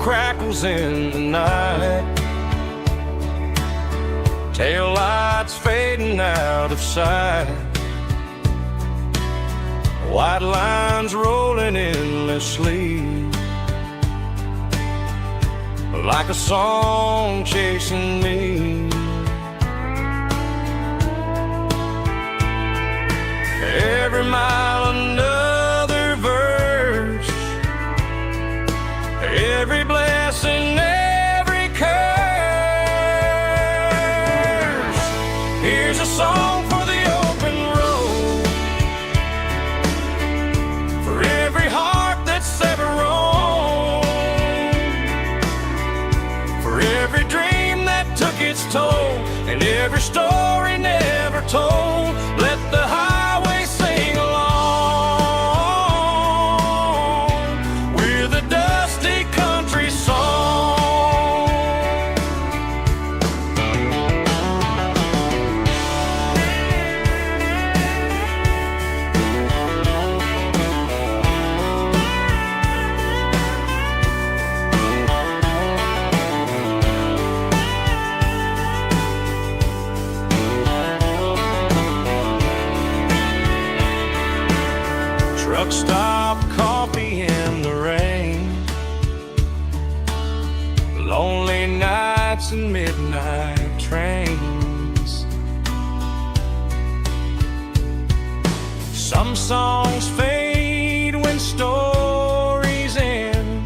Speaker 1: Crackles in the night, tail lights fading out of sight, white lines rolling endlessly, like a song chasing me. Every mile another verse, every blessing, every curse. Here's a song for the open road,
Speaker 2: every story never told. Let the highway sing along with a dusty country song. Truck stop coffee in the rain, lonely nights and midnight trains. Some songs fade when stories end.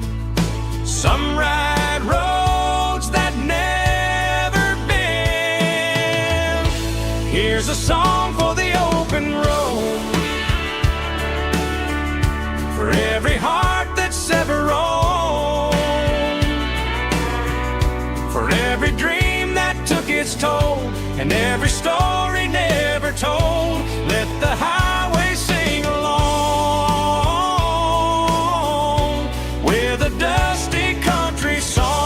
Speaker 2: Some ride roads that never bend. Here's a song for the open road, for every heart that's ever roamed, for every dream that took its toll, and every story never told. Let the highway sing along with a dusty country song.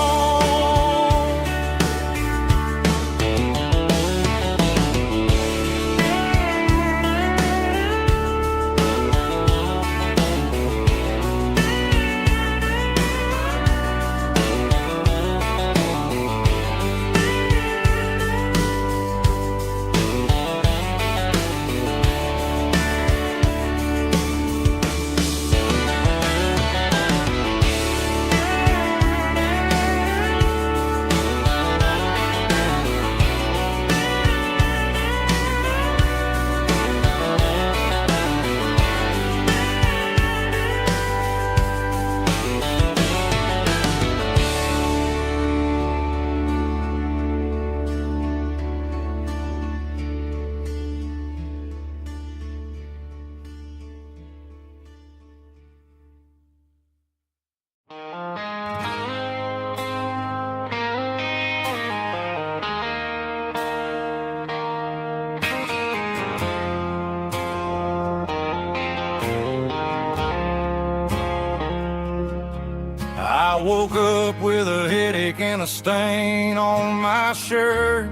Speaker 2: I woke up with a headache and a stain on my shirt.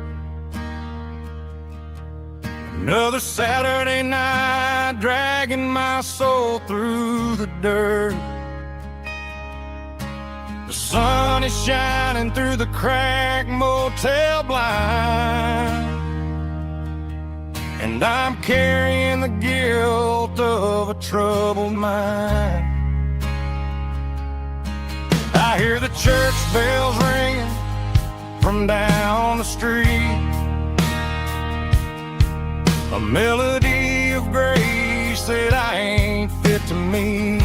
Speaker 2: Another Saturday night dragging my soul through the dirt. The sun is shining through the cracked motel blind, and I'm carrying the guilt of a troubled mind. I hear the church bells ringing from down the street, a melody of grace that I ain't fit to meet.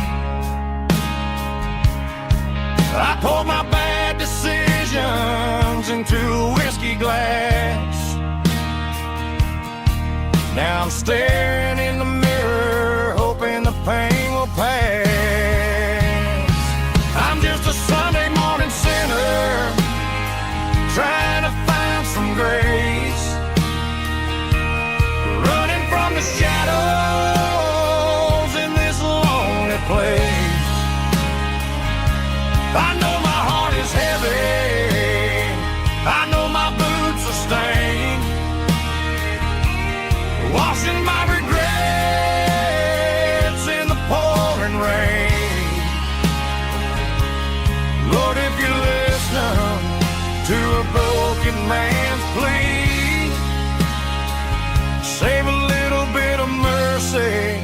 Speaker 2: I poured my bad decisions into a whiskey glass. Now I'm staring in the mirror, hoping the pain will pass. I'm just a Sunday morning sinner, trying to find some grace, running from the shadows in this lonely place. I know my heart is heavy, I know my boots are stained, washing my regrets in the pouring rain. Lord, if you listen to a broken man's plea, save a little bit of mercy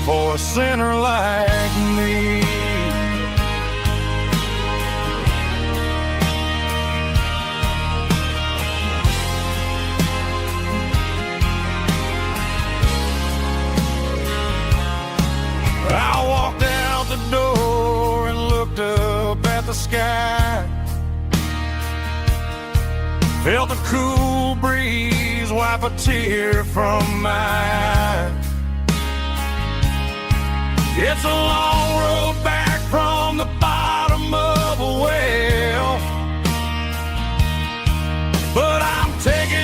Speaker 2: for a sinner like me. I walked out the door and looked up at the sky, felt the cool breeze wipe a tear from my eye. It's a long road back from the bottom of a well, but I'm taking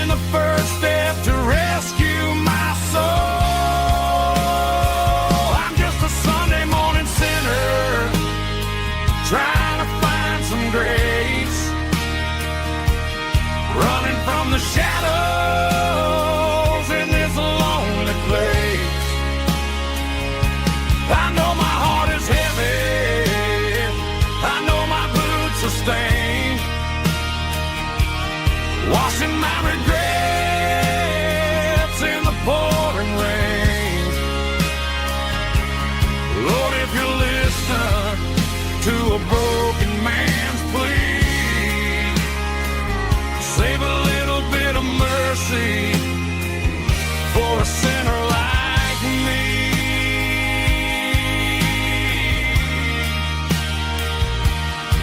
Speaker 2: a sinner like me.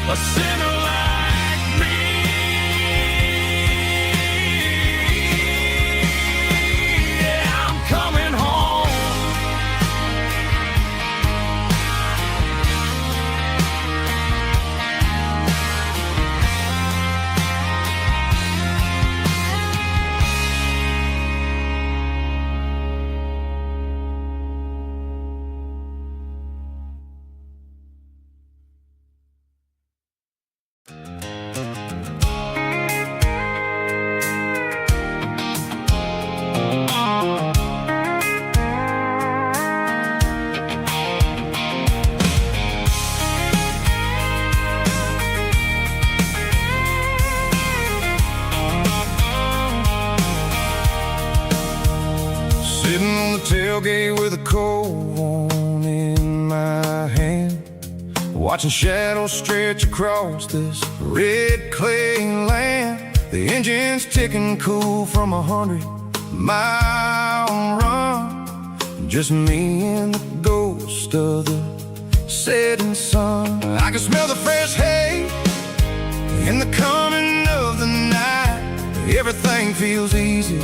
Speaker 2: A sinner like me. Yeah, I'm coming home.
Speaker 1: Sitting on the tailgate with a cold one in my hand, watching shadows stretch across this red clay land. The engine's ticking cool from 100-mile run. Just me and the ghost of the setting sun. I can smell the fresh hay in the coming of the night. Everything feels easy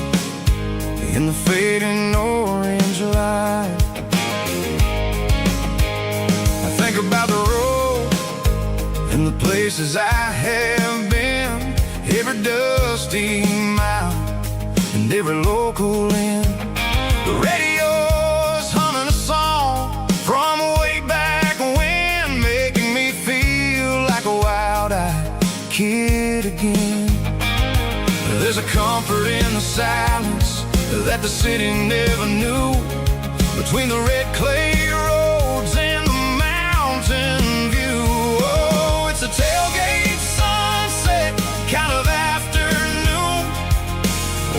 Speaker 1: in the fading orange light. I think about the road and the places I have been, every dusty mile and every local inn. The radio's humming a song from way back when, making me feel like a wild-eyed kid again. There's a comfort in the silence that the city never knew, between the red clay roads and the mountain view. Oh, it's a tailgate sunset kind of afternoon,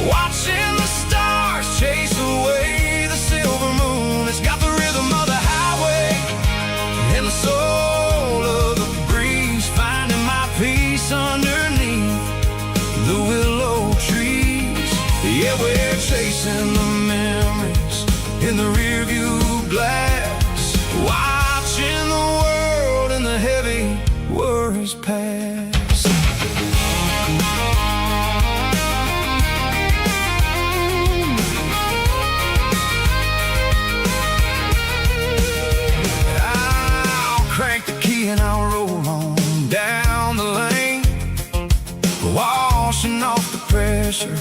Speaker 1: watching the stars chase away the silver moon. It's got the rhythm of the highway and the soul of the breeze, finding my peace underneath the willow trees. Yeah, we're chasing the memories in the rearview glass, watching the world and the heavy worries pass. I'll crank the key and I'll roll on down the lane, washing off the pressure,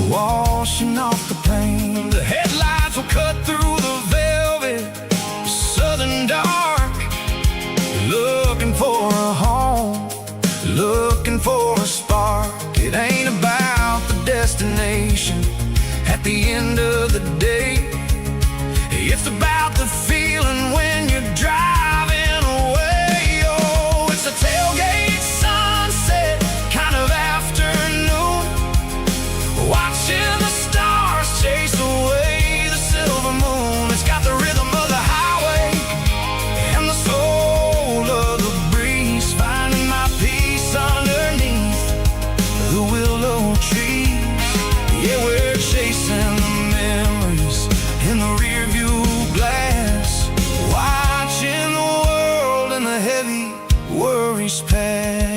Speaker 1: washing off the pain. The headlights will cut through the velvet southern dark, looking for a home, looking for a spark. It ain't about the destination at the end of the day, it's about the feeling when you're driving away. Oh, it's a tailgate sunset kind of afternoon, watching the stars chase away the silver moon. It's got the rhythm of the highway and the soul of the breeze, finding my peace underneath the willow trees. Yeah, we're chasing the memories in the rearview glass, watching the world and the heavy worries pass.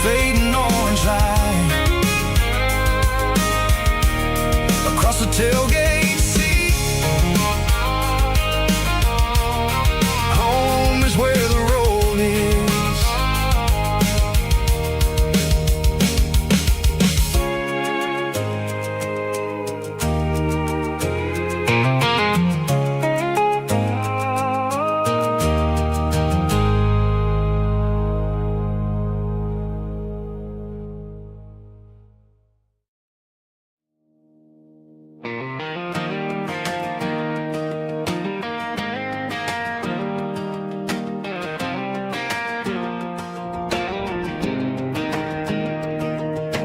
Speaker 1: Fading orange light across the tailgate seat. Home is where the road is.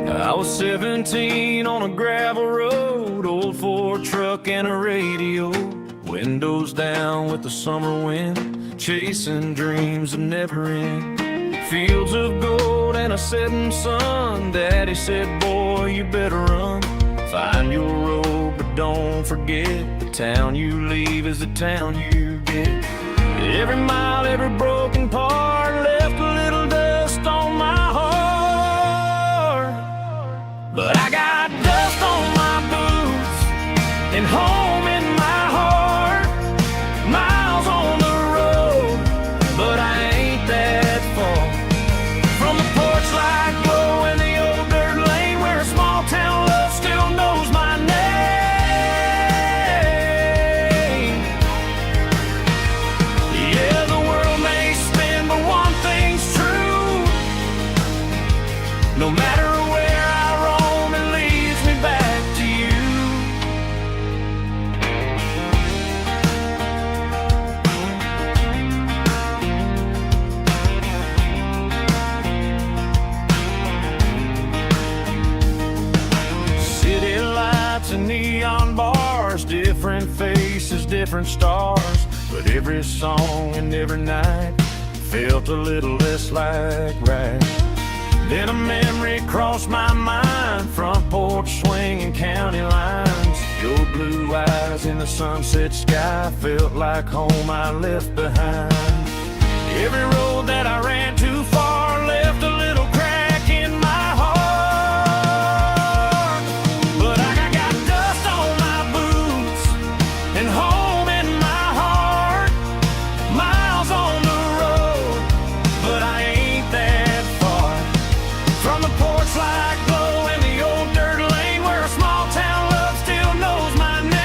Speaker 1: I was 17 on a gravel road, old Ford truck and a radio, windows down with the summer wind, chasing dreams that never end.
Speaker 2: fields of gold and a setting sun. Daddy said, boy, you better run. Find your road, but don't forget, the town you leave is the town you get. Every mile, every broken part left a little dust on my heart. But I got dust on my boots and home in my heart. Miles on the road, but I ain't that far from the porch light glow and the old dirt lane where a small town love still knows my name. Yeah, the world may spin, but one thing's true. No matter where I roam, it leads me back to you. City lights and neon bars, different faces, different stars. But every song and every night felt a little less like right. Then a memory crossed my mind, front porch swinging county lines. Your blue eyes in the sunset sky felt like home I left behind. Every road that I ran too far left a little crack in my heart. But I got dust on my boots and home in my heart. Miles on the road, but I ain't that far from the porch light glow and the old dirt lane where a small town love still knows my name.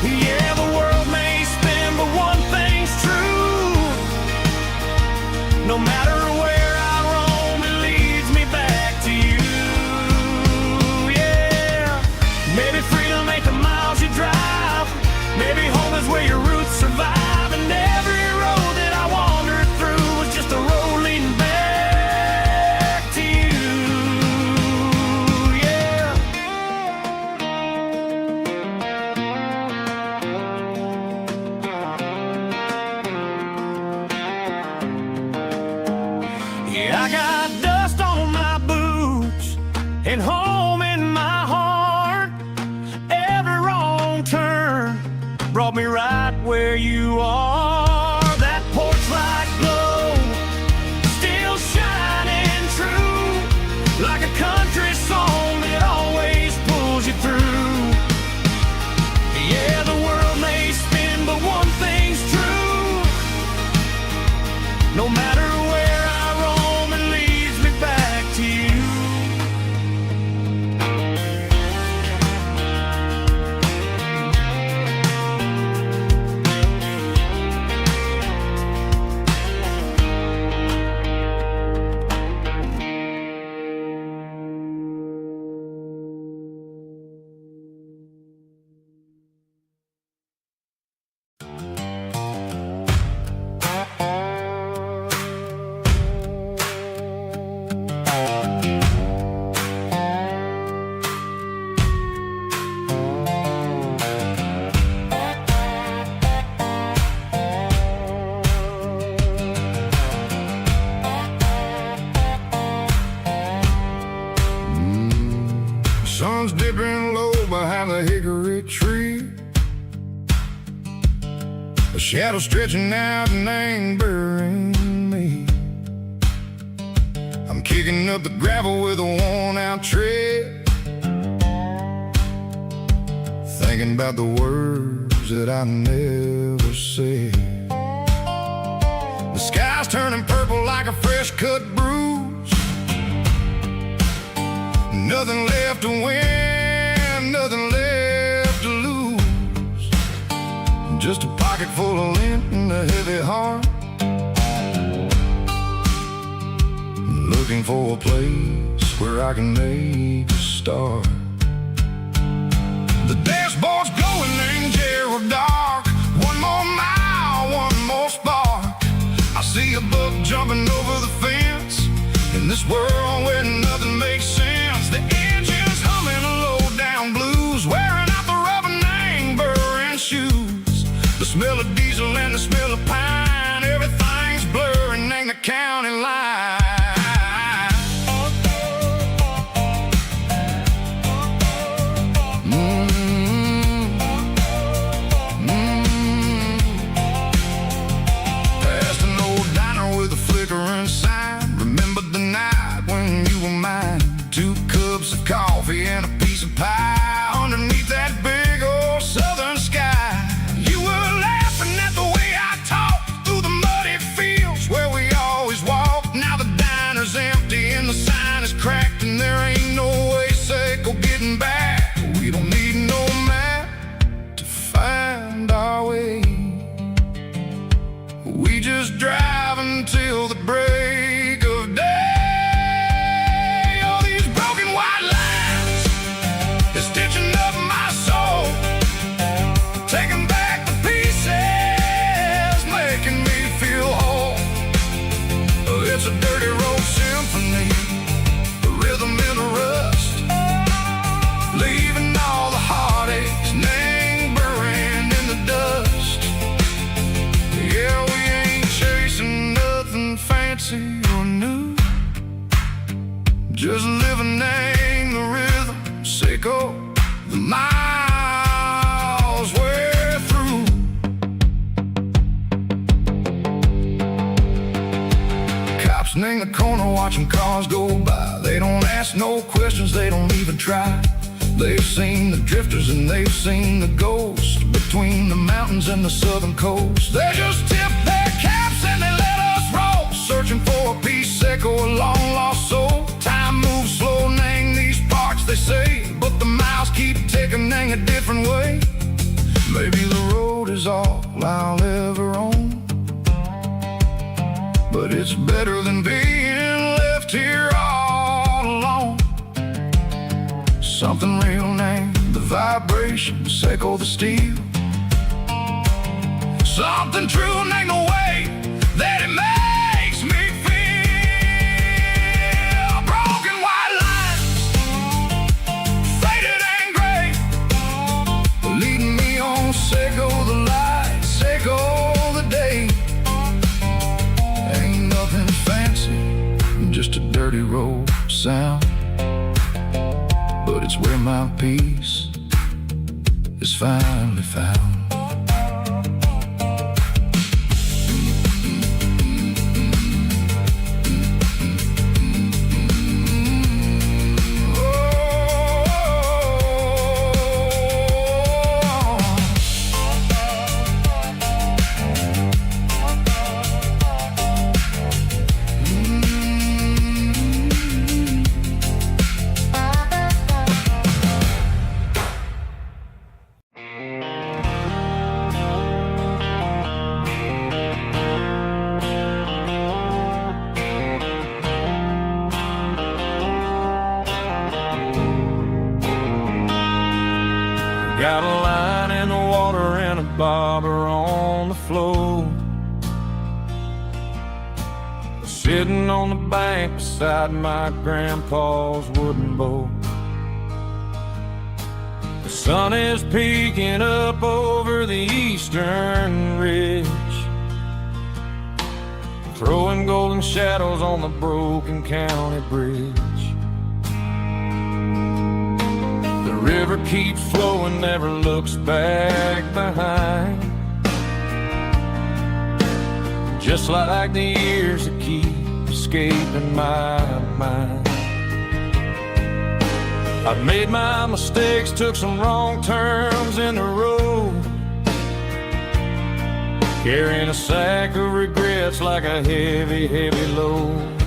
Speaker 2: Yeah, the world may spin, but one thing's true. No matter where I roam, it leads me back to you. Yeah, maybe freedom ain't the miles you drive. Maybe home is where your roots survive. And every road that I wandered through was just a road leading back to you. Yeah. Yeah, I got dust on my boots and home in my heart. Every wrong turn brought me right where you are. That porch light glow still shining true, like a country song that always pulls you through. Yeah, the world may spin, but one thing's true. No matter where I roam, it leads me back to you.
Speaker 1: Sun's dipping low behind the hickory tree. A shadow stretching out and ain't burying me. I'm kicking up the gravel with a worn-out tread, thinking about the words that I never said. The sky's turning purple like a fresh-cut bruise. Nothing left to win, nothing left to lose. Just a pocket full of lint and a heavy heart, looking for a place where I can make a start. The dashboard's glowing in Gerald dark. One more mile, one more spark. I see a buck jumping over the fence in this world where nothing makes sense. The engine's humming a low-down blues, wearing out the rubber name, burring shoes. The smell of diesel the smell of pine. Everything's blurring, ain't the county line. Past an old diner with a flickering sign. Remember the night when you were mine. 2 cups of coffee and a piece of pie underneath that big old southern sky. You were laughing at the way I talked through the muddy fields where we always walked. Now the diner's empty and the sign is cracked, and there ain't no way Seco getting back. We don't need no map to find our way. We just drive until the break of day. All these broken white lines is stitching up my soul, taking back the pieces, making me feel whole. It's a dirty road symphony, the rhythm in the rust, leaving all the heartaches lingering in the dust. Yeah, we ain't chasing nothing fancy or new, just living in the rhythm, Seco, the miles we're through. Cops in the corner watching cars go by. They don't ask no questions, they don't even try. They've seen the drifters and they've seen the ghosts between the mountains and the southern coast. They just tip their caps and they let us roll, searching for a piece, Seco, a long lost soul. Time moves slow, nang these parts, they say, but the miles keep ticking, nang a different way. Maybe the road is all I'll ever own, but it's better than being left here all alone. Something real named the vibration, Seco the steel. Something true named the way that it makes me feel. Broken white lines, faded and gray, leading me on, Seco the light, Seco the day. Ain't nothing fancy, just a dirty road sound, but it's where my peace is finally found.
Speaker 2: Got a line in the water and a bobber on the floor, sitting on the bank beside my grandpa's wooden boat. The sun is peeking up over the eastern ridge, throwing golden shadows on the broken county bridge. The river keeps flowing, never looks back behind, just like the years that keep escaping my mind. I've made my mistakes, took some wrong turns in the road, carrying a sack of regrets like a heavy, heavy load.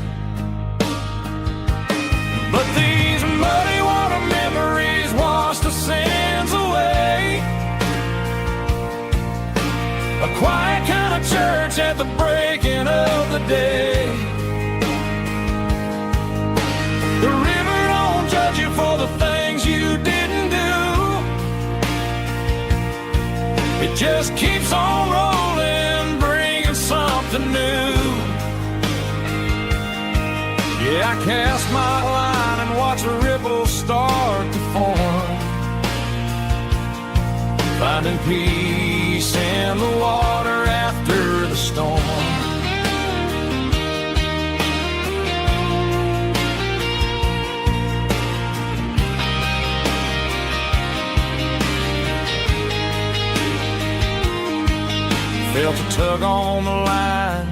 Speaker 2: But these muddy water memories wash the sins away. A quiet kind of church at the breaking of the day. The river don't judge you for the things you didn't do. It just keeps on rolling, bringing something new. Yeah, I cast my line and watch a ripple start to form, finding peace in the water after tug on the line,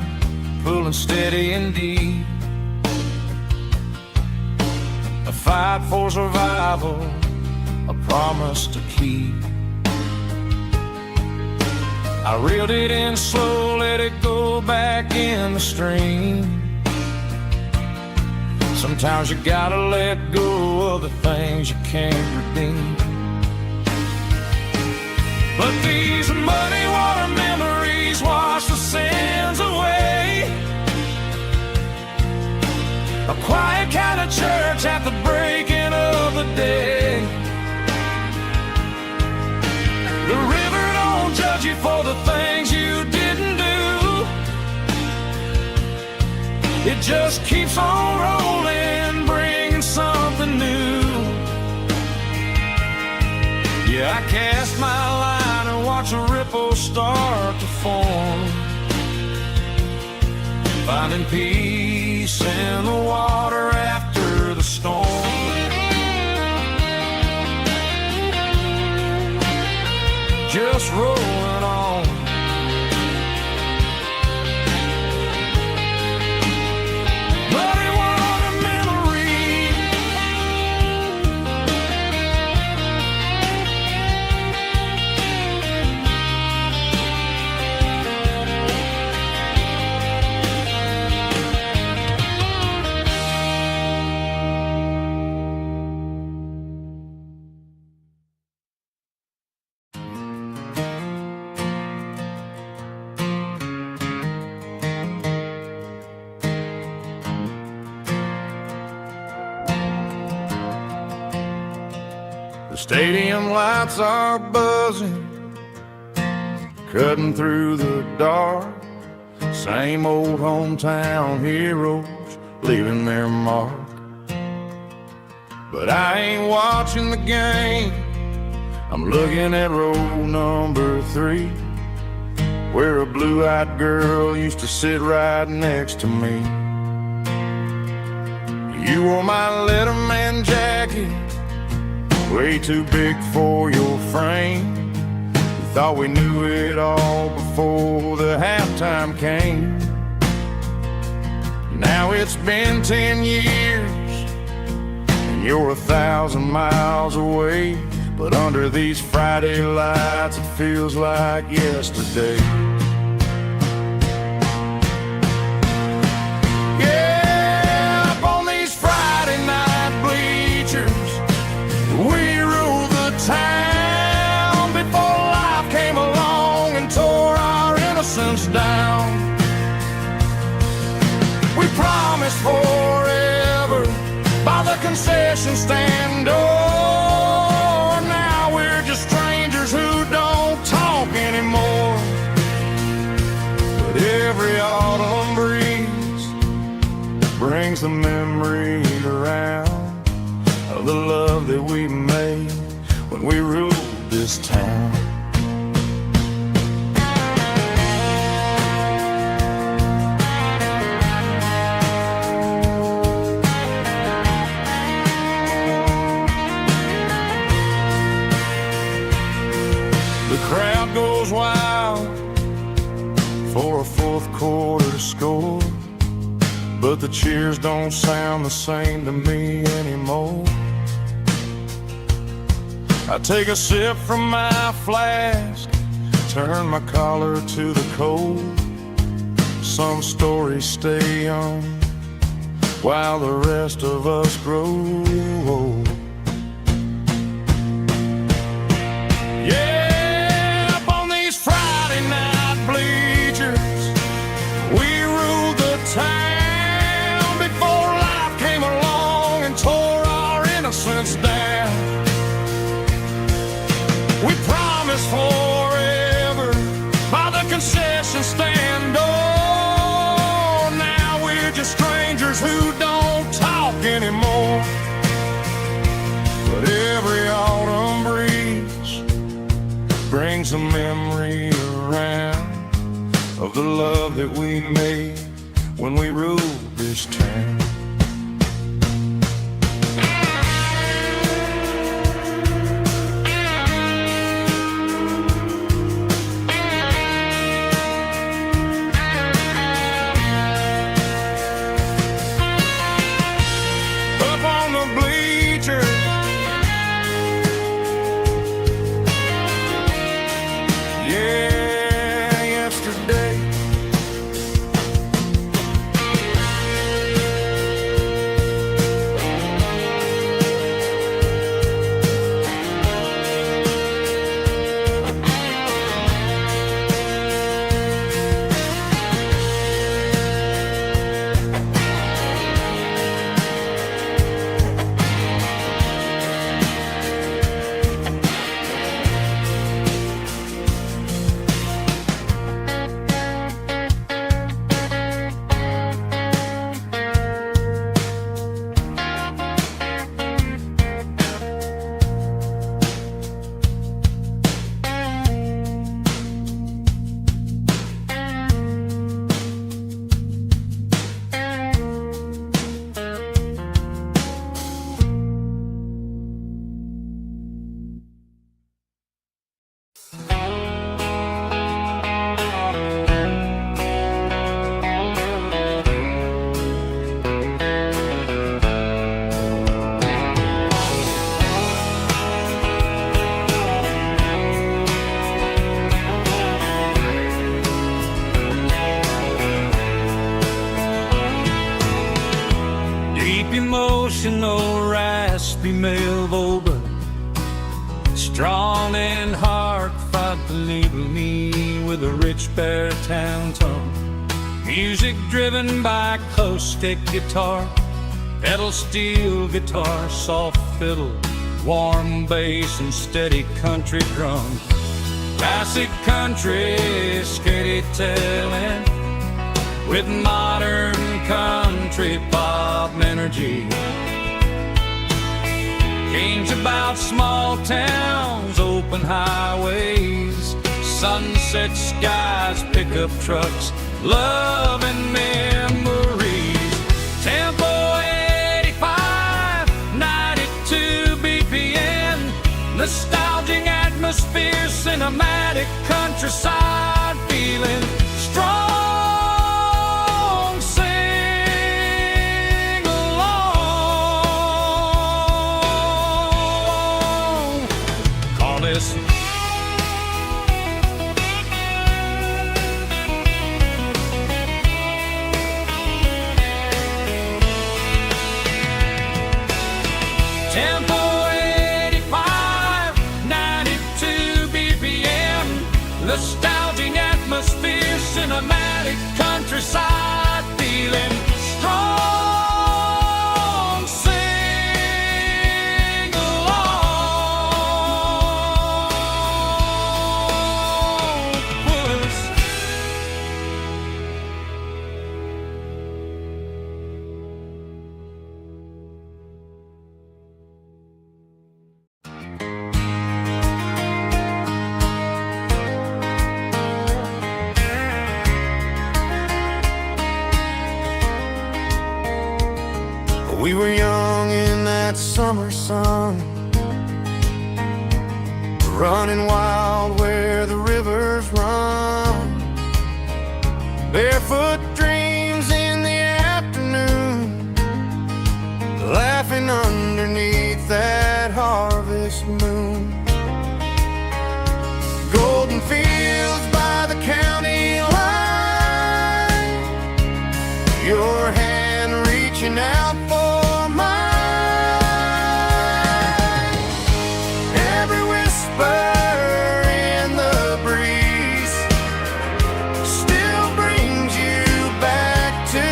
Speaker 2: pulling steady and deep. A fight for survival, a promise to keep. I reeled it in slow, let it go back in the stream. Sometimes you gotta let go of the things you can't redeem. But these muddy water memories wash the sins away. A quiet kind of church at the breaking of the day. The river don't judge you for the things you didn't do. It just keeps on rolling, bringing something new. Yeah, I cast my line and watch a ripple start to form, finding peace in the water after the storm. Just rolling on. Muddy water memory. The stadium lights are buzzing, cutting through the dark. Same old hometown heroes leaving their mark. But I ain't watching the game, I'm looking at row number 3, where a blue-eyed girl used to sit right next to me. You wore my Letterman jacket, way too big for your frame. We thought we knew it all before the halftime came. Now it's been 10 years, and you're 1,000 miles away. But under these Friday lights, it feels like yesterday. Yeah, up on these Friday night bleachers, we rule the town before life came along and tore our innocence down. We promised forever by the concession stand door. Now we're just strangers who don't talk anymore. But every autumn breeze brings the memory around of the love that we made when we ruled this town. The crowd goes wild for a fourth quarter score, but the cheers don't sound the same to me anymore. I take a sip from my flask, turn my collar to the cold. Some stories stay young while the rest of us grow old. Yeah, up on these Friday night bleachers, we ruled the town before life came along and tore our innocence down. We promised forever by the concession stand door. Now we're just strangers who don't talk anymore. But every autumn breeze brings a memory around of the love that we made when we ruled this town.
Speaker 4: emotional, raspy male vocal, strong and heartfelt, believe me, with a rich baritone tone. Music driven by acoustic guitar, pedal steel guitar, soft fiddle, warm bass, and steady country drum. Classic country storytelling with modern country pop energy. Games about small towns, open highways, sunset skies, pickup trucks, love and memories. Tempo 85, 92 BPM, nostalgic atmosphere, cinematic countryside feeling, strong, sing along. Call this Tempo 85, 92 BPM, nostalgic atmosphere, cinematic countryside feeling, strong, sing along. Puss.
Speaker 2: We were young in that summer sun, running wild where the rivers run, barefoot dreams in the afternoon, laughing underneath that harvest moon. Golden fields by the county line, your hand reaching out for mine. Every whisper in the breeze still brings you back to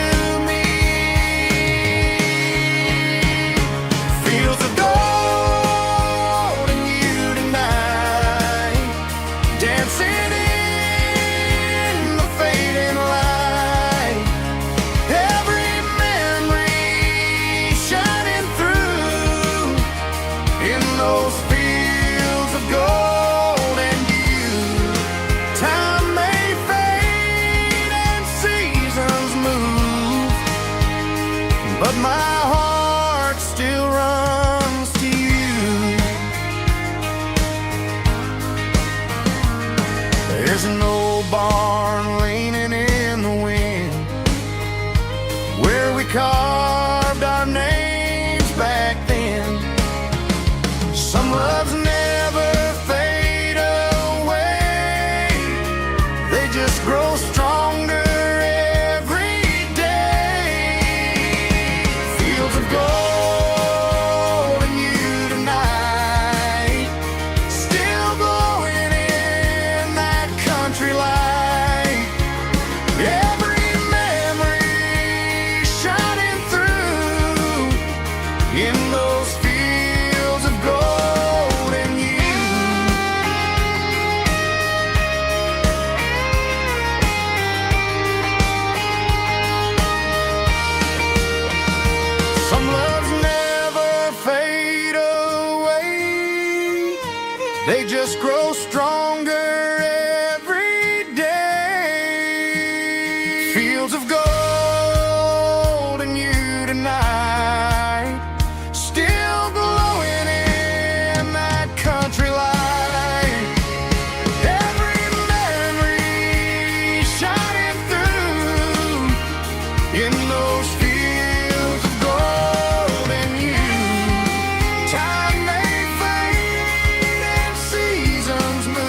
Speaker 2: me. Fields of gold and you tonight, dancing in the fading light. Every memory shining through in those fields of gold and you. Time may fade and seasons move, but my heart still runs to you. There's an old barn leaning in the wind where we carved our names back then. Some loves never fade away, they just grow stronger every day. Fields of gold and you tonight, still glowing in that country light. Every memory shining through in those fields of gold and you. Some loves never fade away, they just grow stronger every day. Fields of gold and you tonight, still glowing in that country light. Every memory shining through in those fields of gold and you. Time may fade and seasons move,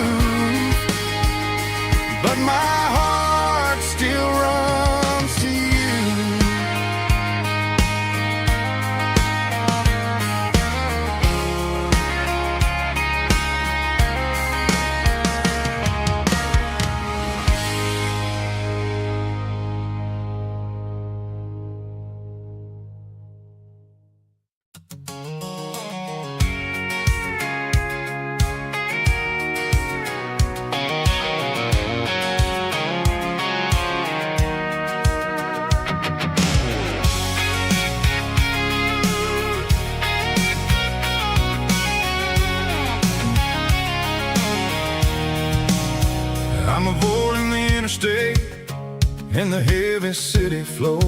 Speaker 1: and the heavy city flow,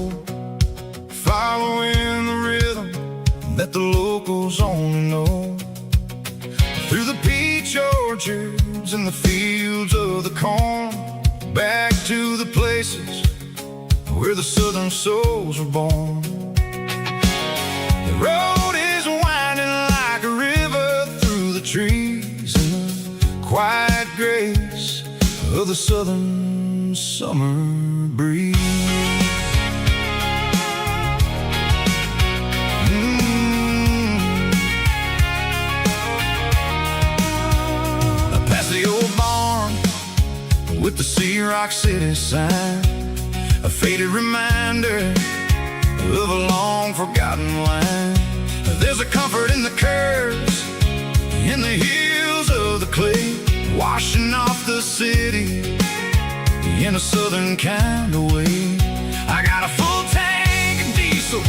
Speaker 1: following the rhythm that the locals only know. Through the peach orchards and the fields of the corn, back to the places where the southern souls were born. The road is winding like a river through the trees in the quiet grace of the southern summer breeze. Past the old barn with the Sea Rock City sign, a faded reminder of a long forgotten line. There's a comfort in the curves, in the hills of the clay, washing off the city in a southern kind of way. I got a full tank of diesel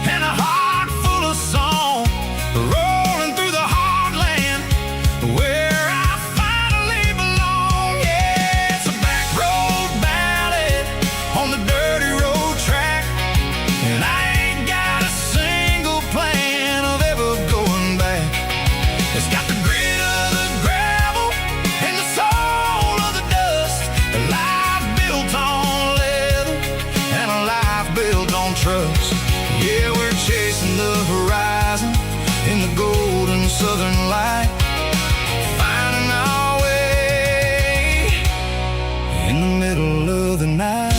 Speaker 1: and a heart full of song, rolling through the heartland where I finally belong. Yeah, it's a back road ballad on the dirty road track, and I ain't got a single plan of ever going back. It's got the grit of the gravel and the soul of the dust, a life built on leather and a life built on trust. Yeah, we're chasing the horizon in the golden southern light, finding our way in the middle of the night.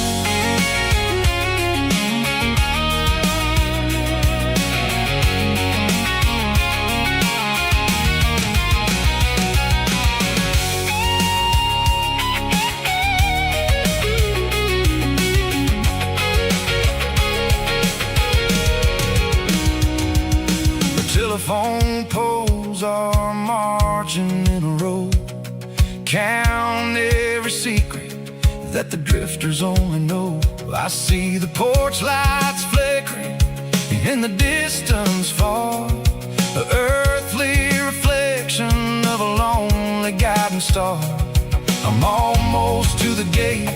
Speaker 1: Telephone poles are marching in a row, count every secret that the drifters only know. I see the porch lights flickering in the distance far, an earthly reflection of a lonely guiding star. I'm almost to the gate,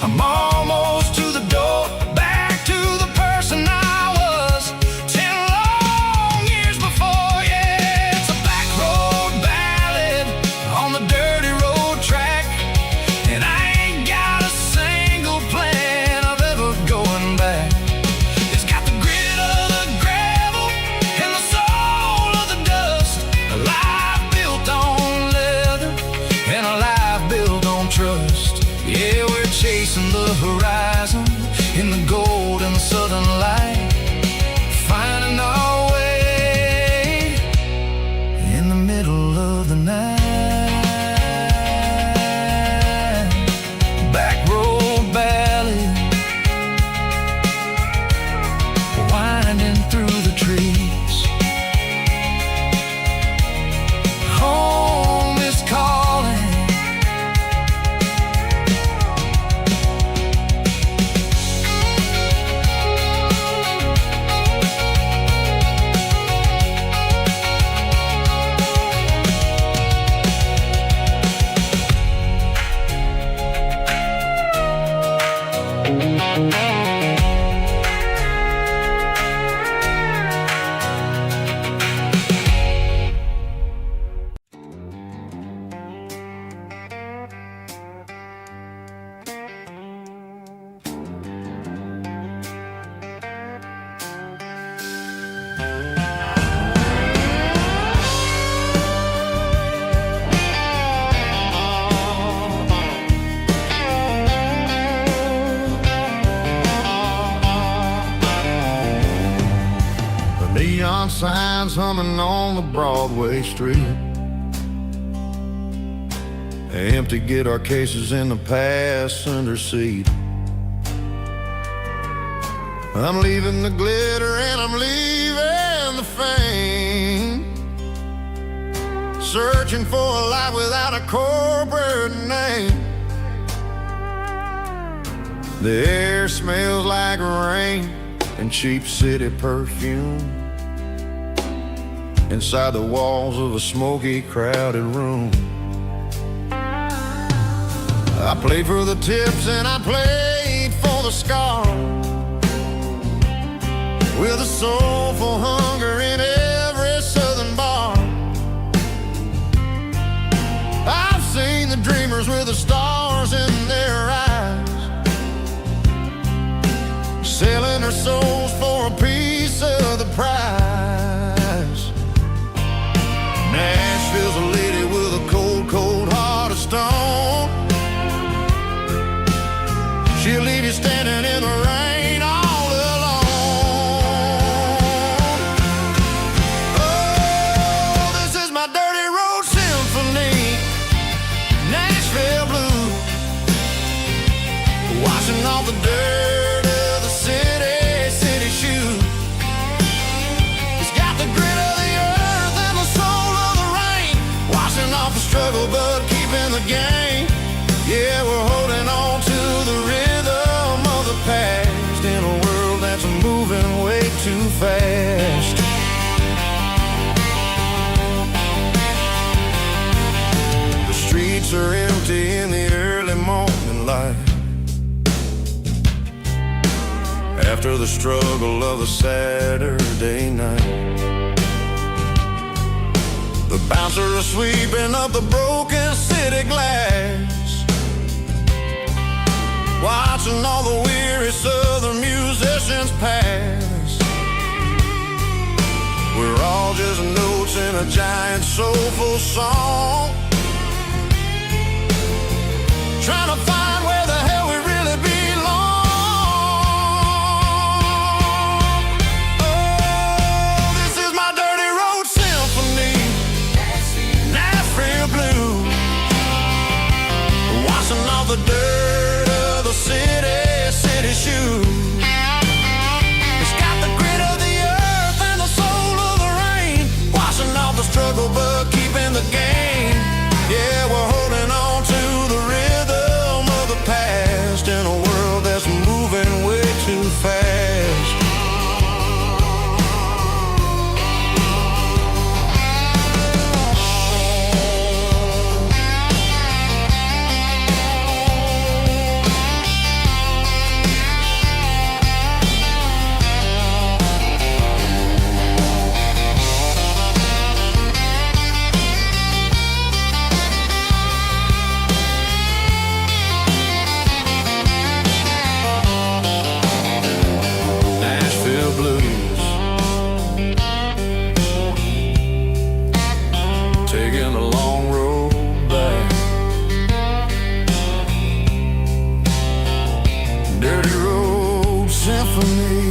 Speaker 1: I'm almost to the door, back to the person I was 10 long years before. Yeah, it's a back road ballad on the dirty road track, and I ain't got a single plan of ever going back. It's got the grit of the gravel and the soul of the dust, a life built on leather and a life built on trust. Yeah, we're chasing the horizon in the golden southern light, finding our way in the middle of the night. Back road ballad, winding through the trees. Home is calling.
Speaker 2: Neon signs humming on the Broadway street, empty guitar cases in the passenger seat. I'm leaving the glitter and I'm leaving the fame, searching for a life without a corporate name. The air smells like rain and cheap city perfume inside the walls of a smoky, crowded room. I play for the tips and I play a scar, with a soulful hunger in every southern bar. I've seen the dreamers with the stars in their eyes, selling their souls for a piece of the prize. Nashville's a lady with a cold, cold heart of stone. She'll leave you standing in the rain all alone. Oh, this is my dirty road symphony, Nashville blues, washing off the dirt of the city shoes. It's got the grit of the earth and the soul of the rain, washing off the struggle but keeping the game. Yeah, we're holding on to the rhythm of the past in a world that's moving way too fast. The streets are empty in the early morning light, after the struggle of the Saturday night. The bouncers are sweeping up the broken city glass, watching all the weary southern musicians pass. We're all just notes in a giant soulful song, trying to find where the hell we really belong. Oh, this is my dirty road symphony, Nashville blues, washing off the dirt of the city shoes. It's got the grit of the earth and the soul of the rain, washing off the struggle but keeping the game. Yeah, we're holding on to the rhythm of the past in a world that's moving way too fast. Nashville blues, taking a long road back. Dirty road symphony.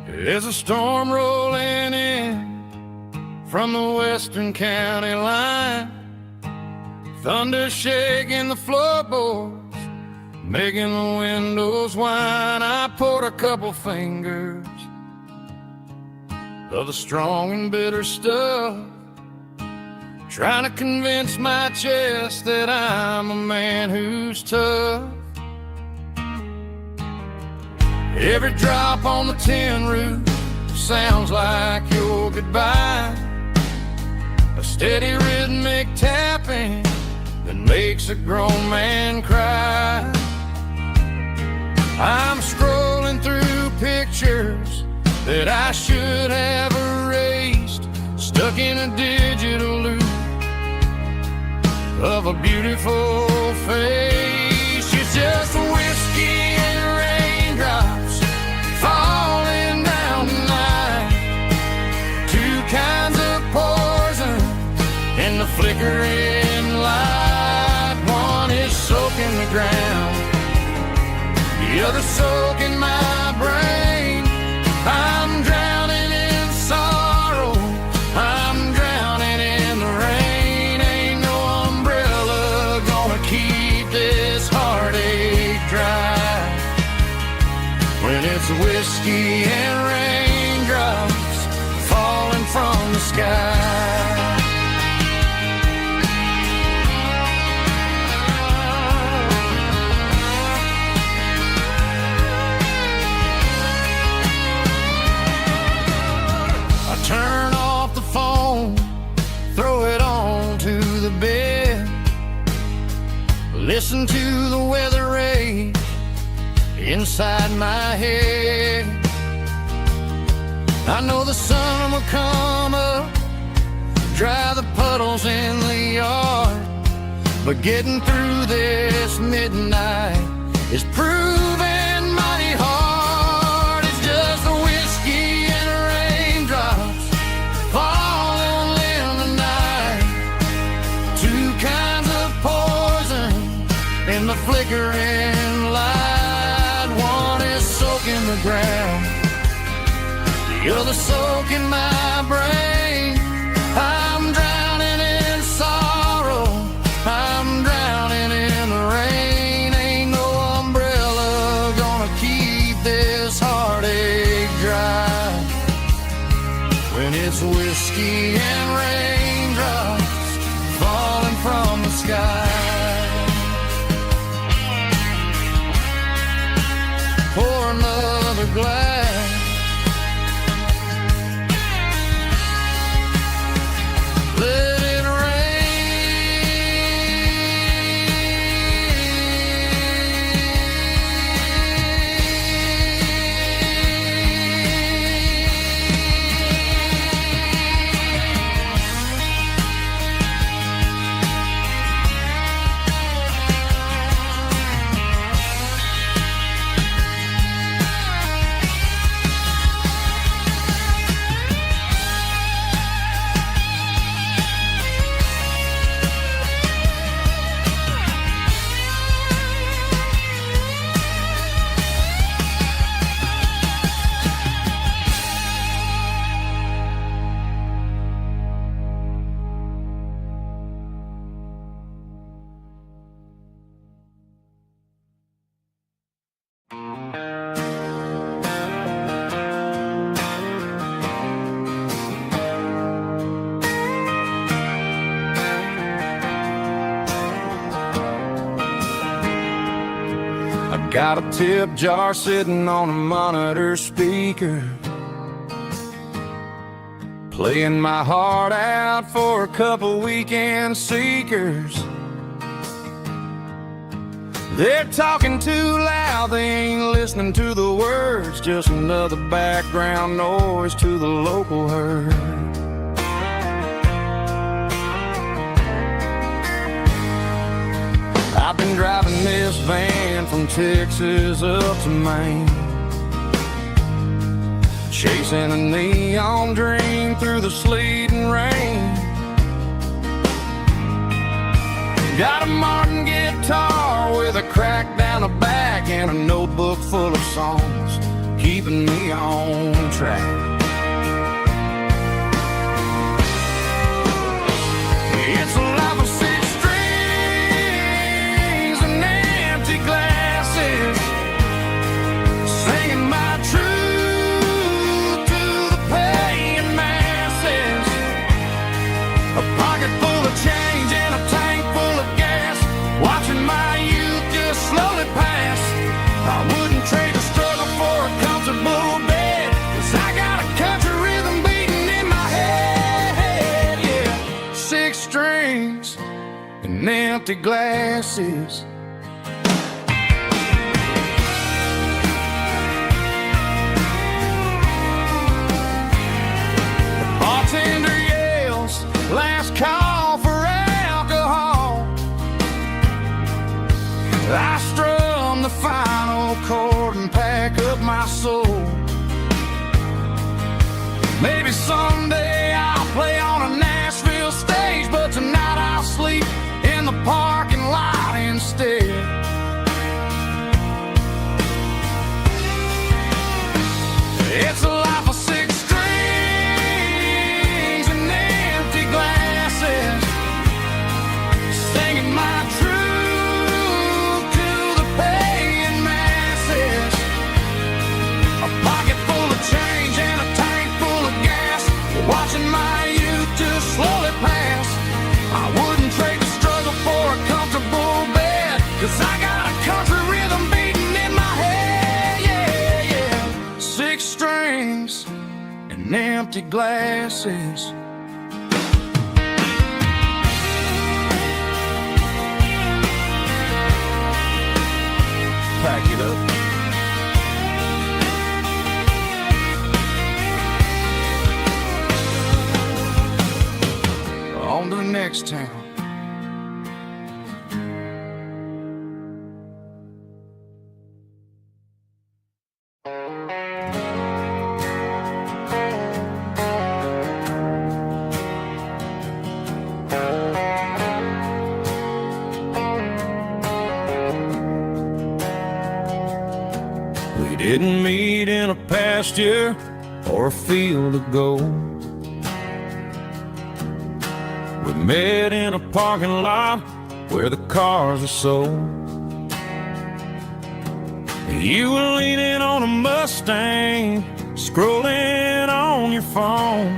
Speaker 2: There's a storm rolling in from the western county line, thunder shaking the floorboards, making the windows whine. I poured a couple fingers of the strong and bitter stuff, trying to convince my chest that I'm a man who's tough. Every drop on the tin roof sounds like your goodbye, a steady rhythmic tapping that makes a grown man cry. I'm scrolling through pictures that I should have erased, stuck in a digital loop of a
Speaker 1: beautiful face. It's just whiskey and raindrops falling down tonight. Two kinds of poison in the flickering light. One is soaking the ground, the other soaking my brain. I'm drowning in sorrow, I'm drowning in the rain. Ain't no umbrella gonna keep this heartache dry when it's whiskey and raindrops falling from the sky. Turn off the phone, throw it on to the bed. Listen to the weather rage inside my head. I know the sun will come up, dry the puddles in the yard, but getting through this midnight is proving mighty hard. It's just the whiskey and raindrops falling in the night. Two kinds of poison in the flickering light. One is soaking the ground, the other soaking my brain. I'm drowning in sorrow, I'm drowning in the rain. Ain't no umbrella gonna keep this heartache dry when it's whiskey and raindrops falling from the sky. Pour another glass, let it got a tip jar sitting on a monitor speaker, playing my heart out for a couple weekend seekers. They're talking too loud, they ain't listening to the words, just another background noise to the local herd. I've been driving this van from Texas up to Maine, chasing a neon dream through the sleet and rain. Got a Martin guitar with a crack down the back and a notebook full of songs, keeping me on track. It's a life of six strings and empty glasses, singing my truth to the paying masses. A pocket full of change and a tank full of gas, watching my youth just slowly pass. I wouldn't trade a struggle for a comfortable bed, 'cause I got a country rhythm beating in my head. Yeah, six strings and empty glasses. The bartender yells, last call for alcohol.
Speaker 2: the final chord and pack up my soul. Maybe someday I'll play on a Nashville stage, but tonight I'll sleep in the parking lot instead. It's a life of six strings and empty glasses, singing my truth to the paying masses. A pocket full of change and a tank full of gas, watching my youth just slowly pass. I wouldn't trade the struggle for a comfortable bed, 'cause I got a country rhythm beating in my head. Yeah, yeah. Six strings and empty glasses. Pack it up. On to the next town. We didn't meet in a pasture or a field of gold. We met in a parking lot where the cars are sold. You were leaning on a Mustang, scrolling on your phone.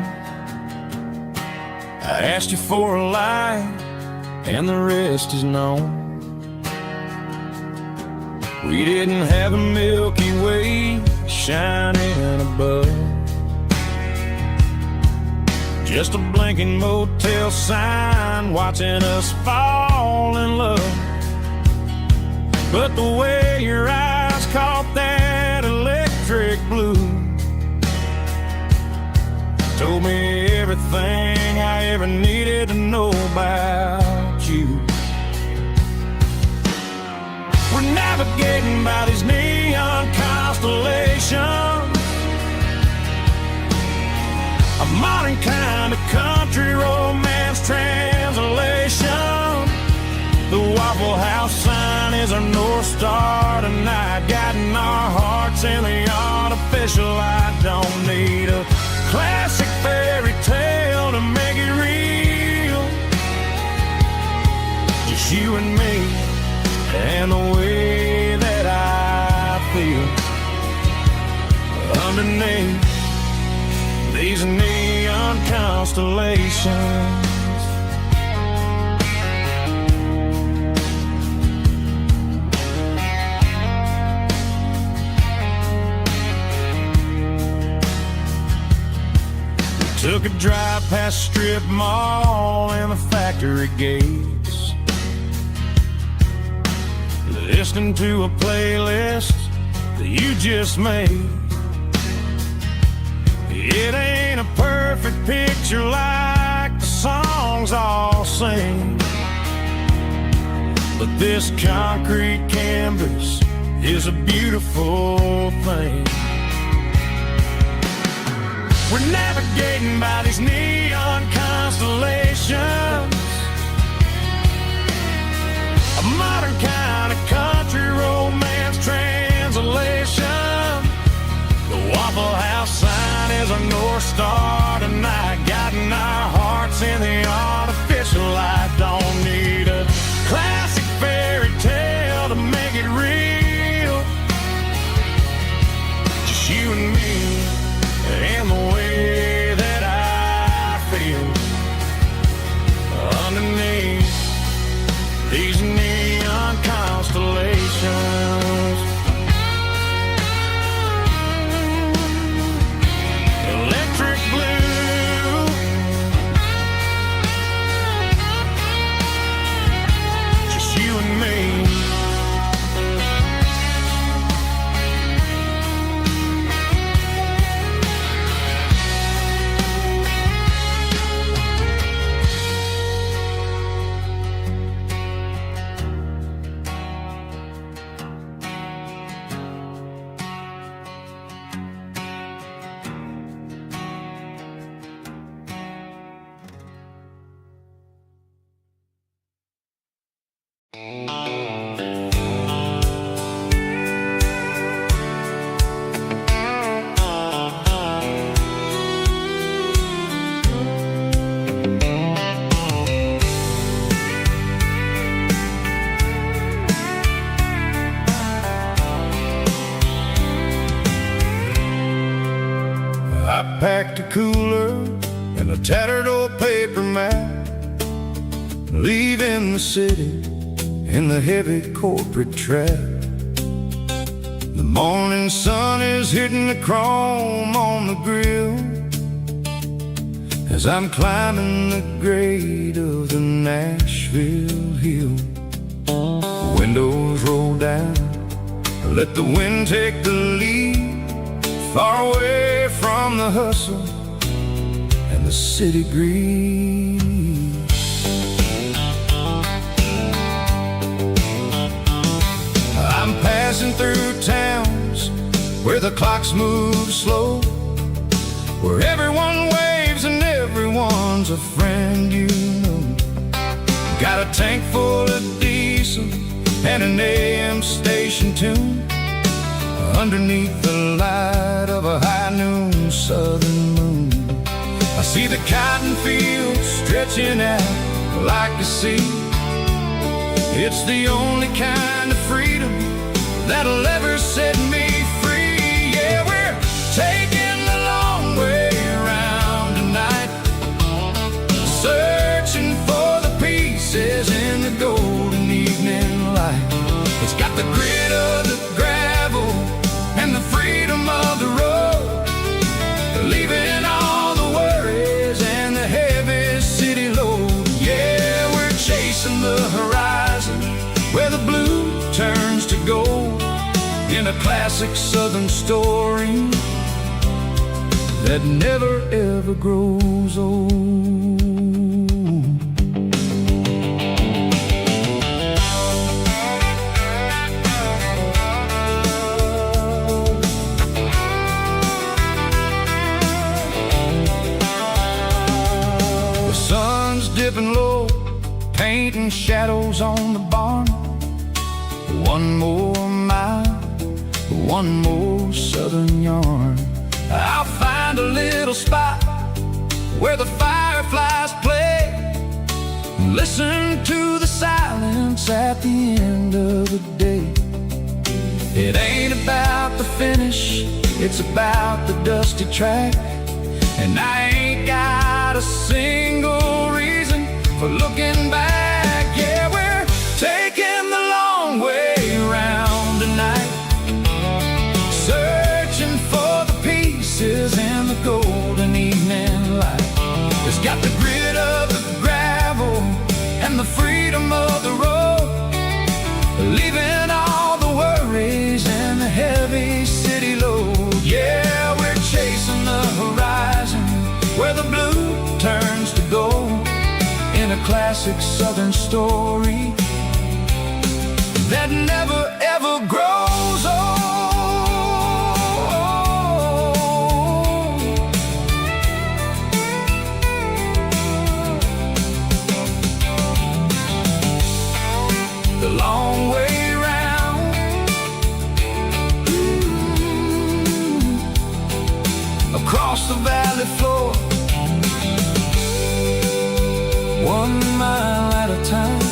Speaker 2: I asked you for a light, and the rest is known. We didn't have a Milky Way shining above, just a blinking motel sign watching us fall in love. But the way your eyes caught that electric blue told me everything I ever needed to know about you. We're navigating by these neon constellations, a modern kind of country romance translation. The Waffle House sign is our North Star tonight, guiding our hearts in the artificial light. Don't need a classic fairy tale to make it real, just you and me and the way that I feel underneath these neon constellations. We took a drive past strip mall and the factory gates, listening to a playlist that you just made. It ain't a perfect picture like the songs all sing, but this concrete canvas is a beautiful thing. We're navigating by these neon constellations, a modern kind of country romance translation. The Waffle House sign is our North Star tonight, guiding our hearts in the artificial light. Don't need a classic fairy tale to make it real, just you and me and the way that I feel underneath these neon constellations. cooler and a tattered old paper map, leaving the city in the heavy corporate trap. The morning sun is hitting the chrome on the grill as I'm climbing the grade of the Nashville hill. Windows roll down, let the wind take the lead, far away from the hustle and the city greed. I'm passing through towns where the clocks move slow, where everyone waves and everyone's a friend you know. Got a tank full of diesel and an AM station tune underneath the light of a high noon southern moon. I see the cotton fields stretching out like a sea. It's the only kind of freedom that'll ever set me free. Yeah, we're taking the long way around tonight, searching for the pieces in the golden evening light. It's got the grit of the gravel and the freedom of the road, leaving all the worries and the heavy city load. Yeah, we're chasing the horizon where the blue turns to gold, in a classic southern story that never ever grows old. The sun's dipping low, painting shadows on the barn. One more mile, one more southern yarn. I'll find a little spot where the fireflies play, listen to the silence at the end of the day. It ain't about the finish, it's about the dusty track. And I ain't got a single reason for looking back. Yeah, we're taking the long way around tonight, searching for the pieces in the golden evening light. It's got the grit of the gravel and the freedom of the road, leaving all the worries and the heavy city load. Yeah, we're chasing the horizon where the blue turns to gold, in a classic southern story that never ever grows old. The long way round, across the valley floor, 1 mile at a time.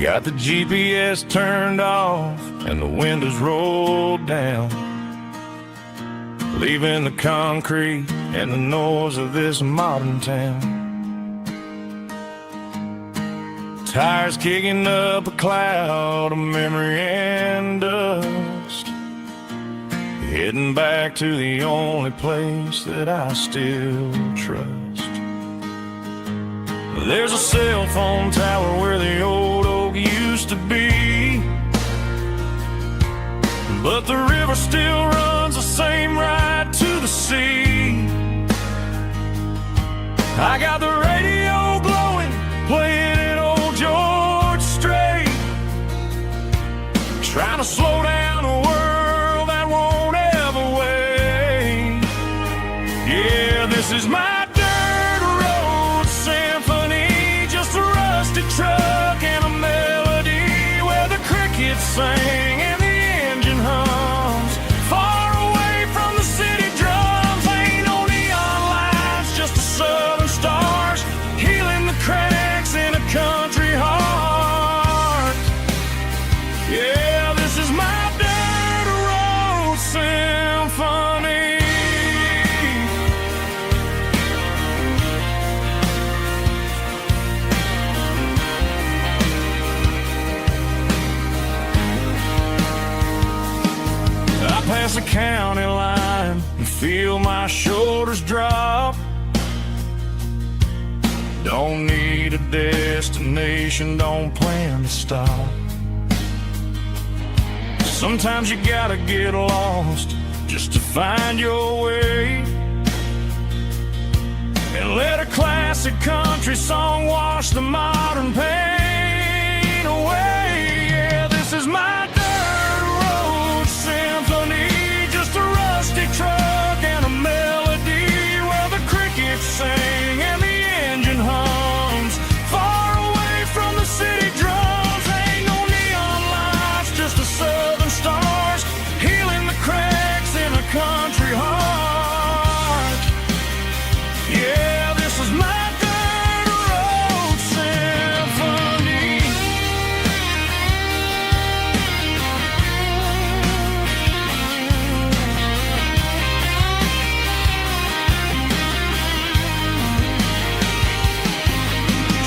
Speaker 2: Got the GPS turned off and the windows rolled down, leaving the concrete and the noise of this modern town. Tires kicking up a cloud of memory and dust, heading back to the only place that I still trust. There's a cell phone tower where the old oak used to be, but the river still runs the same right to the sea. I got the radio glowing, playing it old George Strait, my shoulders drop. Don't need a destination, don't plan to stop. Sometimes you gotta get lost just to find your way, and let a classic country song wash the modern pain away. Yeah, this is my dirt road symphony, just a rusty truck and a melody where the crickets sing and the engine hums, far away from the city drums. Ain't no neon lights, just the southern stars healing the cracks in a country heart. Yeah, this is my dirt road symphony.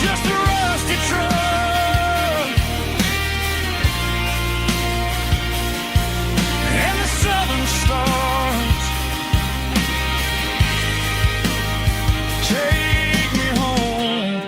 Speaker 2: Just a rusty truck and the southern stars take me home.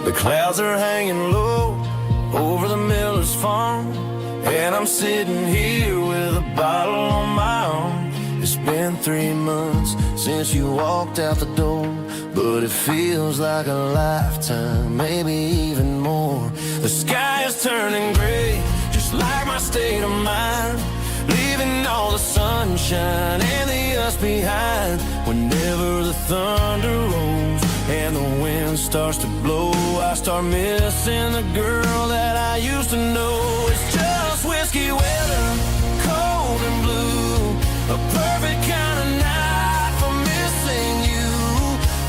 Speaker 2: The clouds are hanging low over the miller's farm, and I'm sitting here with a bottle on my arm. It's been 3 months since you walked out the door, but it feels like a lifetime, maybe even more. The sky is turning gray, just like my state of mind, leaving all the sunshine and the us behind. Whenever the thunder rolls and the wind starts to blow, I start missing the girl that I used to know. It's just whiskey weather, cold and blue, a perfect kind of night for missing you.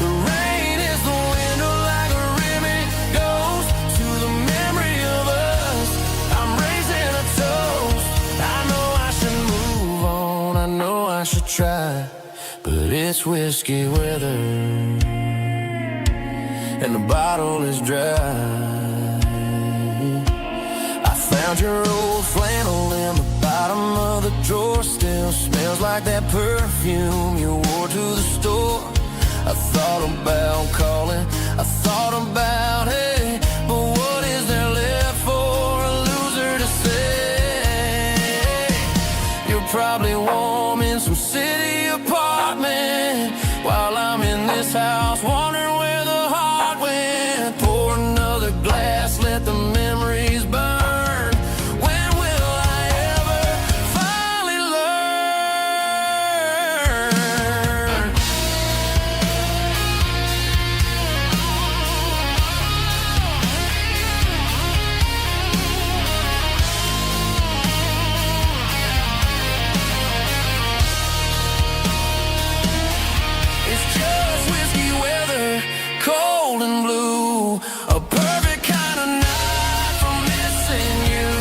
Speaker 2: The rain is the window like a ribbon goes to the memory of us. I'm raising a toast. I know I should move on, I know I should try, but it's whiskey weather and the bottle is dry. I found your old flannel in the bottom of the drawer, still smells like that perfume you wore to the store. I thought about calling, I thought about, hey, but what is there left for a loser to say? You're probably warm in some city apartment while I'm in this house wondering where the heart went. Pour another glass, let the memories burn. When will I ever finally learn? It's just whiskey weather, cold and blue, a perfect kind of night for missing you.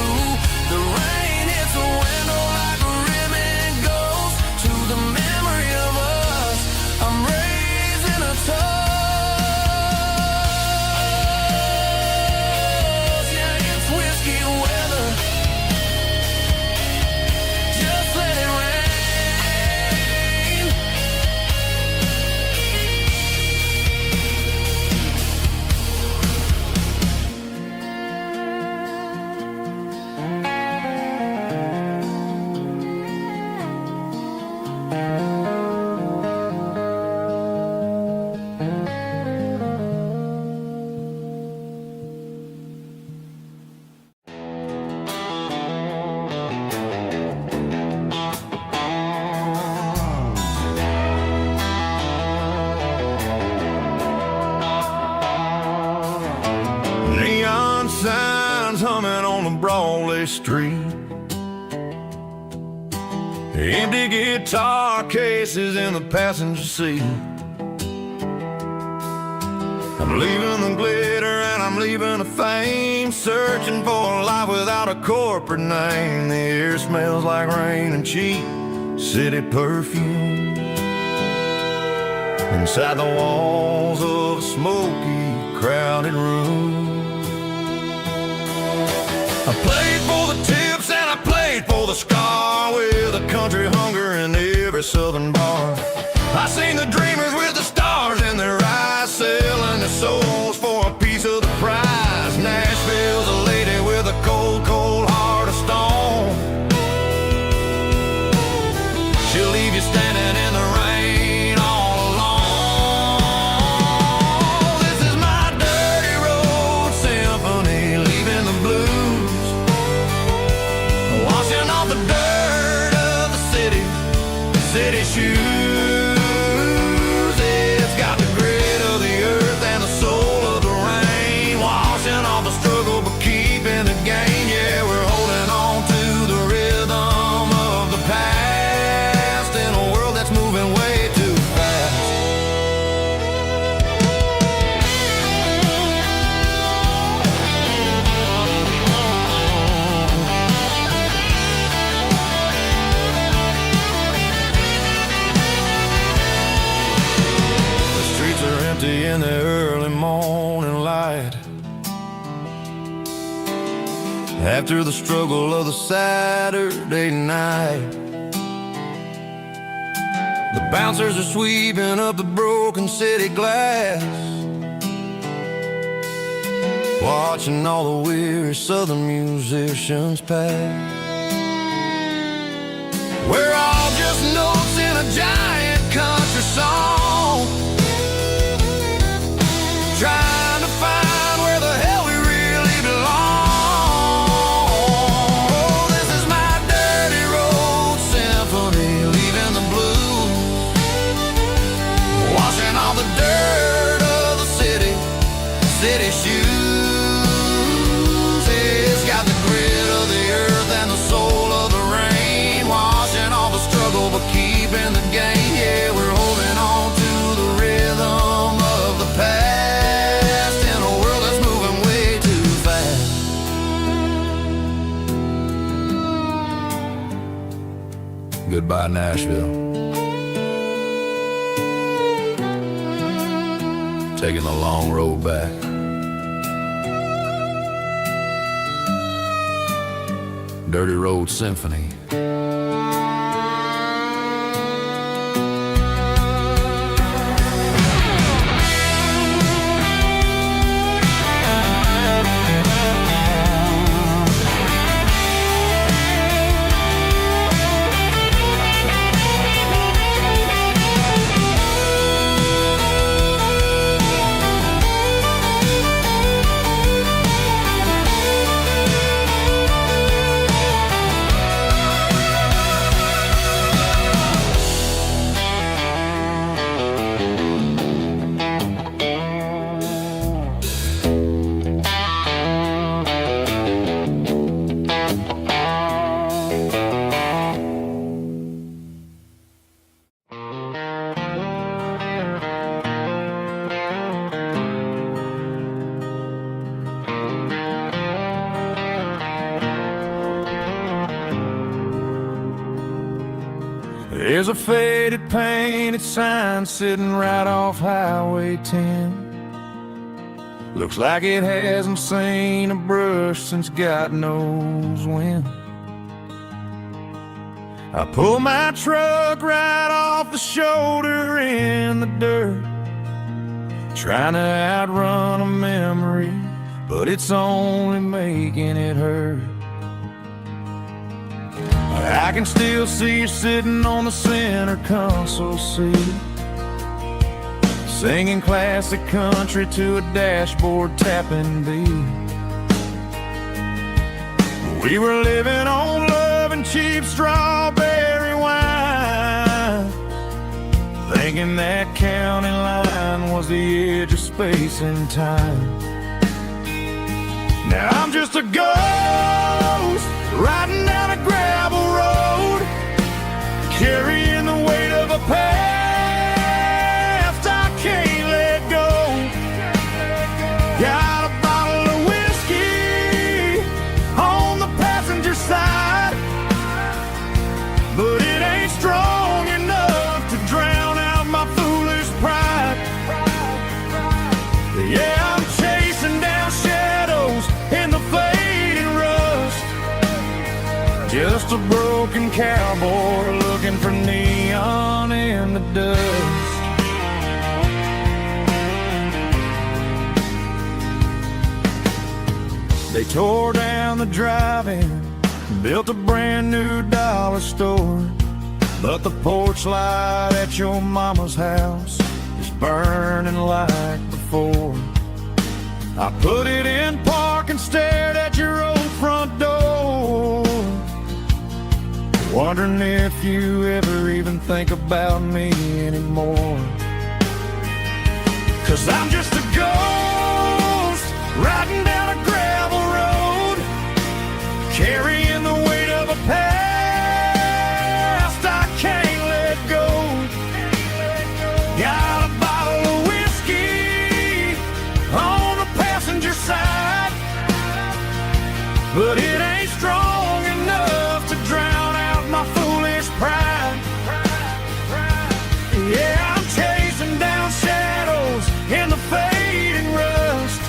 Speaker 2: The rain hits the window like a ribbon goes to the memory of us. I'm raising a toast. Yeah, it's whiskey weather. Just let it rain. Neon signs humming on the broad busy street. Empty guitar cases in the passenger seat. I'm leaving the glitter and I'm leaving the fame, searching for a life without a corporate name. The air smells like rain and cheap city perfume. Inside the walls of a smoky, crowded room. I played for the tips and I played for the scar, with a country hunger in every southern bar. I seen the dreamers with the stars in their eyes, selling their souls for a piece of the prize. Nashville's a lady with a cold, cold heart of stone. She'll leave you standing in the rain all alone. This is my dirty road symphony, leaving the blues, washing off the dirt of the city shoes. It's got the grit of the earth and the soul of the rain, washing off the struggle but keeping the gain. Yeah, we're holding on to the rhythm of the past in a world that's moving way too fast. The streets are empty in the early morning light, after the struggle of the Saturday night. The bouncers are sweeping up the broken city glass, watching all the weary southern musicians pass. We're all just notes in a giant country song, trying to find where the hell we really belong. Oh, this is my dirty road symphony, leaving the blues, washing all the dirt of the city shoes. It's got the grit of the earth and the soul of the rain, washing all the struggle but keeping the gain. Yeah, we're holding on to the rhythm of the past in a world that's moving way too fast. Goodbye, Nashville. Taking the long road back. Dirty Road Symphony. There's a faded painted sign sitting right off Highway 10. Looks like it hasn't seen a brush since God knows when. I pull my truck right off the shoulder in the dirt, trying to outrun a memory, but it's only making it hurt. I can still see you sitting on the center console seat, singing classic country to a dashboard tapping beat. We were living on love and cheap strawberry wine, thinking that county line was the edge of space and time. Now I'm just a ghost riding down a gravel road, carrying the weight of a past I can't let go. Got a bottle of whiskey on the passenger side, but it ain't strong enough to drown out my foolish pride. Yeah, I'm chasing down shadows in the fading rust, just a broken cowboy looking for neon in the dust. They tore down the drive-in, built a brand new dollar store, but the porch light at your mama's house is burning like before. I put it in park and stared at your old front door, wondering if you ever even think about me anymore. 'Cause I'm just a ghost riding down a gravel road, carrying the weight of a past I can't let go. Got a bottle of whiskey on the passenger side, but it ain't strong enough to drown out my foolish pride. Yeah, I'm chasing down shadows in the fading rust,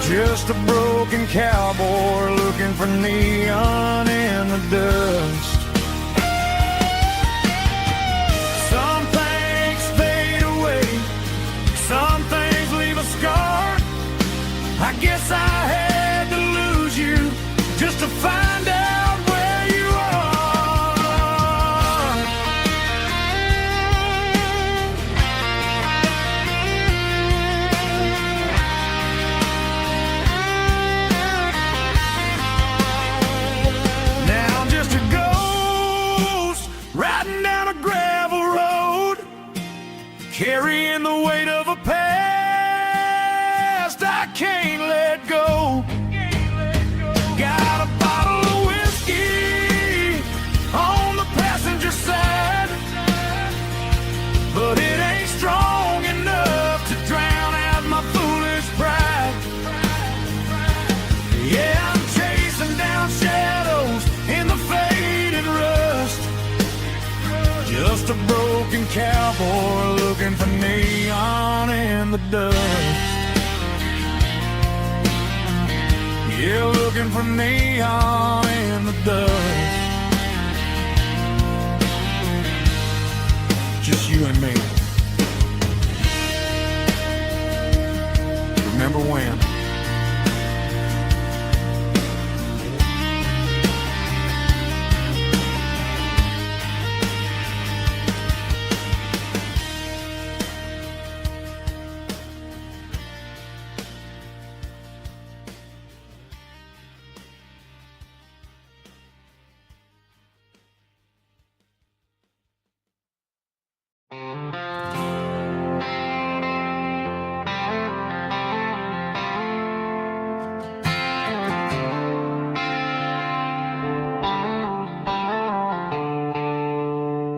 Speaker 2: just a broken cowboy looking for neon in the dust. Some things fade away, some things leave a scar. I guess I had to lose you just to find out where you are. Now I'm just a ghost riding down a gravel road, carrying the weight of a past I can't let go. Got a bottle of whiskey on the passenger side, but it ain't strong enough to drown out my foolish pride. Yeah, I'm chasing down shadows in the faded rust, just a broken cowboy looking for neon in the dust. Yeah, looking for neon in the dust. Just you and me. Remember when?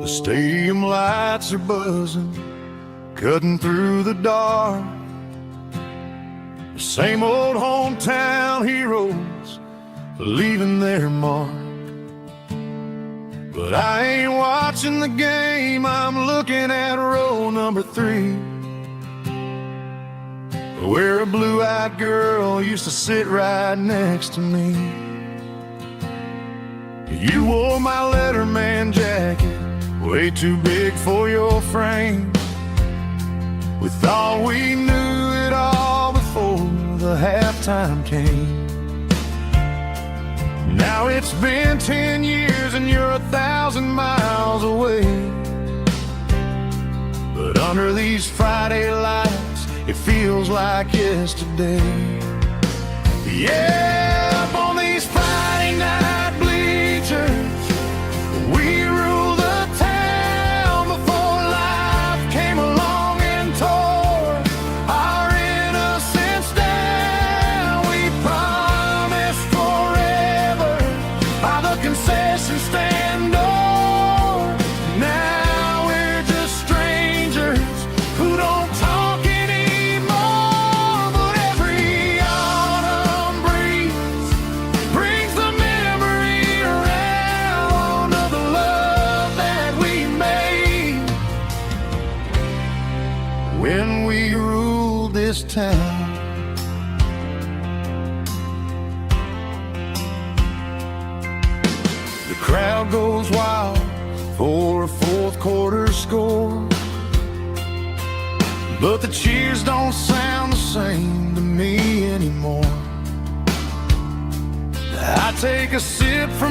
Speaker 2: The stadium lights are buzzing, cutting through the dark. The same old hometown heroes leaving their mark. But I ain't watching the game, I'm looking at row number 3, where a blue-eyed girl used to sit right next to me. You wore my Letterman jacket, way too big for your frame. We thought we knew it all before the halftime came. Now it's been 10 years and you're 1,000 miles away. But under these Friday lights, it feels like yesterday. Yeah, up on these Friday night bleachers, we rule the town before life came along and tore our innocence down. We promised forever concession stand door. Now we're just strangers who don't talk anymore. But every autumn breeze brings the memory around of the love that we made when we ruled this town. The crowd goes wild for a fourth quarter score, but the cheers don't sound the same to me anymore. I take a sip from